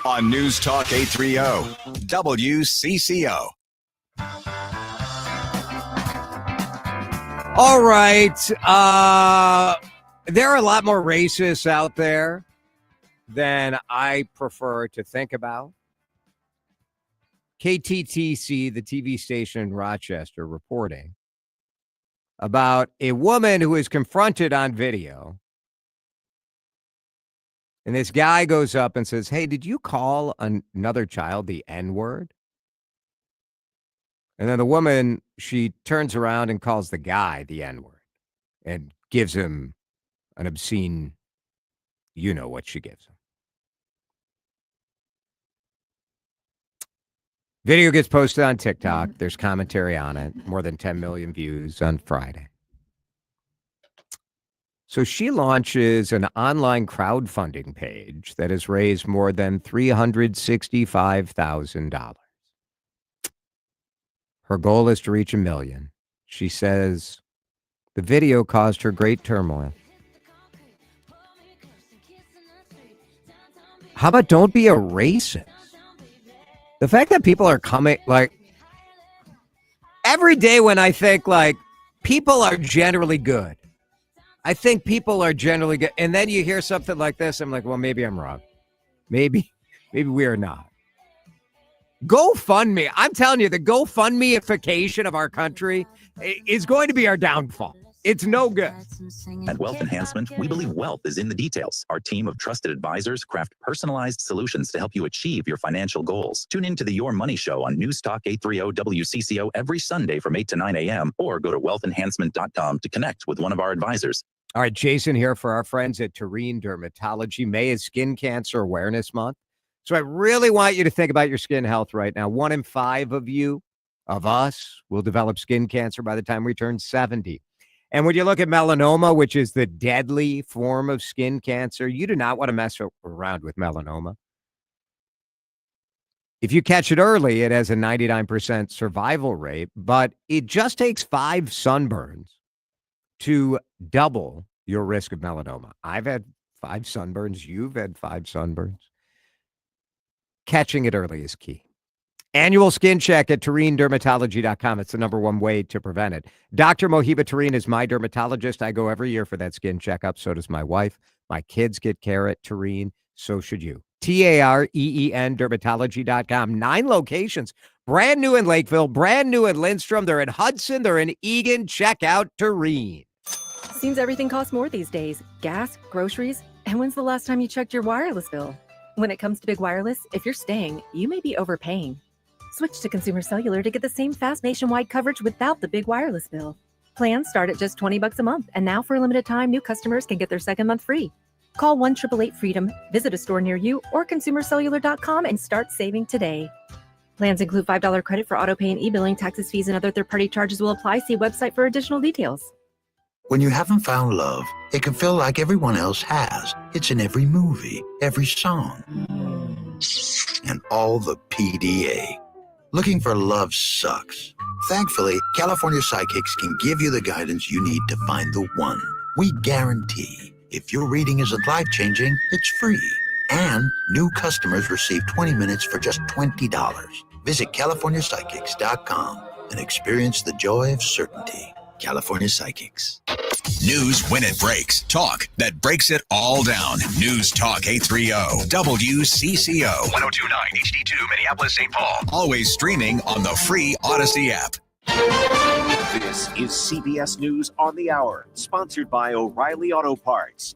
Speaker 8: On News Talk 830 WCCO.
Speaker 4: All right. There are a lot more racists out there than I prefer to think about. KTTC, the TV station in Rochester, reporting about a woman who is confronted on video. And this guy goes up and says, "Hey, did you call another child the N-word?" And then the woman, she turns around and calls the guy the N-word and gives him an obscene, you know what she gives him. Video gets posted on TikTok. There's commentary on it. More than 10 million views on Friday. So she launches an online crowdfunding page that has raised more than $365,000. Her goal is to reach 1 million. She says the video caused her great turmoil. How about don't be a racist? The fact that people are coming, like, every day when I think, like, people are generally good. I think people are generally good. And then you hear something like this, I'm like, well, maybe I'm wrong. Maybe we are not. GoFundMe. I'm telling you, the GoFundMe-ification of our country is going to be our downfall. It's no good.
Speaker 9: At Wealth Enhancement, we believe wealth is in the details. Our team of trusted advisors craft personalized solutions to help you achieve your financial goals. Tune in to the Your Money Show on News Talk 830 WCCO every Sunday from 8 to 9 a.m. or go to wealthenhancement.com to connect with one of our advisors.
Speaker 4: All right, Jason here for our friends at Terene Dermatology. May is Skin Cancer Awareness Month. So I really want you to think about your skin health right now. 1 in 5 of us, will develop skin cancer by the time we turn 70. And when you look at melanoma, which is the deadly form of skin cancer, you do not want to mess around with melanoma. If you catch it early, it has a 99% survival rate, but it just takes 5 sunburns to double your risk of melanoma. I've had 5 sunburns. You've had 5 sunburns. Catching it early is key. Annual skin check at TereneDermatology.com. It's the #1 way to prevent it. Dr. Mohiba Terene is my dermatologist. I go every year for that skin checkup. So does my wife. My kids get care at Terene. So should you. TAREEN Dermatology.com. 9 locations. Brand new in Lakeville. Brand new in Lindstrom. They're in Hudson. They're in Eagan. Check out Terene.
Speaker 10: Seems everything costs more these days. Gas, groceries, and when's the last time you checked your wireless bill? When it comes to big wireless, if you're staying, you may be overpaying. Switch to Consumer Cellular to get the same fast nationwide coverage without the big wireless bill. Plans start at just $20 a month, and now for a limited time, new customers can get their second month free. Call 1-888-FREEDOM, visit a store near you, or consumercellular.com and start saving today. Plans include $5 credit for autopay and e-billing. Taxes, fees, and other third-party charges will apply. See website for additional details.
Speaker 11: When you haven't found love, it can feel like everyone else has. It's in every movie, every song, and all the PDA. Looking for love sucks. Thankfully, California Psychics can give you the guidance you need to find the one. We guarantee if your reading isn't life-changing, it's free. And new customers receive 20 minutes for just $20. Visit CaliforniaPsychics.com and experience the joy of certainty. California Psychics.
Speaker 8: News when it breaks. Talk that breaks it all down. News Talk 830 WCCO. 1029 HD2 Minneapolis, St. Paul. Always streaming on the free Odyssey app.
Speaker 14: This is CBS News on the Hour, sponsored by O'Reilly Auto Parts.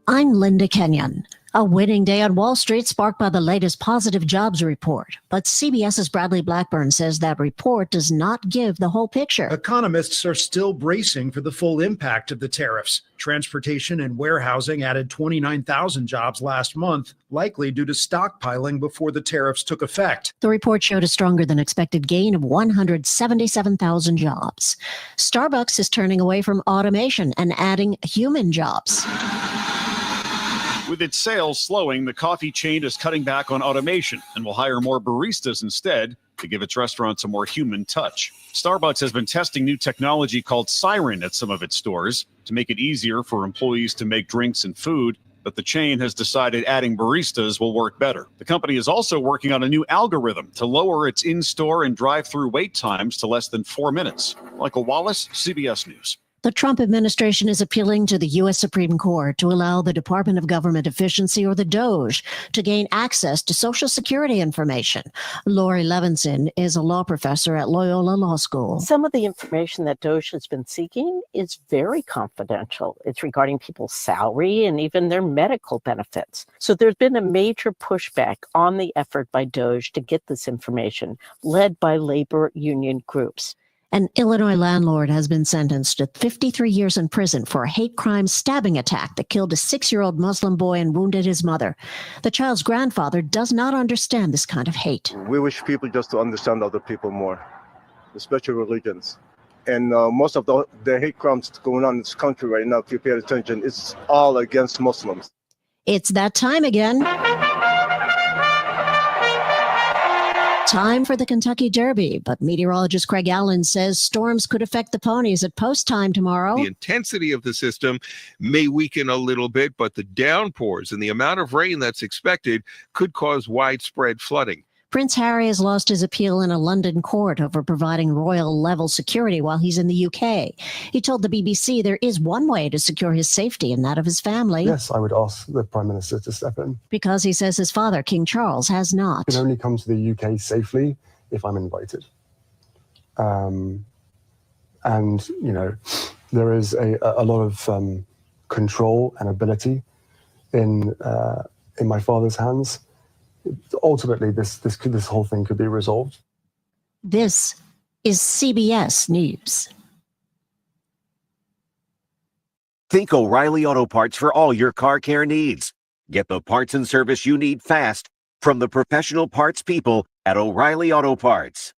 Speaker 15: I'm Linda Kenyon. A winning day on Wall Street sparked by the latest positive jobs report. But CBS's Bradley Blackburn says that report does not give the whole picture.
Speaker 17: Economists are still bracing for the full impact of the tariffs. Transportation and warehousing added 29,000 jobs last month, likely due to stockpiling before the tariffs took effect.
Speaker 15: The report showed a stronger than expected gain of 177,000 jobs. Starbucks is turning away from automation and adding human jobs.
Speaker 21: With its sales slowing, the coffee chain is cutting back on automation and will hire more baristas instead to give its restaurants a more human touch. Starbucks has been testing new technology called Siren at some of its stores to make it easier for employees to make drinks and food, but the chain has decided adding baristas will work better. The company is also working on a new algorithm to lower its in-store and drive-through wait times to less than 4 minutes. Michael Wallace, CBS News.
Speaker 15: The Trump administration is appealing to the U.S. Supreme Court to allow the Department of Government Efficiency, or the DOGE, to gain access to Social Security information. Lori Levinson is a law professor at Loyola Law School.
Speaker 28: Some of the information that DOGE has been seeking is very confidential. It's regarding people's salary and even their medical benefits. So there's been a major pushback on the effort by DOGE to get this information, led by labor union groups.
Speaker 15: An Illinois landlord has been sentenced to 53 years in prison for a hate crime stabbing attack that killed a 6-year-old Muslim boy and wounded his mother. The child's grandfather does not understand this kind of hate.
Speaker 29: We wish people just to understand other people more, especially religions. And most of the hate crimes going on in this country right now, if you pay attention, it's all against Muslims.
Speaker 15: It's that time again. Time for the Kentucky Derby, but meteorologist Craig Allen says storms could affect the ponies at post time tomorrow.
Speaker 30: The intensity of the system may weaken a little bit, but the downpours and the amount of rain that's expected could cause widespread flooding.
Speaker 15: Prince Harry has lost his appeal in a London court over providing royal-level security while he's in the UK. He told the BBC there is one way to secure his safety and that of his family.
Speaker 1: Yes, I would ask the Prime Minister to step in.
Speaker 15: Because he says his father, King Charles, has not.
Speaker 1: I can only come to the UK safely if I'm invited. And, you know, there is a lot of control and ability in my father's hands. Ultimately, this whole thing could be resolved.
Speaker 15: This is CBS News.
Speaker 14: Think O'Reilly Auto Parts for all your car care needs. Get the parts and service you need fast from the professional parts people at O'Reilly Auto Parts.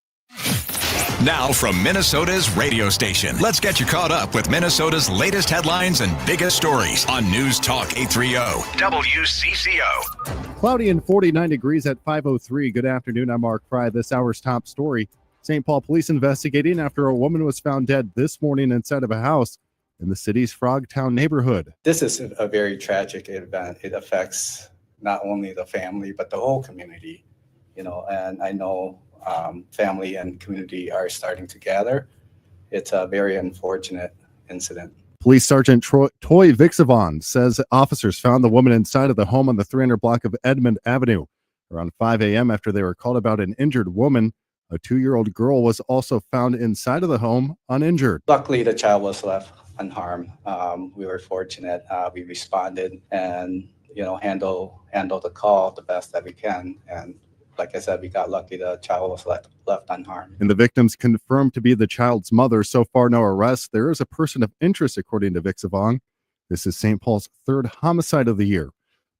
Speaker 8: Now from Minnesota's radio station, let's get you caught up with Minnesota's latest headlines and biggest stories on News Talk 830 WCCO.
Speaker 2: Cloudy and 49 degrees at 5:03. Good afternoon. I'm Mark Fry. This hour's top story. St. Paul police investigating after a woman was found dead this morning inside of a house in the city's Frogtown neighborhood.
Speaker 3: This is a very tragic event. It affects not only the family, but the whole community, you know, and I know family and community are starting to gather. It's a very unfortunate incident.
Speaker 2: Police Sergeant Toy Vixavon says officers found the woman inside of the home on the 300 block of Edmond Avenue around 5 a.m. after they were called about an injured woman. A 2-year-old girl was also found inside of the home uninjured.
Speaker 3: Luckily, the child was left unharmed. We were fortunate. We responded and, you know, handle the call the best that we can. And like I said, we got lucky. The child was left unharmed.
Speaker 2: And the victims confirmed to be the child's mother. So far, no arrests. There is a person of interest, according to Vixavong. This is St. Paul's third homicide of the year.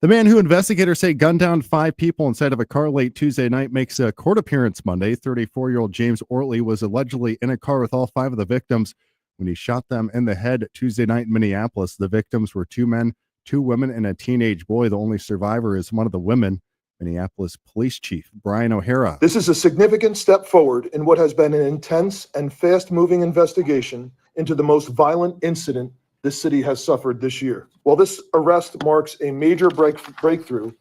Speaker 2: The man who investigators say gunned down 5 people inside of a car late Tuesday night makes a court appearance Monday. 34-year-old James Ortley was allegedly in a car with all 5 of the victims when he shot them in the head Tuesday night in Minneapolis. The victims were 2 men, 2 women, and a teenage boy. The only survivor is one of the women. Minneapolis Police Chief Brian O'Hara.
Speaker 5: This is a significant step forward in what has been an intense and fast-moving investigation into the most violent incident this city has suffered this year. While this arrest marks a major breakthrough,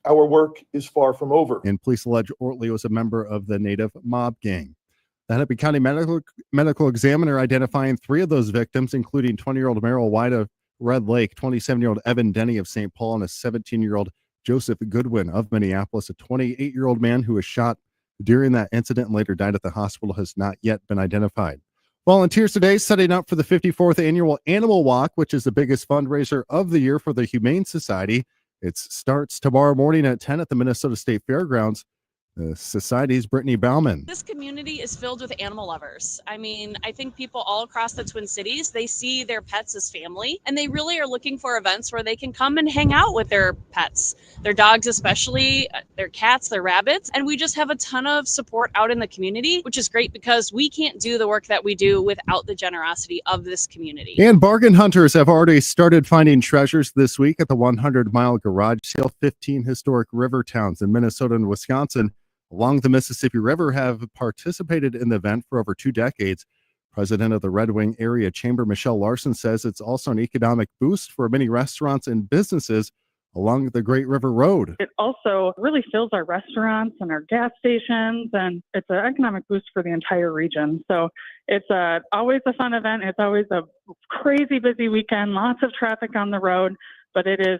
Speaker 5: our work is far from over.
Speaker 2: And police allege Ortley was a member of the Native Mob Gang. The Hennepin County medical examiner identifying 3 of those victims, including 20-year-old Merrill White of Red Lake, 27-year-old Evan Denny of St. Paul, and a 17-year-old Joseph Goodwin of Minneapolis. A 28-year-old man who was shot during that incident and later died at the hospital has not yet been identified. Volunteers today setting up for the 54th annual Animal Walk, which is the biggest fundraiser of the year for the Humane Society. It starts tomorrow morning at 10 at the Minnesota State Fairgrounds. The Society's Brittany Bauman.
Speaker 20: This community is filled with animal lovers. I mean, I think people all across the Twin Cities, they see their pets as family, and they really are looking for events where they can come and hang out with their pets, their dogs especially, their cats, their rabbits, and we just have a ton of support out in the community, which is great because we can't do the work that we do without the generosity of this community.
Speaker 2: And bargain hunters have already started finding treasures this week at the 100-mile garage sale. 15 historic river towns in Minnesota and Wisconsin along the Mississippi River have participated in the event for over 2 decades. President of the Red Wing Area Chamber, Michelle Larson, says it's also an economic boost for many restaurants and businesses along the Great River Road.
Speaker 22: It also really fills our restaurants and our gas stations, and it's an economic boost for the entire region. So it's always a fun event. It's always a crazy busy weekend, lots of traffic on the road, but it is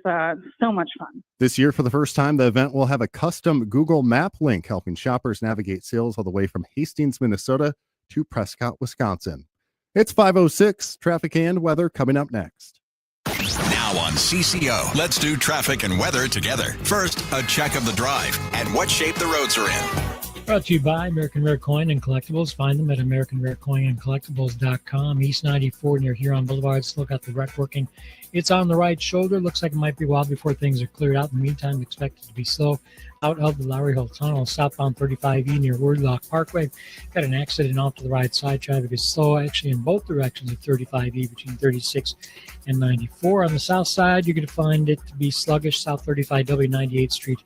Speaker 22: so much fun.
Speaker 2: This year, for the first time, the event will have a custom Google Map link helping shoppers navigate sales all the way from Hastings, Minnesota to Prescott, Wisconsin. It's 5:06. Traffic and weather coming up next.
Speaker 8: Now on CCO, let's do traffic and weather together. First, a check of the drive and what shape the roads are in.
Speaker 23: Brought to you by American Rare Coin and Collectibles. Find them at AmericanRareCoinAndCollectibles.com. East 94 near Huron Boulevard. Still got the wreck working. It's on the right shoulder. Looks like it might be a while before things are cleared out. In the meantime, expect it to be slow out of the Lowry Hill Tunnel, southbound 35E near Wordlock Parkway. Got an accident off to the right side. Traffic is slow actually in both directions at 35E between 36 and 94. On the south side, you're going to find it to be sluggish. South 35W 98th Street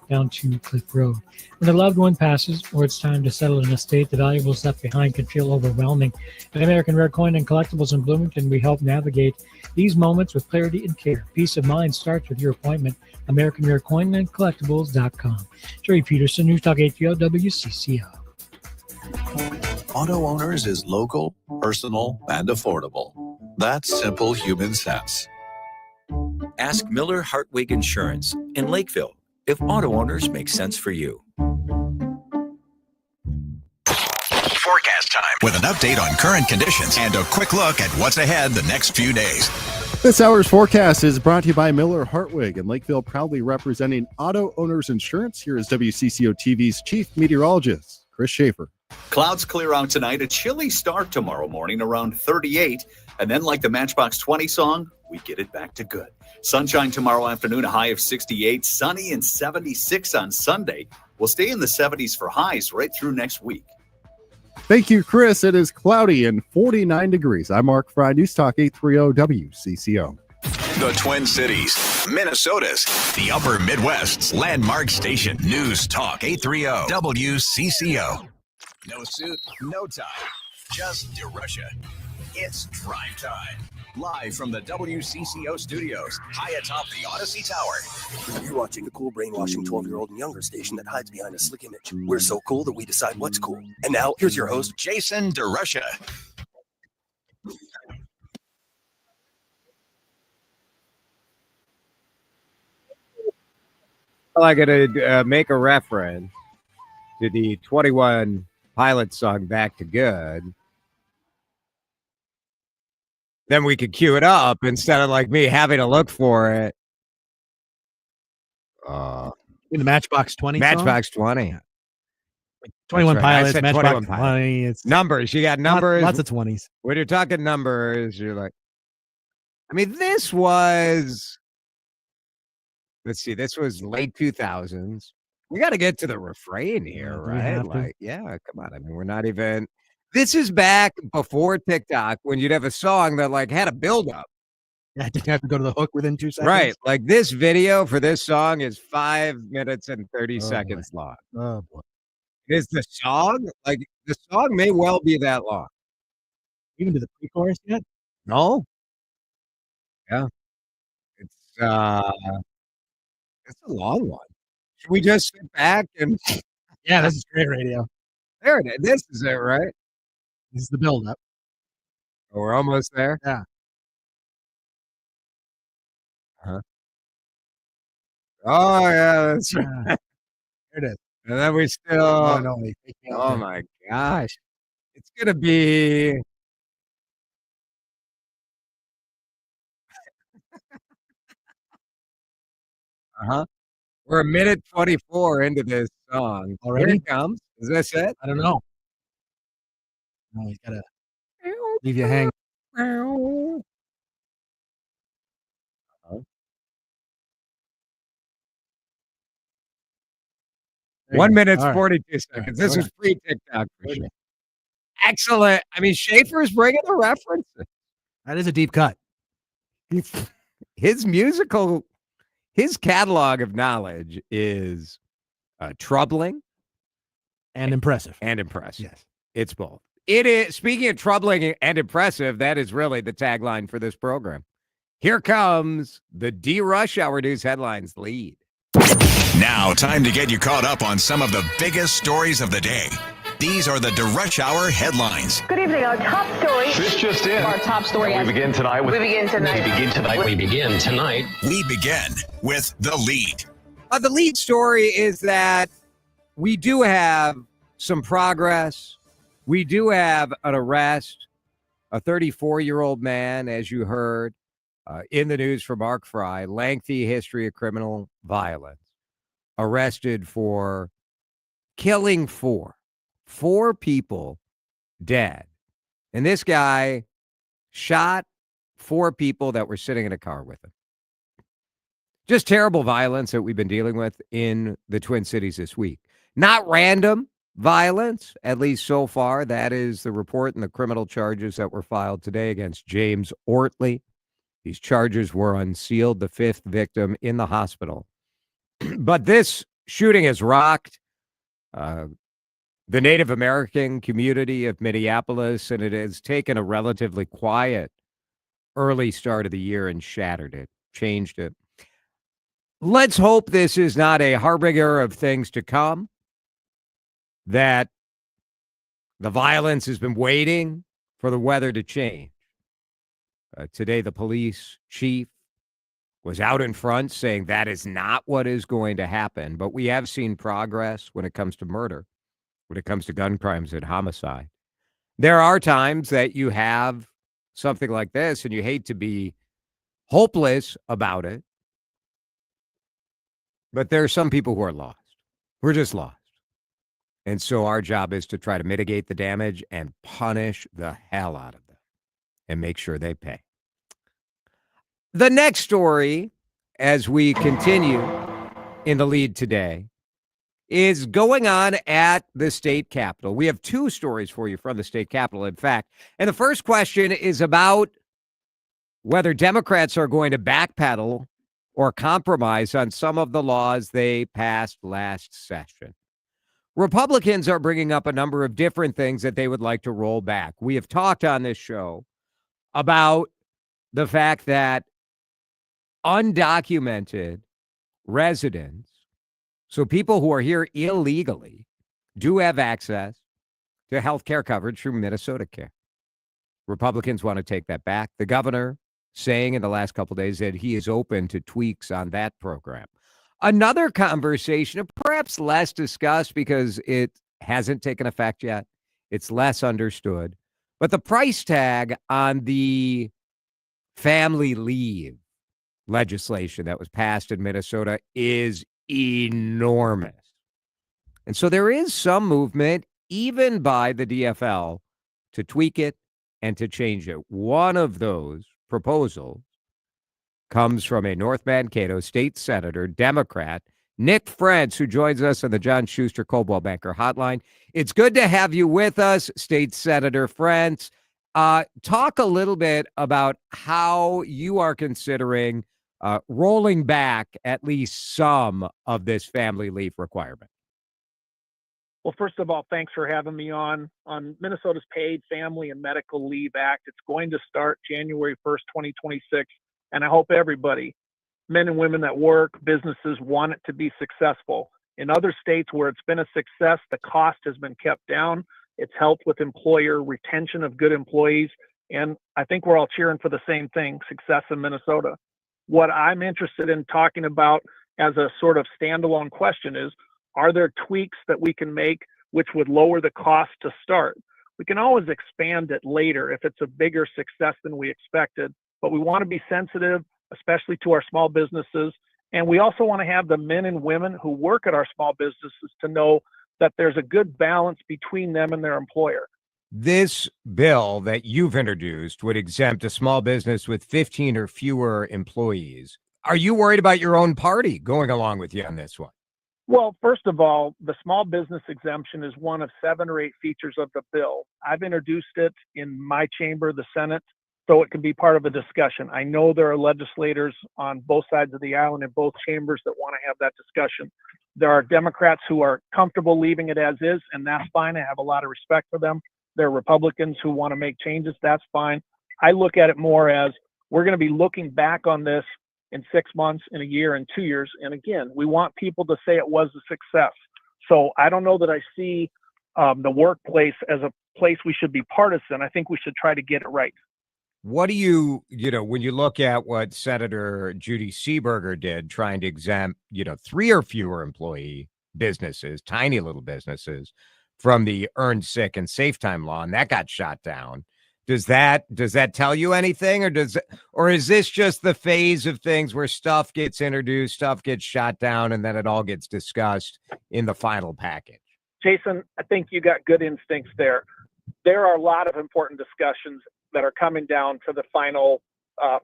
Speaker 23: down to Cliff Road. When a loved one passes or it's time to settle an estate, the valuables left behind can feel overwhelming. At American Rare Coin and Collectibles in Bloomington, we help navigate these moments with clarity and care. Peace of mind starts with your appointment. American Rare Coin and Collectibles.com. Jerry Peterson, News Talk 830 WCCO.
Speaker 7: Auto Owners is local, personal, and affordable. That's simple human sense.
Speaker 12: Ask Miller Hartwig Insurance in Lakeville if auto owners make sense for you.
Speaker 8: Forecast time with an update on current conditions and a quick look at what's ahead the next few days.
Speaker 2: This hour's forecast is brought to you by Miller Hartwig in Lakeville, proudly representing Auto Owners Insurance. Here is WCCO TV's Chief Meteorologist, Chris Schaefer.
Speaker 13: Clouds clear out tonight. A chilly start tomorrow morning around 38. And then, like the Matchbox 20 song, we get it back to good. Sunshine tomorrow afternoon, a high of 68. Sunny and 76 on Sunday. We'll stay in the 70s for highs right through next week.
Speaker 2: Thank you, Chris. It is cloudy and 49 degrees. I'm Mark Fry, News Talk 830 WCCO.
Speaker 8: The Twin Cities, Minnesota's, the Upper Midwest's landmark station. News Talk 830 WCCO. No suit, no tie, just DeRusha. It's Drive Time. Live from the WCCO studios, high atop the Odyssey Tower.
Speaker 16: You're watching the cool brainwashing 12-year-old and younger station that hides behind a slick image. We're so cool that we decide what's cool. And now, here's your host,
Speaker 8: Jason DeRusha.
Speaker 4: Well, I got to make a reference to the 21 Pilots song Back to Good. Then we could cue it up instead of like me having to look for it.
Speaker 6: In the Matchbox 20
Speaker 4: Matchbox 20.
Speaker 6: 21
Speaker 4: That's right.
Speaker 6: Pilots,
Speaker 4: I said
Speaker 6: Matchbox
Speaker 4: 21 Pilots.
Speaker 6: 20. It's
Speaker 4: Numbers. You got numbers.
Speaker 6: Lots of 20s.
Speaker 4: When you're talking numbers, you're like, I mean, this was, let's see, this was late 2000s. We got to get to the refrain here, right? Like, yeah, come on. I mean, we're not even, this is back before TikTok when you'd have a song that like had a buildup.
Speaker 6: Yeah, didn't have to go to the hook within 2 seconds.
Speaker 4: Right. Like this video for this song is 5 minutes and 30 seconds long.
Speaker 6: Oh, boy.
Speaker 4: Is the song, like the song may well be that long.
Speaker 6: Even to the pre-chorus yet?
Speaker 4: No. Yeah. It's a long one. Should we just sit back and
Speaker 6: yeah, this is great radio.
Speaker 4: There it is. This is it, right?
Speaker 6: This is the build-up.
Speaker 4: Oh, we're almost there.
Speaker 6: Yeah.
Speaker 4: Uh-huh. Oh yeah, that's right.
Speaker 6: There it is.
Speaker 4: And then we still. Oh my gosh, it's gonna be. We're a minute 24 into this song.
Speaker 6: Already?
Speaker 4: Here it comes. Is this it?
Speaker 6: I don't know. No, he's gotta leave you hanging.
Speaker 4: 1 minute,
Speaker 6: All right.
Speaker 4: 42 seconds. This
Speaker 6: All
Speaker 4: was pre-TikTok for sure. Excellent. I mean, Schaefer's bringing the references.
Speaker 6: That is a deep cut.
Speaker 4: His catalog of knowledge is troubling
Speaker 6: and impressive.
Speaker 4: Yes, it's both. It is. Speaking of troubling and impressive, that is really the tagline for this program. Here comes the D-Rush Hour News headlines lead.
Speaker 8: Now, time to get you caught up on some of the biggest stories of the day. These are the DeRush Hour headlines.
Speaker 18: Good evening. Our top story.
Speaker 8: This just in.
Speaker 18: Our top story.
Speaker 8: We begin tonight with.
Speaker 18: We begin tonight.
Speaker 8: We begin with the lead.
Speaker 4: The lead story is that we do have some progress. We do have an arrest. A 34-year-old man, as you heard in the news from Mark Fry, lengthy history of criminal violence, arrested for killing four people dead. And this guy shot 4 people that were sitting in a car with him. Just terrible violence that we've been dealing with in the Twin Cities this week. Not random violence, at least so far. That is the report and the criminal charges that were filed today against James Ortley. These charges were unsealed, the 5th victim in the hospital. But this shooting has rocked the Native American community of Minneapolis, and it has taken a relatively quiet early start of the year and shattered it, changed it. Let's hope this is not a harbinger of things to come, that the violence has been waiting for the weather to change. Today, the police chief was out in front saying that is not what is going to happen, but we have seen progress when it comes to murder, when it comes to gun crimes and homicide. There are times that you have something like this and you hate to be hopeless about it, but there are some people who are lost. We're just lost. And so our job is to try to mitigate the damage and punish the hell out of them and make sure they pay. The next story, as we continue in the lead today, is going on at the state capitol. We have two stories for you from the state capitol, in fact. And the first question is about whether Democrats are going to backpedal or compromise on some of the laws they passed last session. Republicans are bringing up a number of different things that they would like to roll back. We have talked on this show about the fact that undocumented residents, so people who are here illegally, do have access to health care coverage through Minnesota Care. Republicans want to take that back. The governor saying in the last couple of days that he is open to tweaks on that program. Another conversation, perhaps less discussed because it hasn't taken effect yet. It's less understood. But the price tag on the family leave legislation that was passed in Minnesota is enormous. And so there is some movement, even by the DFL, to tweak it and to change it. One of those proposals comes from a North Mankato state senator, Democrat, Nick Frentz, who joins us on the John Schuster Coldwell Banker Hotline. It's good to have you with us, State Senator Frentz. Talk a little bit about how you are considering rolling back at least some of this family leave requirement.
Speaker 9: Well, first of all, thanks for having me on Minnesota's Paid Family and Medical Leave Act. It's going to start January 1st, 2026. And I hope everybody, men and women that work, businesses, want it to be successful. In other states where it's been a success, the cost has been kept down. It's helped with employer retention of good employees. And I think we're all cheering for the same thing, success in Minnesota. What I'm interested in talking about as a sort of standalone question is, are there tweaks that we can make which would lower the cost to start? We can always expand it later if it's a bigger success than we expected. But we want to be sensitive, especially to our small businesses. And we also want to have the men and women who work at our small businesses to know that there's a good balance between them and their employer.
Speaker 4: This bill that you've introduced would exempt a small business with 15 or fewer employees. Are you worried about your own party going along with you on this one?
Speaker 9: Well, first of all, the small business exemption is one of 7 or 8 features of the bill. I've introduced it in my chamber, the Senate, so it can be part of a discussion. I know there are legislators on both sides of the aisle and in both chambers that want to have that discussion. There are Democrats who are comfortable leaving it as is, and that's fine. I have a lot of respect for them. There are Republicans who want to make changes. That's fine. I look at it more as we're going to be looking back on this in 6 months, in a year, in 2 years. And again, we want people to say it was a success. So I don't know that I see the workplace as a place we should be partisan. I think we should try to get it right.
Speaker 4: What do you when you look at what Senator Judy Seeberger did, trying to exempt, 3 or fewer employee businesses, tiny little businesses, from the earned sick and safe time law, and that got shot down. Does that tell you anything, or is this just the phase of things where stuff gets introduced, stuff gets shot down, and then it all gets discussed in the final package?
Speaker 9: Jason, I think you got good instincts there. There are a lot of important discussions that are coming down to the final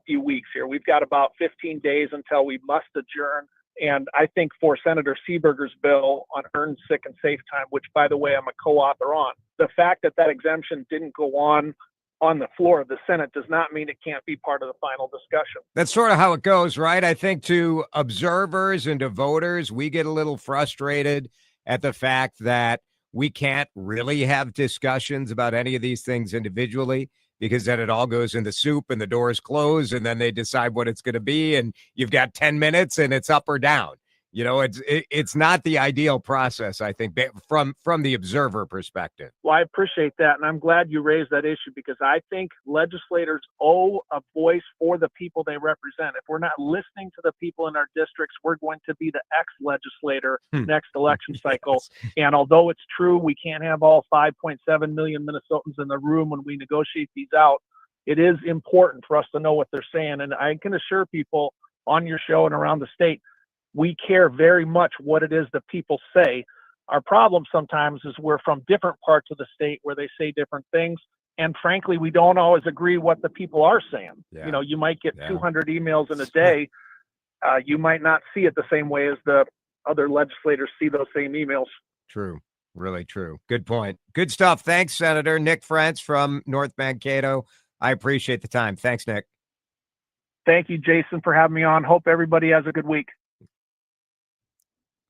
Speaker 9: few weeks here. We've got about 15 days until we must adjourn. And I think for Senator Seeberger's bill on earned sick and safe time, which, by the way, I'm a co-author on, the fact that that exemption didn't go on on the floor of the Senate does not mean it can't be part of the final discussion.
Speaker 4: That's sort of how it goes, right? I think to observers and to voters, we get a little frustrated at the fact that we can't really have discussions about any of these things individually, because then it all goes in the soup and the doors close and then they decide what it's going to be. And you've got 10 minutes and it's up or down. You know, it's not the ideal process, I think, from the observer perspective.
Speaker 9: Well, I appreciate that. And I'm glad you raised that issue, because I think legislators owe a voice for the people they represent. If we're not listening to the people in our districts, we're going to be the ex-legislator next election cycle. Yes. And although it's true we can't have all 5.7 million Minnesotans in the room when we negotiate these out, it is important for us to know what they're saying. And I can assure people on your show and around the state, we care very much what it is that people say. Our problem sometimes is we're from different parts of the state where they say different things. And frankly, we don't always agree what the people are saying. Yeah. You know, you might get 200 emails in a day. You might not see it the same way as the other legislators see those same emails.
Speaker 4: True. Really true. Good point. Good stuff. Thanks, Senator Nick Frentz from North Mankato. I appreciate the time. Thanks, Nick.
Speaker 9: Thank you, Jason, for having me on. Hope everybody has a good week.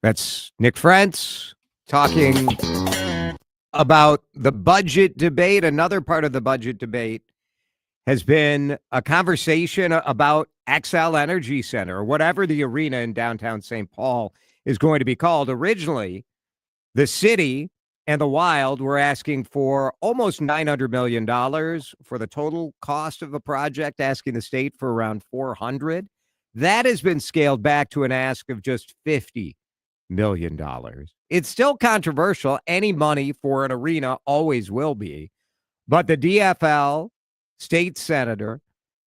Speaker 4: That's Nick Frentz talking about the budget debate. Another part of the budget debate has been a conversation about XL Energy Center, or whatever the arena in downtown St. Paul is going to be called. Originally, the city and the Wild were asking for almost $900 million for the total cost of the project, asking the state for around $400. That has been scaled back to an ask of just $50 million. It's still controversial. Any money for an arena always will be. But the DFL state senator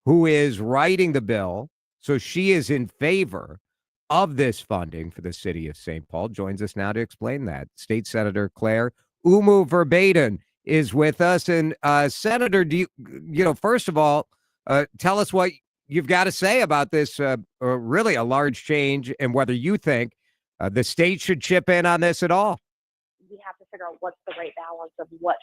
Speaker 4: who is writing the bill, so she is in favor of this funding for the city of St. Paul, joins us now to explain that. State Senator Claire Verbaden is with us. And Senator, do you know, first of all, tell us what you've got to say about this really a large change, and whether you think the state should chip in on this at all.
Speaker 10: We have to figure out what's the right balance of what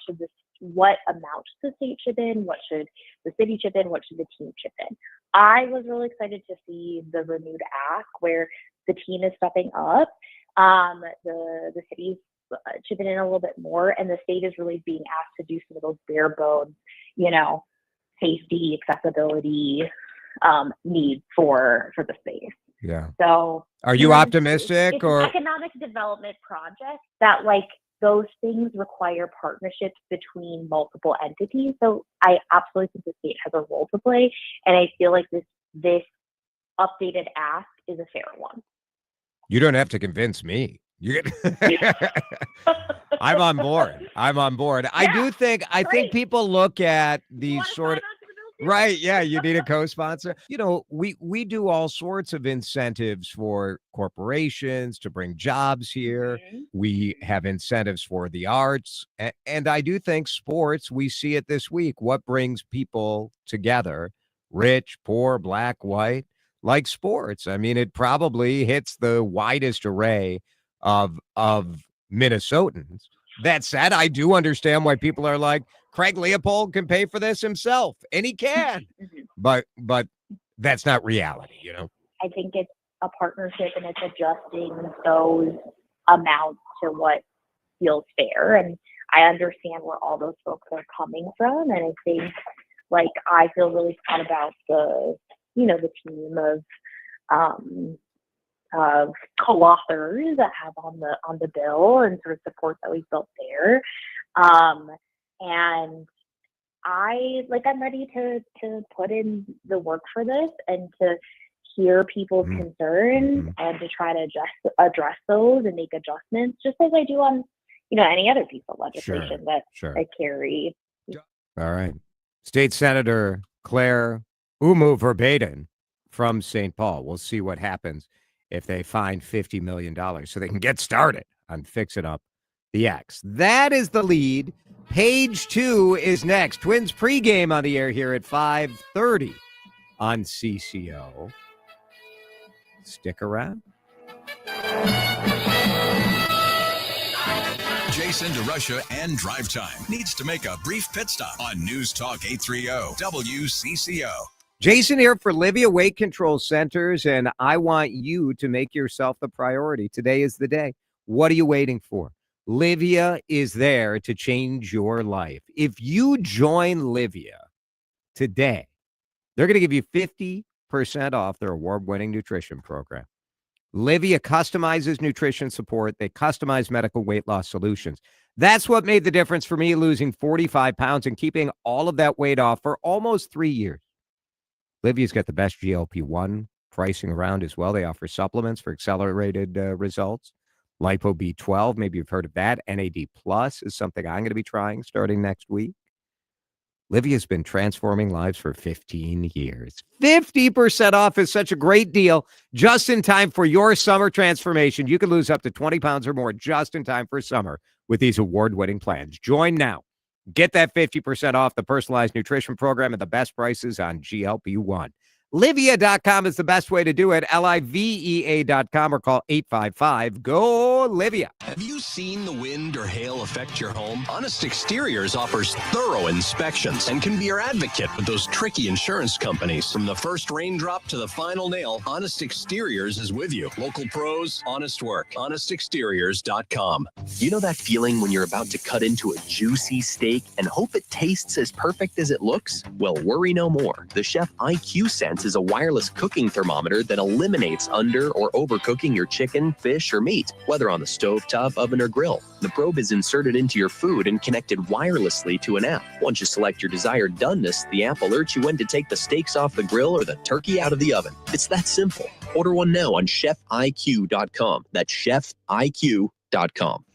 Speaker 10: amount should the state chip in, what should the city chip in, what should the team chip in. I was really excited to see the renewed ask where the team is stepping up, the city's chipping in a little bit more, and the state is really being asked to do some of those bare bones, you know, safety, accessibility needs for the space.
Speaker 4: Yeah.
Speaker 10: So
Speaker 4: are you optimistic?
Speaker 10: It's
Speaker 4: or
Speaker 10: an economic development project that, like, those things require partnerships between multiple entities. So I absolutely think the state has a role to play, and I feel like this updated ask is a fair one.
Speaker 4: You don't have to convince me. I'm on board. Yeah. I think people look at these sort of. Right. Yeah. You need a co-sponsor. You know, we do all sorts of incentives for corporations to bring jobs here. Mm-hmm. We have incentives for the arts. And I do think sports, we see it this week. What brings people together, rich, poor, black, white, like sports? I mean, it probably hits the widest array of Minnesotans. That said, I do understand why people are like, Craig Leopold can pay for this himself, and he can. But that's not reality, you know?
Speaker 10: I think it's a partnership, and it's adjusting those amounts to what feels fair. And I understand where all those folks are coming from. And I think, like, I feel really proud about the team of co-authors that have on the bill and sort of support that we've built there. And I'm ready to put in the work for this and to hear people's concerns and to try to address those and make adjustments, just as I do on, any other piece of legislation that I carry.
Speaker 4: All right. State Senator Claire Verbaden from St. Paul. We'll see what happens if they find $50 million so they can get started on fixing up the X. That is the lead. Page 2 is next. Twins pregame on the air here at 5:30 on CCO. Stick around.
Speaker 8: Jason DeRusha and Drive Time needs to make a brief pit stop on News Talk 830 WCCO.
Speaker 4: Jason here for Livia Weight Control Centers, and I want you to make yourself the priority. Today is the day. What are you waiting for? Livia is there to change your life. If you join Livia today, they're going to give you 50% off their award-winning nutrition program. Livia customizes nutrition support. They customize medical weight loss solutions. That's what made the difference for me, losing 45 pounds and keeping all of that weight off for almost 3 years. Livia's got the best GLP-1 pricing around as well. They offer supplements for accelerated results. Lipo B12, maybe you've heard of that. NAD Plus is something I'm going to be trying starting next week. Livia's been transforming lives for 15 years. 50% off is such a great deal just in time for your summer transformation. You can lose up to 20 pounds or more just in time for summer with these award-winning plans. Join now. Get that 50% off the personalized nutrition program and the best prices on GLP-1. Livia.com is the best way to do it. LIVEA.com or call 855-GO-LIVIA.
Speaker 11: Have you seen the wind or hail affect your home? Honest Exteriors offers thorough inspections and can be your advocate with those tricky insurance companies. From the first raindrop to the final nail, Honest Exteriors is with you. Local pros, honest work. HonestExteriors.com. You know that feeling when you're about to cut into a juicy steak and hope it tastes as perfect as it looks? Well, worry no more. The Chef IQ Sense is a wireless cooking thermometer that eliminates under or overcooking your chicken, fish, or meat, whether on the stovetop, oven, or grill. The probe is inserted into your food and connected wirelessly to an app. Once you select your desired doneness, the app alerts you when to take the steaks off the grill or the turkey out of the oven. It's that simple. Order one now on chefiq.com. That's chefiq.com.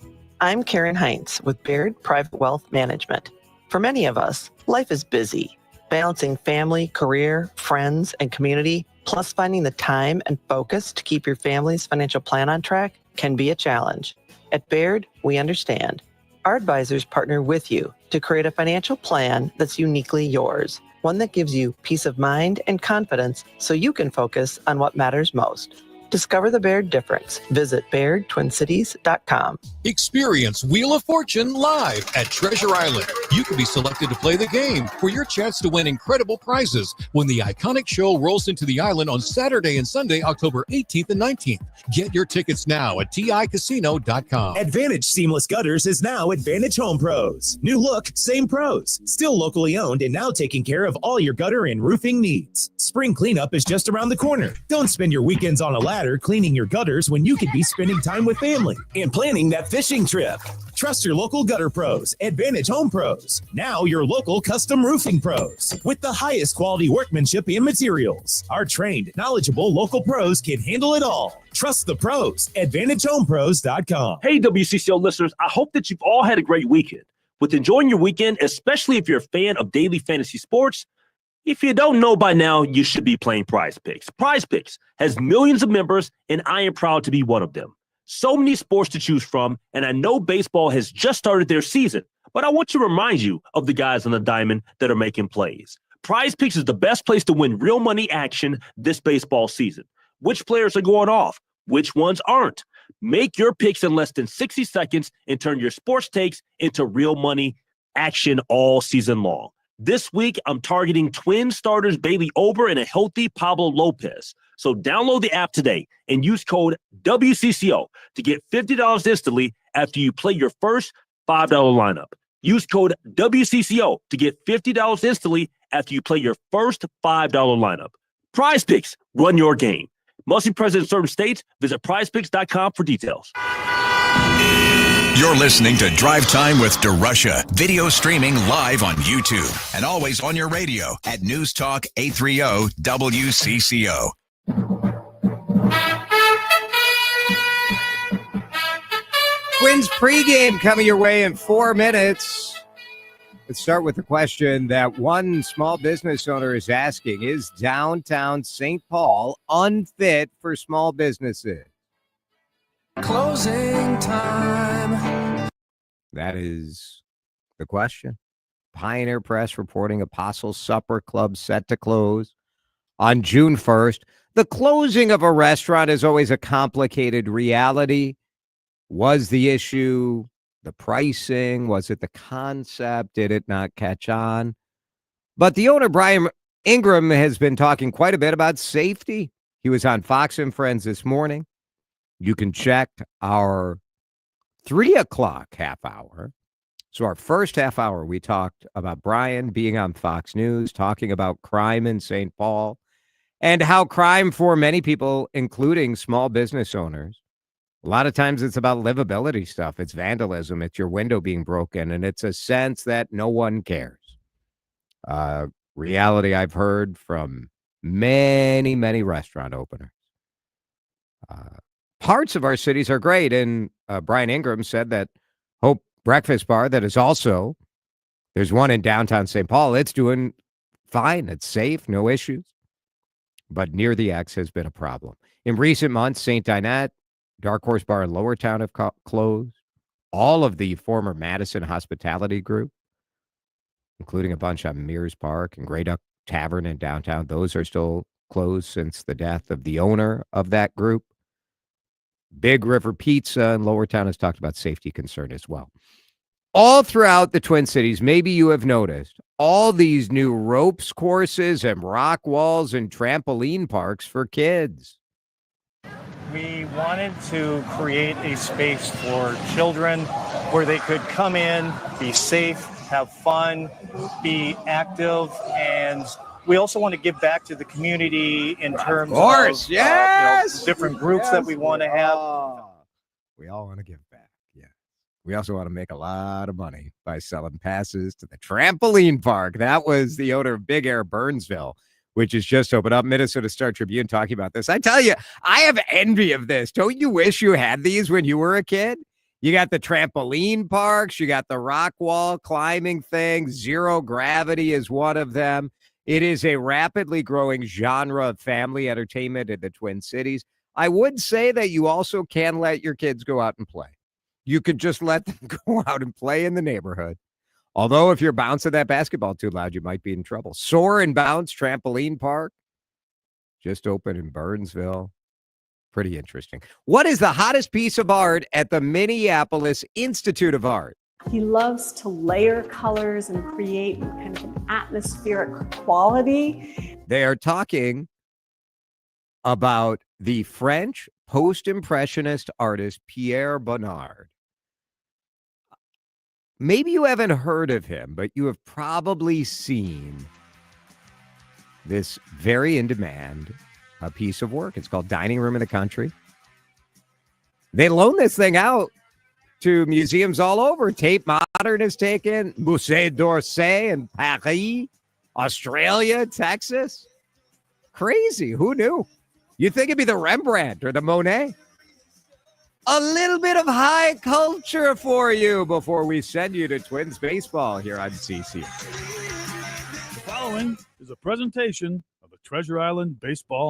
Speaker 17: I'm Karen Heinz with Baird Private Wealth Management. For many of us, life is busy. Balancing family, career, friends, and community, plus finding the time and focus to keep your family's financial plan on track can be a challenge. At Baird, we understand. Our advisors partner with you to create a financial plan that's uniquely yours, one that gives you peace of mind and confidence so you can focus on what matters most. Discover the Baird difference. Visit BairdTwinCities.com.
Speaker 18: Experience Wheel of Fortune live at Treasure Island. You can be selected to play the game for your chance to win incredible prizes when the iconic show rolls into the island on Saturday and Sunday, October 18th and 19th. Get your tickets now at TICasino.com.
Speaker 19: Advantage Seamless Gutters is now Advantage Home Pros. New look, same pros. Still locally owned and now taking care of all your gutter and roofing needs. Spring cleanup is just around the corner. Don't spend your weekends on a ladder cleaning your gutters when you could be spending time with family and planning that fishing trip. Trust your local gutter pros, Advantage Home Pros. Now your local custom roofing pros with the highest quality workmanship and materials. Our trained, knowledgeable local pros can handle it all. Trust the pros, AdvantageHomePros.com.
Speaker 21: Hey, WCCO listeners, I hope that you've all had a great weekend. With enjoying your weekend, especially if you're a fan of daily fantasy sports, if you don't know by now, you should be playing Prize Picks. Prize Picks has millions of members, and I am proud to be one of them. So many sports to choose from, and I know baseball has just started their season, but I want to remind you of the guys on the diamond that are making plays. Prize Picks is the best place to win real money action this baseball season. Which players are going off? Which ones aren't? Make your picks in less than 60 seconds and turn your sports takes into real money action all season long. This week, I'm targeting twin starters Bailey Ober and a healthy Pablo Lopez. So download the app today and use code WCCO to get $50 instantly after you play your first $5 lineup. Use code WCCO to get $50 instantly after you play your first $5 lineup. Prize Picks, run your game. Must be present in certain states. Visit prizepicks.com for details.
Speaker 8: You're listening to Drive Time with DeRusha. Video streaming live on YouTube and always on your radio at News Talk 830 WCCO.
Speaker 4: Twins pregame coming your way in 4 minutes. Let's start with the question that one small business owner is asking. Is downtown St. Paul unfit for small businesses?
Speaker 24: Closing time.
Speaker 4: That is the question. Pioneer Press reporting Apostles Supper Club set to close on June 1st. The closing of a restaurant is always a complicated reality. Was the issue the pricing? Was it the concept? Did it not catch on? But the owner, Brian Ingram, has been talking quite a bit about safety. He was on Fox and Friends this morning. You can check our 3 o'clock half hour. So our first half hour, we talked about Brian being on Fox News, talking about crime in St. Paul and how crime for many people, including small business owners, a lot of times it's about livability stuff. It's vandalism. It's your window being broken. And it's a sense that no one cares. Reality I've heard from many, many restaurant openers. Parts of our cities are great. And Brian Ingram said that Hope Breakfast Bar, that is also, there's one in downtown St. Paul. It's doing fine. It's safe. No issues. But near the X has been a problem. In recent months, St. Dinette, Dark Horse Bar in Lower Town have closed. All of the former Madison Hospitality Group, including a bunch on Mears Park and Grey Duck Tavern in downtown, those are still closed since the death of the owner of that group. Big River Pizza in Lower Town has talked about safety concern as well. All throughout the Twin Cities, maybe you have noticed all these new ropes courses and rock walls and trampoline parks for kids.
Speaker 1: We wanted to create a space for children where they could come in, be safe, have fun, be active, and we also want to give back to the community in terms of
Speaker 4: yes!
Speaker 1: Different groups that we want to have.
Speaker 4: We all want to give back, yeah. We also want to make a lot of money by selling passes to the trampoline park. That was the owner of Big Air Burnsville, which is just opened up. Minnesota Star Tribune talking about this. I tell you, I have envy of this. Don't you wish you had these when you were a kid? You got the trampoline parks. You got the rock wall climbing thing. Zero gravity is one of them. It is a rapidly growing genre of family entertainment in the Twin Cities. I would say that you also can let your kids go out and play. You could just let them go out and play in the neighborhood. Although if you're bouncing that basketball too loud, you might be in trouble. Soar and Bounce Trampoline Park just opened in Burnsville. Pretty interesting. What is the hottest piece of art at the Minneapolis Institute of Art?
Speaker 3: He loves to layer colors and create kind of an atmospheric quality.
Speaker 4: They are talking about the French post-impressionist artist Pierre Bonnard. Maybe you haven't heard of him, but you have probably seen this very in-demand piece of work. It's called Dining Room in the Country. They loan this thing out to museums all over. Tate Modern is taken, Musée d'Orsay in Paris, Australia, Texas. Crazy. Who knew? You'd think it'd be the Rembrandt or the Monet. A little bit of high culture for you before we send you to Twins baseball here on CC.
Speaker 14: The following is a presentation of the Treasure Island Baseball.